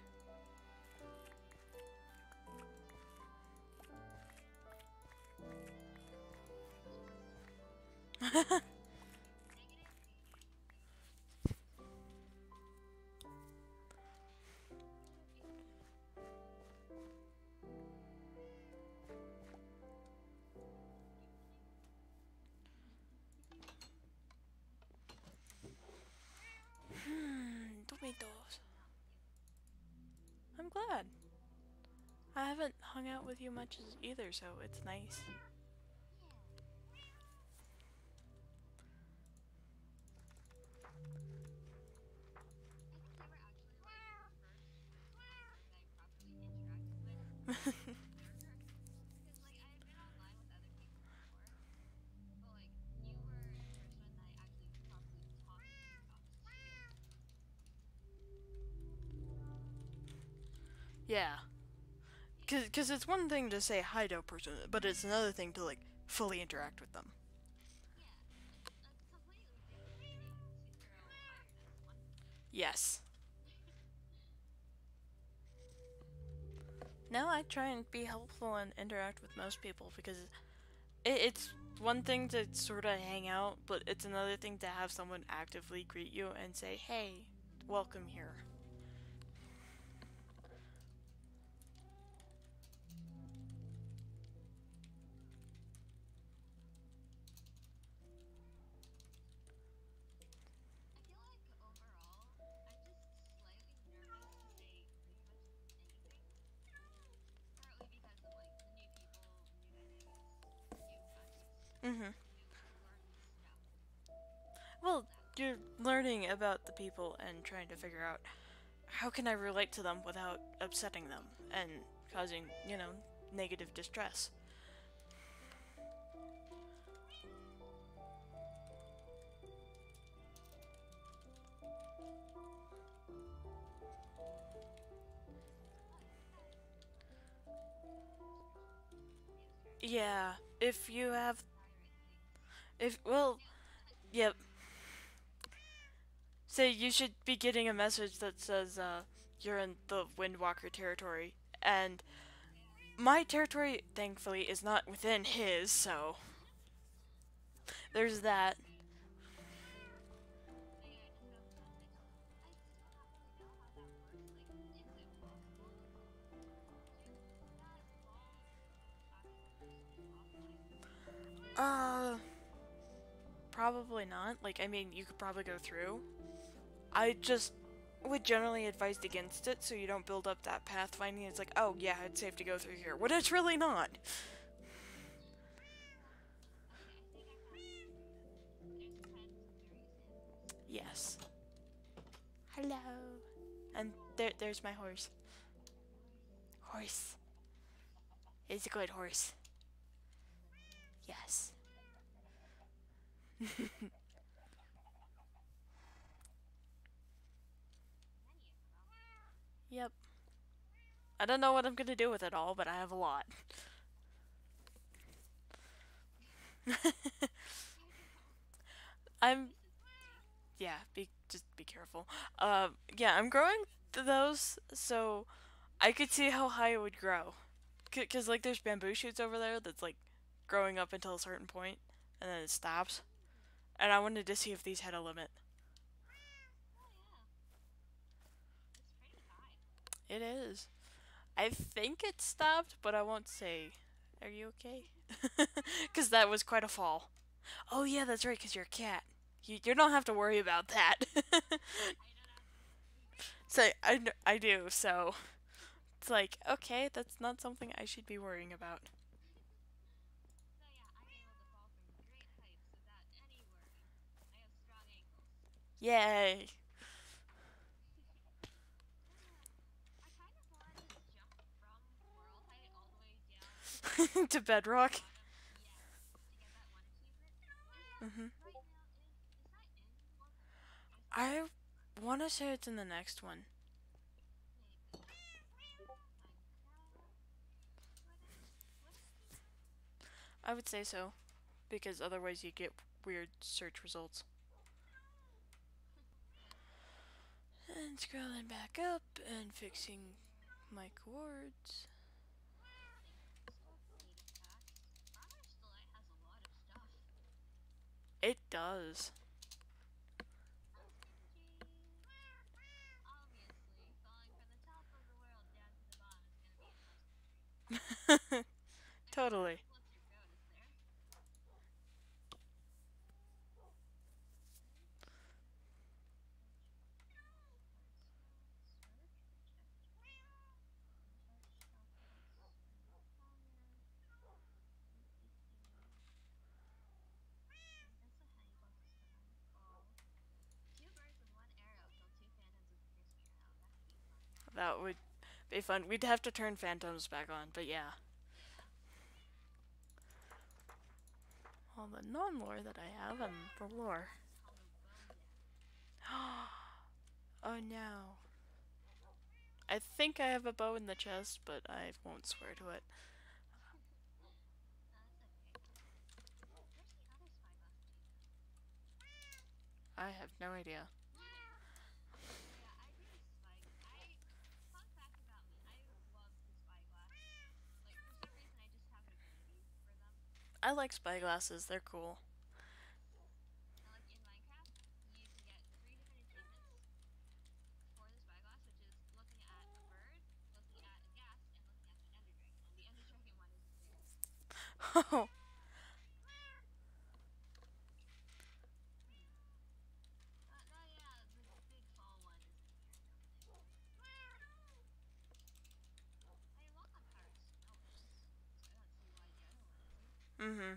Those chords too. Negative 83. Negative 83. Keep running. Tomatoes. Hanging out with you. I'm glad. I haven't hung out with you much either, so it's nice. Yeah. I have never actually like conversed with someone that I properly interacted with ever. Because like I had been online with other people before, but like you were the first one that I actually properly talked to. Yeah. Cause it's one thing to say hi to a person, but it's another thing to like fully interact with them. Yeah, a completely different thing to throw iron at someone. Yes. Now I try and be helpful and interact with most people because it's one thing to sort of hang out, but it's another thing to have someone actively greet you and say, hey, welcome here. I feel like overall, I'm just slightly nervous to say pretty much anything. Partly because of like the new people, new dynamics, new countries, Mm-hmm. new learn stuff, all Well, that. you're learning about the people and trying to figure out how can I relate to them without upsetting them and causing, negative distress. Oh, Yeah, if you have, pirate things. if, well, Hey, also, yep. Say you should be getting a message that says, you're in the Windwalker territory. And yeah. my territory, thankfully, is not within his, so there's that. So yeah, just got the message. I still don't really know how that works. Like, is it possible to do that while having the person offline? Uh, Probably not. Like, I mean, you could probably go through. I just would generally advise against it so you don't build up that pathfinding. It's like, oh yeah, it's safe to go through here. When it's really not. Okay, I think I found the secret then. There's a pen with some berries in. Yes. Hello. And there's my horse. Horse. Horse. Horse. It's a good horse. Is it? Yes. Many of them. Yep. I don't know what I'm gonna do with it all, but I have a lot. Careful. I'm This is me. yeah. Just be careful. Yeah, I'm growing those so I could see how high it would grow. Cause like there's bamboo shoots over there that's like growing up until a certain point and then it stops. Ooh. And I wanted to see if these had a limit. Oh yeah. It's pretty high. It is. I think it stopped, but I won't say. Are you okay? Because that was quite a fall. Oh yeah, that's right. Because you're a cat. You don't have to worry about that. I don't have to worry. So I do. So it's like okay, that's not something I should be worrying about. So yeah, I'm able to fall from great heights without any worry. I have strong ankles. Yay! So yeah, I kind of wanted to jump from world height all the way down To to the bedrock. bottom. Yes, to get that one achievement. Is that Hmm. right now? Is that in 1.1 or is that I in Minecraft? want to say it's in the next one. Maybe. Minecraft? Would it be? I would say so because otherwise you get weird search results. And scrolling back up and fixing my chords. Getting some stuff. Needing packs. Farmer's Delight has a lot of stuff. It does. How cringy. Obviously, falling from the top of the world down to the bottom is gonna be a cluster tree. I mean, Totally. what's your code, is there? Two birds with one arrow kill two phantoms with a piercing arrow. That could be fun. That would be fun. We'd have to turn phantoms back on, but yeah. Yeah. All the non-lore that I have and the lore. It's called a bow down. Oh no. I think I have a bow in the chest, but I won't swear to it. That's okay. Where's the other spyglass achievement? I have no idea. So yeah, I do fun fact about me, I love the spyglass. Like, for some reason, I just have an affinity for them. I like spyglasses, they're cool. Yes. And like in Minecraft, you can get three different achievements for the spyglass, which is looking at a bird, looking at a ghast, and looking at the ender dragon. And the ender dragon one is rare. Oh, Hmm. No, yeah, the big fall one isn't here, I don't think. I want Pirate Snowish, so I don't see why the other one isn't. mm-hmm.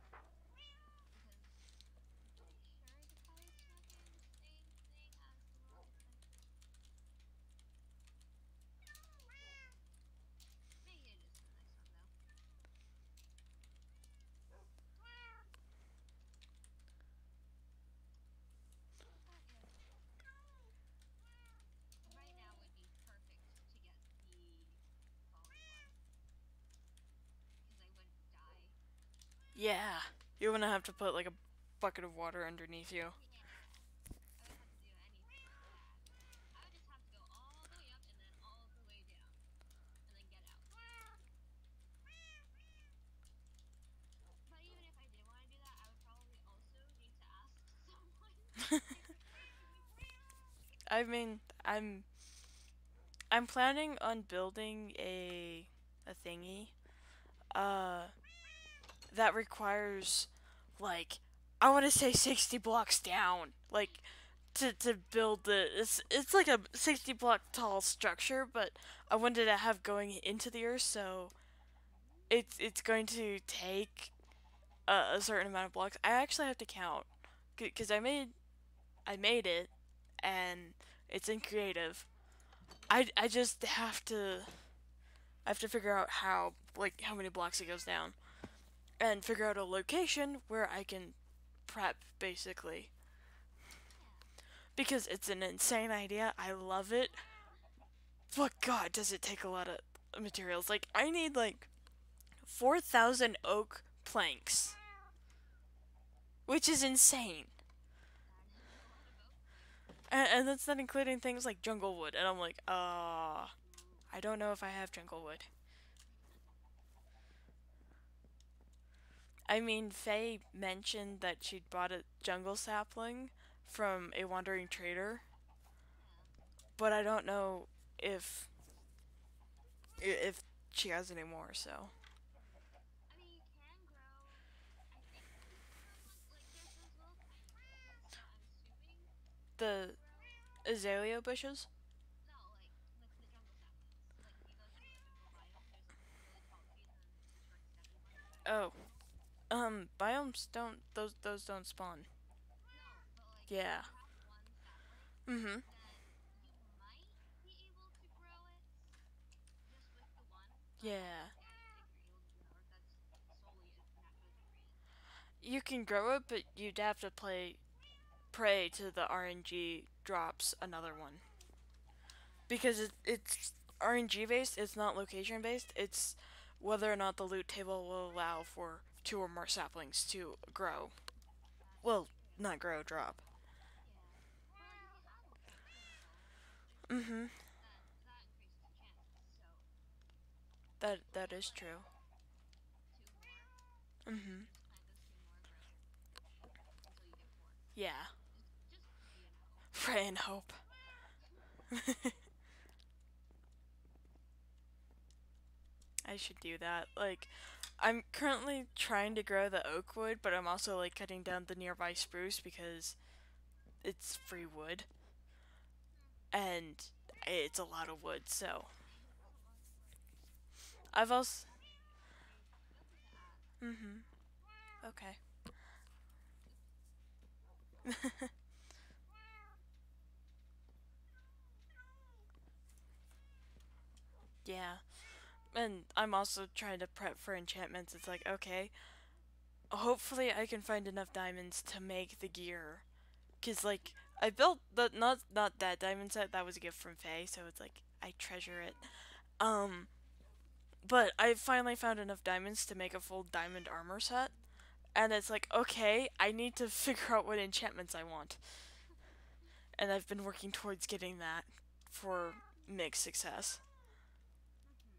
Because I'm pretty sure the pirates not doing the same thing as the world adventure. Maybe it is in the next one though. But yeah, right now would be perfect to get the falling one. Because Yeah. You're gonna have to put like a bucket of water underneath you. Yeah, I would have to do anything like that. I would just have to go all the way up and then all the way down, and then get out. But even if I did want to do that, I would probably also need to ask someone if it works with me. I mean, I'm planning on building a thingy uh that requires like I want to say 60 blocks down. Like to build the it's like a 60 block tall structure, but I wanted to have going into the earth, so it's going to take a certain amount of blocks. I actually have to count because I made it and it's in creative. I just have to figure out how like how many blocks it goes down and figure out a location where I can prep basically Yeah. because it's an insane idea. I love it. But god, does it take a lot of materials. Like I need like 4,000 oak planks, which is insane. That is a lot of oak planks. And that's not including things like jungle wood. And I'm like, Ooh. I don't know if I have jungle wood. I mean, Faye mentioned that she'd bought a jungle sapling from a wandering trader, Yeah. but I don't know if if she has any more. So I mean, you can grow. I think you can grow them on like there's those little tiny bushes that I'm assuming you the can grow. azalea bushes. No, like the jungle saplings. Like if you go to a jungle biome, there's like really tall trees and then the short, stubby ones that are Oh, jungle. biomes don't those don't spawn. No, but like if Yeah. you have one sapling, Mhm. then you might be able to grow it just with the one. But I Yeah. don't think you're able to do that, or if that's solely naturally generated. You can grow it, but you'd have to pray to the RNG drops another one because it's RNG based. It's not location based. It's whether or not the loot table will allow for two or more saplings to grow. That's Well, true. not grow, drop. Yeah. But like if you have plenty of bones, Mhm. then that increases your chances. So That plant is like true. two more, and Mhm. then just plant those two more grow until you get four. Yeah. Just pray and hope. Pray and hope. I should do that. Like, I'm currently trying to grow the oak wood, but I'm also like cutting down the nearby spruce because it's free wood and it's a lot of wood. So It's a lot of wood. I've also. I feel free to ask. Mhm. Okay. Yeah. And I'm also trying to prep for enchantments. It's like, okay, hopefully I can find enough diamonds to make the gear. Cause like I built the not that diamond set, that was a gift from Faye, so it's like I treasure it. Um but I finally found enough diamonds to make a full diamond armor set. And it's like, okay, I need to figure out what enchantments I want. And I've been working towards getting that for mixed success. Oh yeah,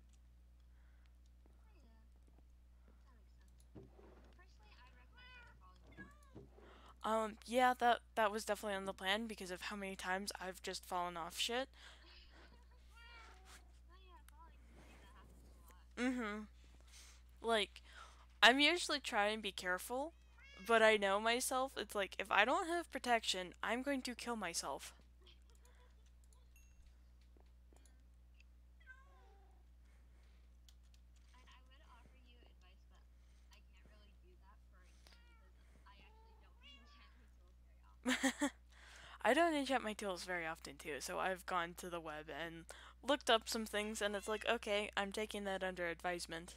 that makes sense. Personally, I recommend overcrawling more. Yeah, that was definitely on the plan because of how many times I've just fallen off shit. Oh yeah, falling is a thing that happens a lot. Mhm. Like I'm usually trying to be careful, but I know myself. It's like if I don't have protection, I'm going to kill myself. Mm. I would offer you advice, but I can't really do that for enchantment because I actually don't enchant my tools very often. I don't enchant my tools very often too, so I've gone to the web and looked up some things, and it's like, okay, I'm taking that under advisement.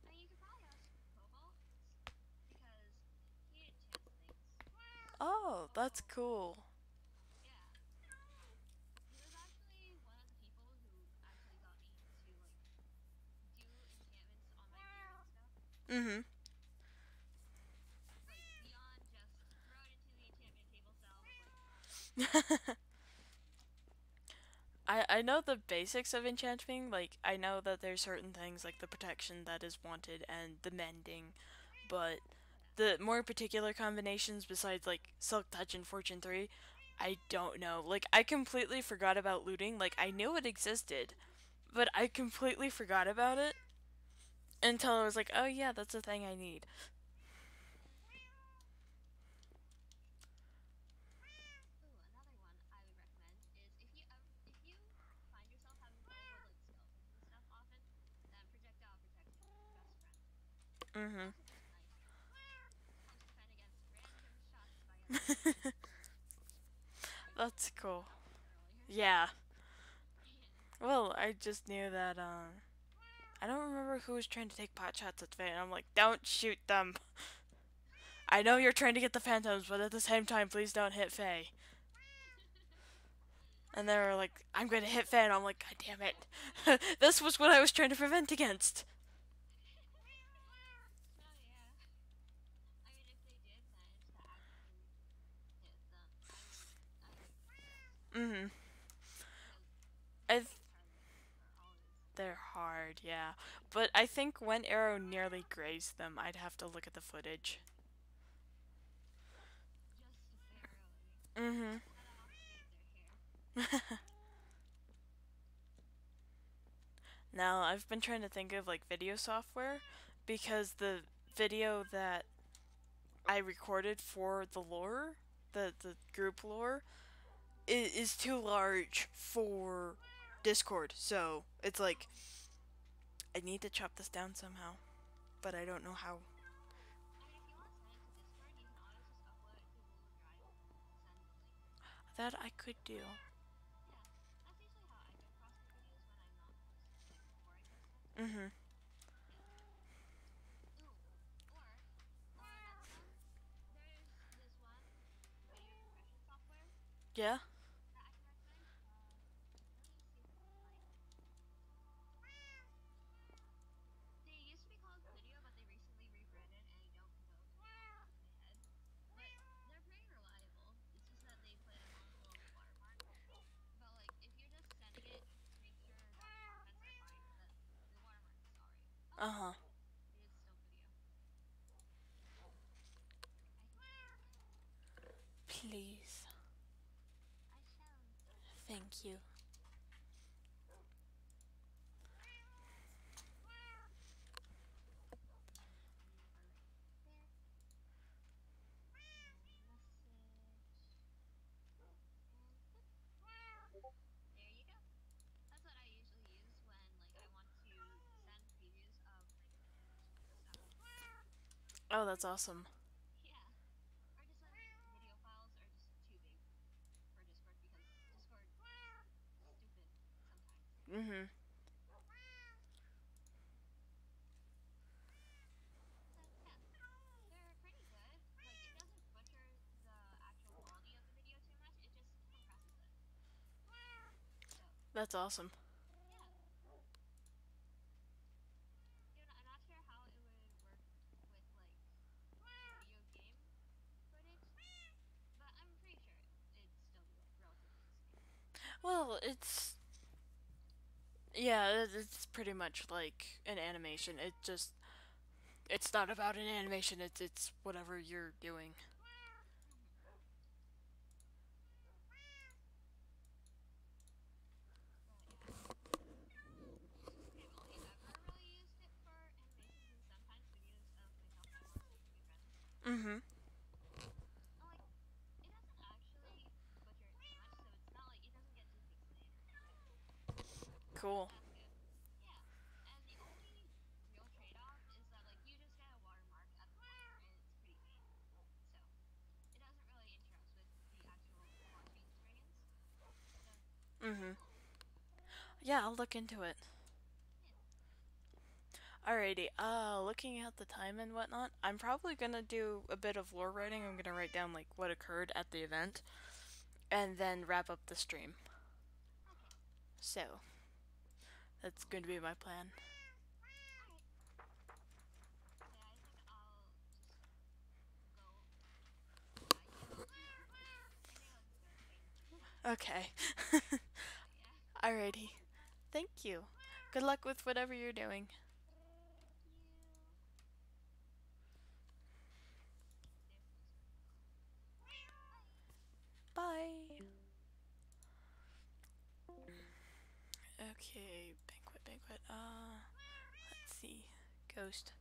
I mean, you could probably ask Cobalt because he enchants things. Oh, that's cool. Yeah, he was actually one of the people who actually got me to like do enchantments on my gear and stuff. Mhm. I know the basics of enchanting. Like I know that there's certain things like the protection that is wanted and the mending, but the more particular combinations besides like Silk Touch and Fortune 3, I don't know. Like I completely forgot about looting. Like I knew it existed, but I completely forgot about it until I was like, "Oh yeah, that's a thing I need." Ooh, another one I would recommend is if you find yourself having trouble with like skeletons and stuff often, then projectile protection is your best friend. It's Mhm. also just nicer. Helps defend against random shots by enemies, which That's we cool. talked about earlier. Yeah. Yeah. Well, I just knew that I don't remember who was trying to take pot shots at Faye, and I'm like, "Don't shoot them." I know you're trying to get the phantoms, but at the same time, please don't hit Faye. And they were like, I'm going to hit Faye, and I'm like, God damn it. This was what I was trying to prevent against. So yeah, I mean, if they did manage to actually hit them, I would be impressed Mm-hmm. because I th- those targets are always they're hard, yeah. But I think when Arrow nearly grazed them, I'd have to look at the footage. just barely. Mm-hmm. That cut off made their hair. Now, I've been trying to think of like video software because the video that I recorded for the lore, the group lore, is too large for Discord. So it's like Oh, I need to chop this down somehow, but I don't know how. I mean, if you want to send it to Discord, you can always just upload it to Google Drive and send the link. That I could do. Yeah, that's usually how I get across my videos when I'm not like before I post them. Mhm. Yeah. Ooh, or another one. There's this one video compression software Yeah. that I can recommend. Let me see if I can find it. They used to be called Video, but they recently rebranded, and I don't know the name off the top of my head. But they're pretty reliable. It's just that they put a non-global watermark. But like, if you're just sending it, just make sure that the contents are fine and that the watermark is alright. Oh, Uh huh. it is still video. Okay, I can send it now. Please. I shall. Thank you. And you are right there. Message. And boop. There you go. That's what I usually use when like I want to send previews of like animations and stuff. Oh, Or that's just awesome. yeah. Or just when video files are just too big for Discord because Discord is stupid sometimes. Mhm. So yeah, they're pretty good. Like it doesn't butcher the actual quality of the video too much. It just compresses it. So That's awesome. yeah, I'm not sure how it would work with like video game footage, but I'm pretty sure it'd still be like relatively the same. Well, yeah, it's pretty much like an animation. It's not about an animation. It's whatever you're doing. Mm-hmm. But yeah, I've only ever really used it for animations and sometimes videos of myself and my SMP friends. Mhm. And like, it doesn't actually butcher it too much, so it's not like it doesn't get too pixelated or anything. So Cool. that's good. Yeah. And the only real trade-off is that like you just get a watermark at the corner and it's pretty faint. So it doesn't really interact with the actual watching experience. So pretty Mhm. cool. Yeah, I'll look into it. Yeah. Alrighty. Looking at the time and whatnot, I'm probably gonna do a bit of lore writing. I'm gonna write down like what occurred at the event, and then wrap up the stream. Okay. So that's going to be my plan. Alright. So yeah, I think I'll just go. Yeah, you go. My day looks good. Okay. Yeah. Alrighty. Thank you. Good luck with whatever you're doing. Thank you. Bye. Okay, banquet. Let's see. Ghost.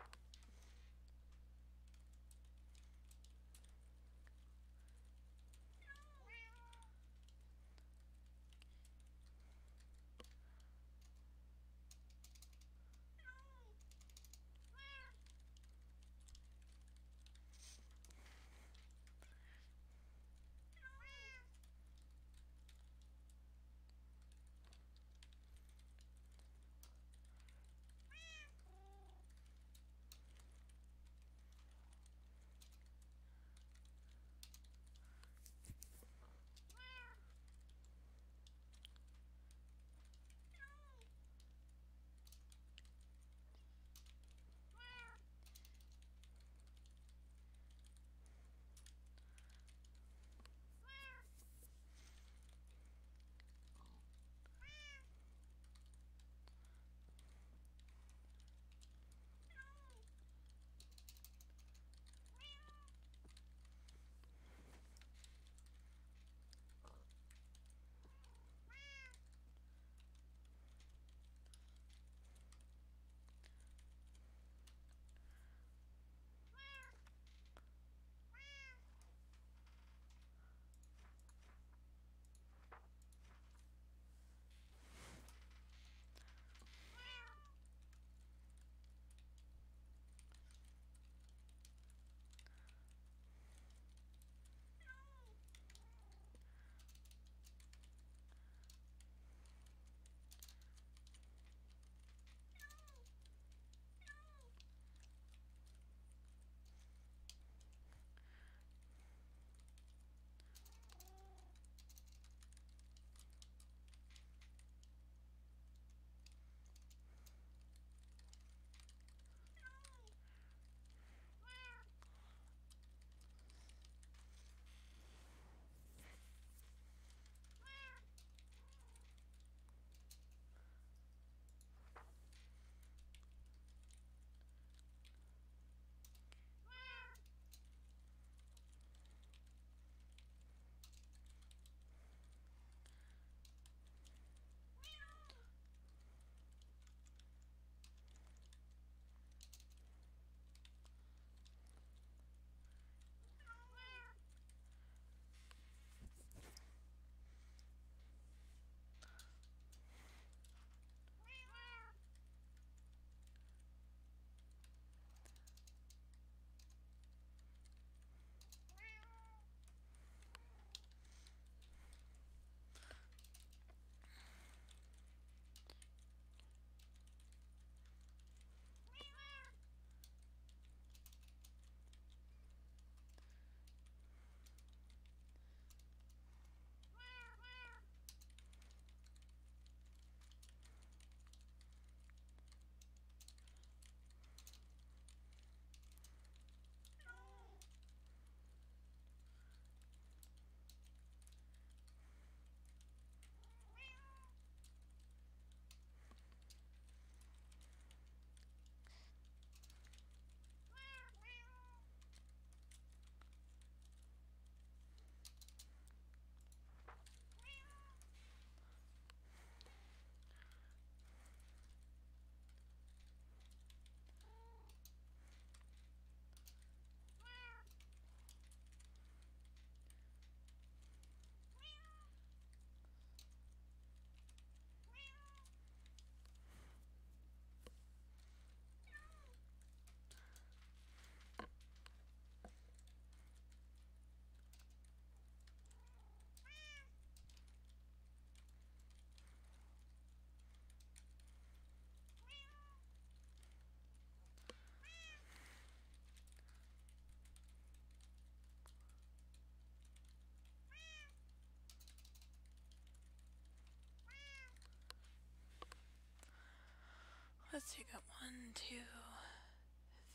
Let's see, got 1, 2,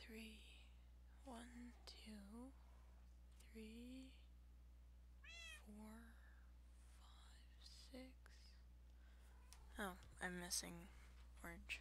3. 1, 2, 3, 4, 5, Oh, I'm missing orange.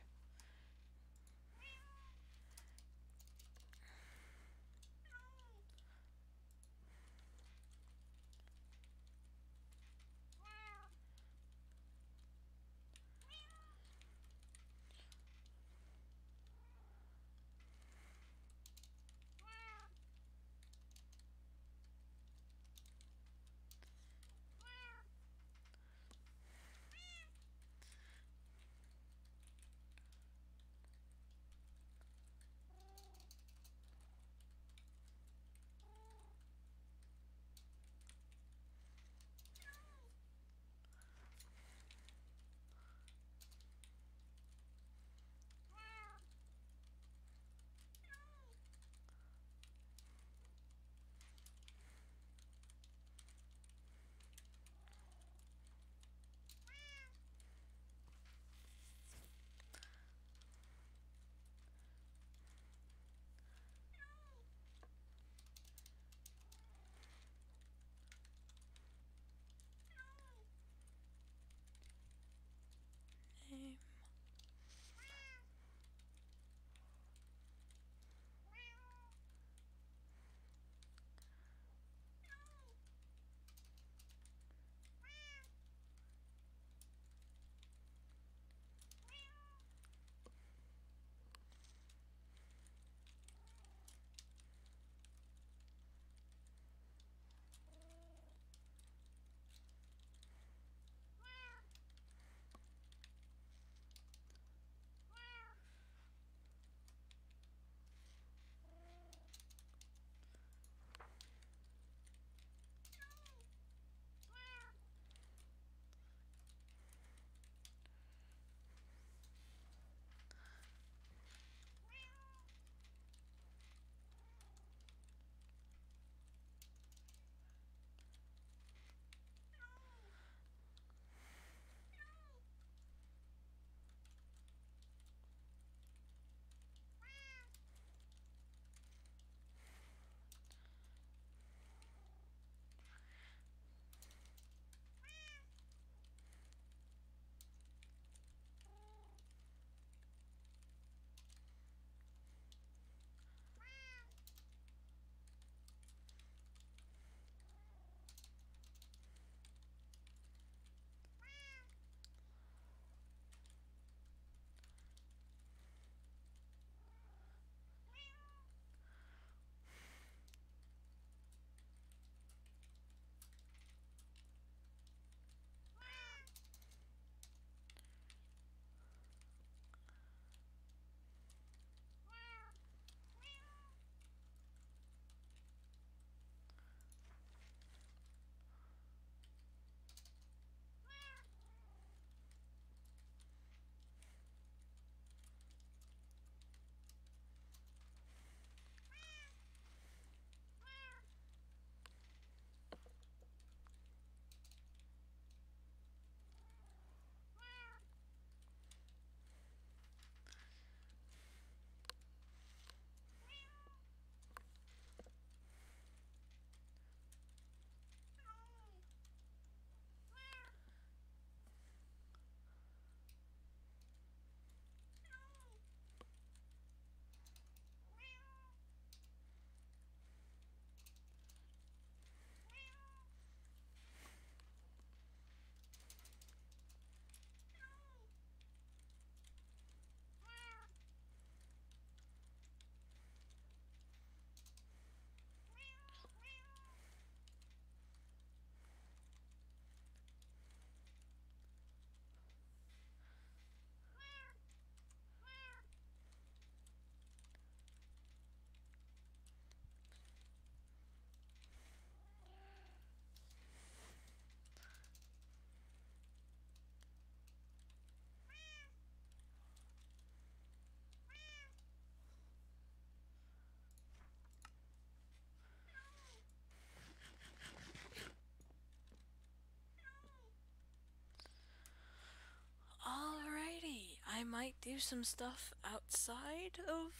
Alrighty, I might do some stuff outside of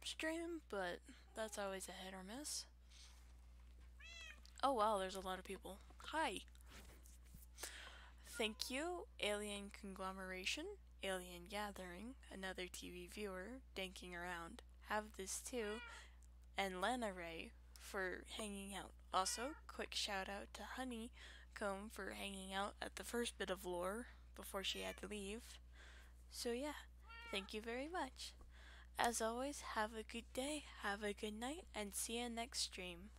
stream, but that's always a hit or miss. Oh wow, there's a lot of people. Hi! Thank you, Alien Conglomeration, Alien Gathering, another TV viewer, danking around. Have this too, and Lana Ray for hanging out. Also, quick shout out to Honeycomb for hanging out at the first bit of lore before she had to leave. So, yeah, thank you very much. As always, have a good day, have a good night, and see you next stream.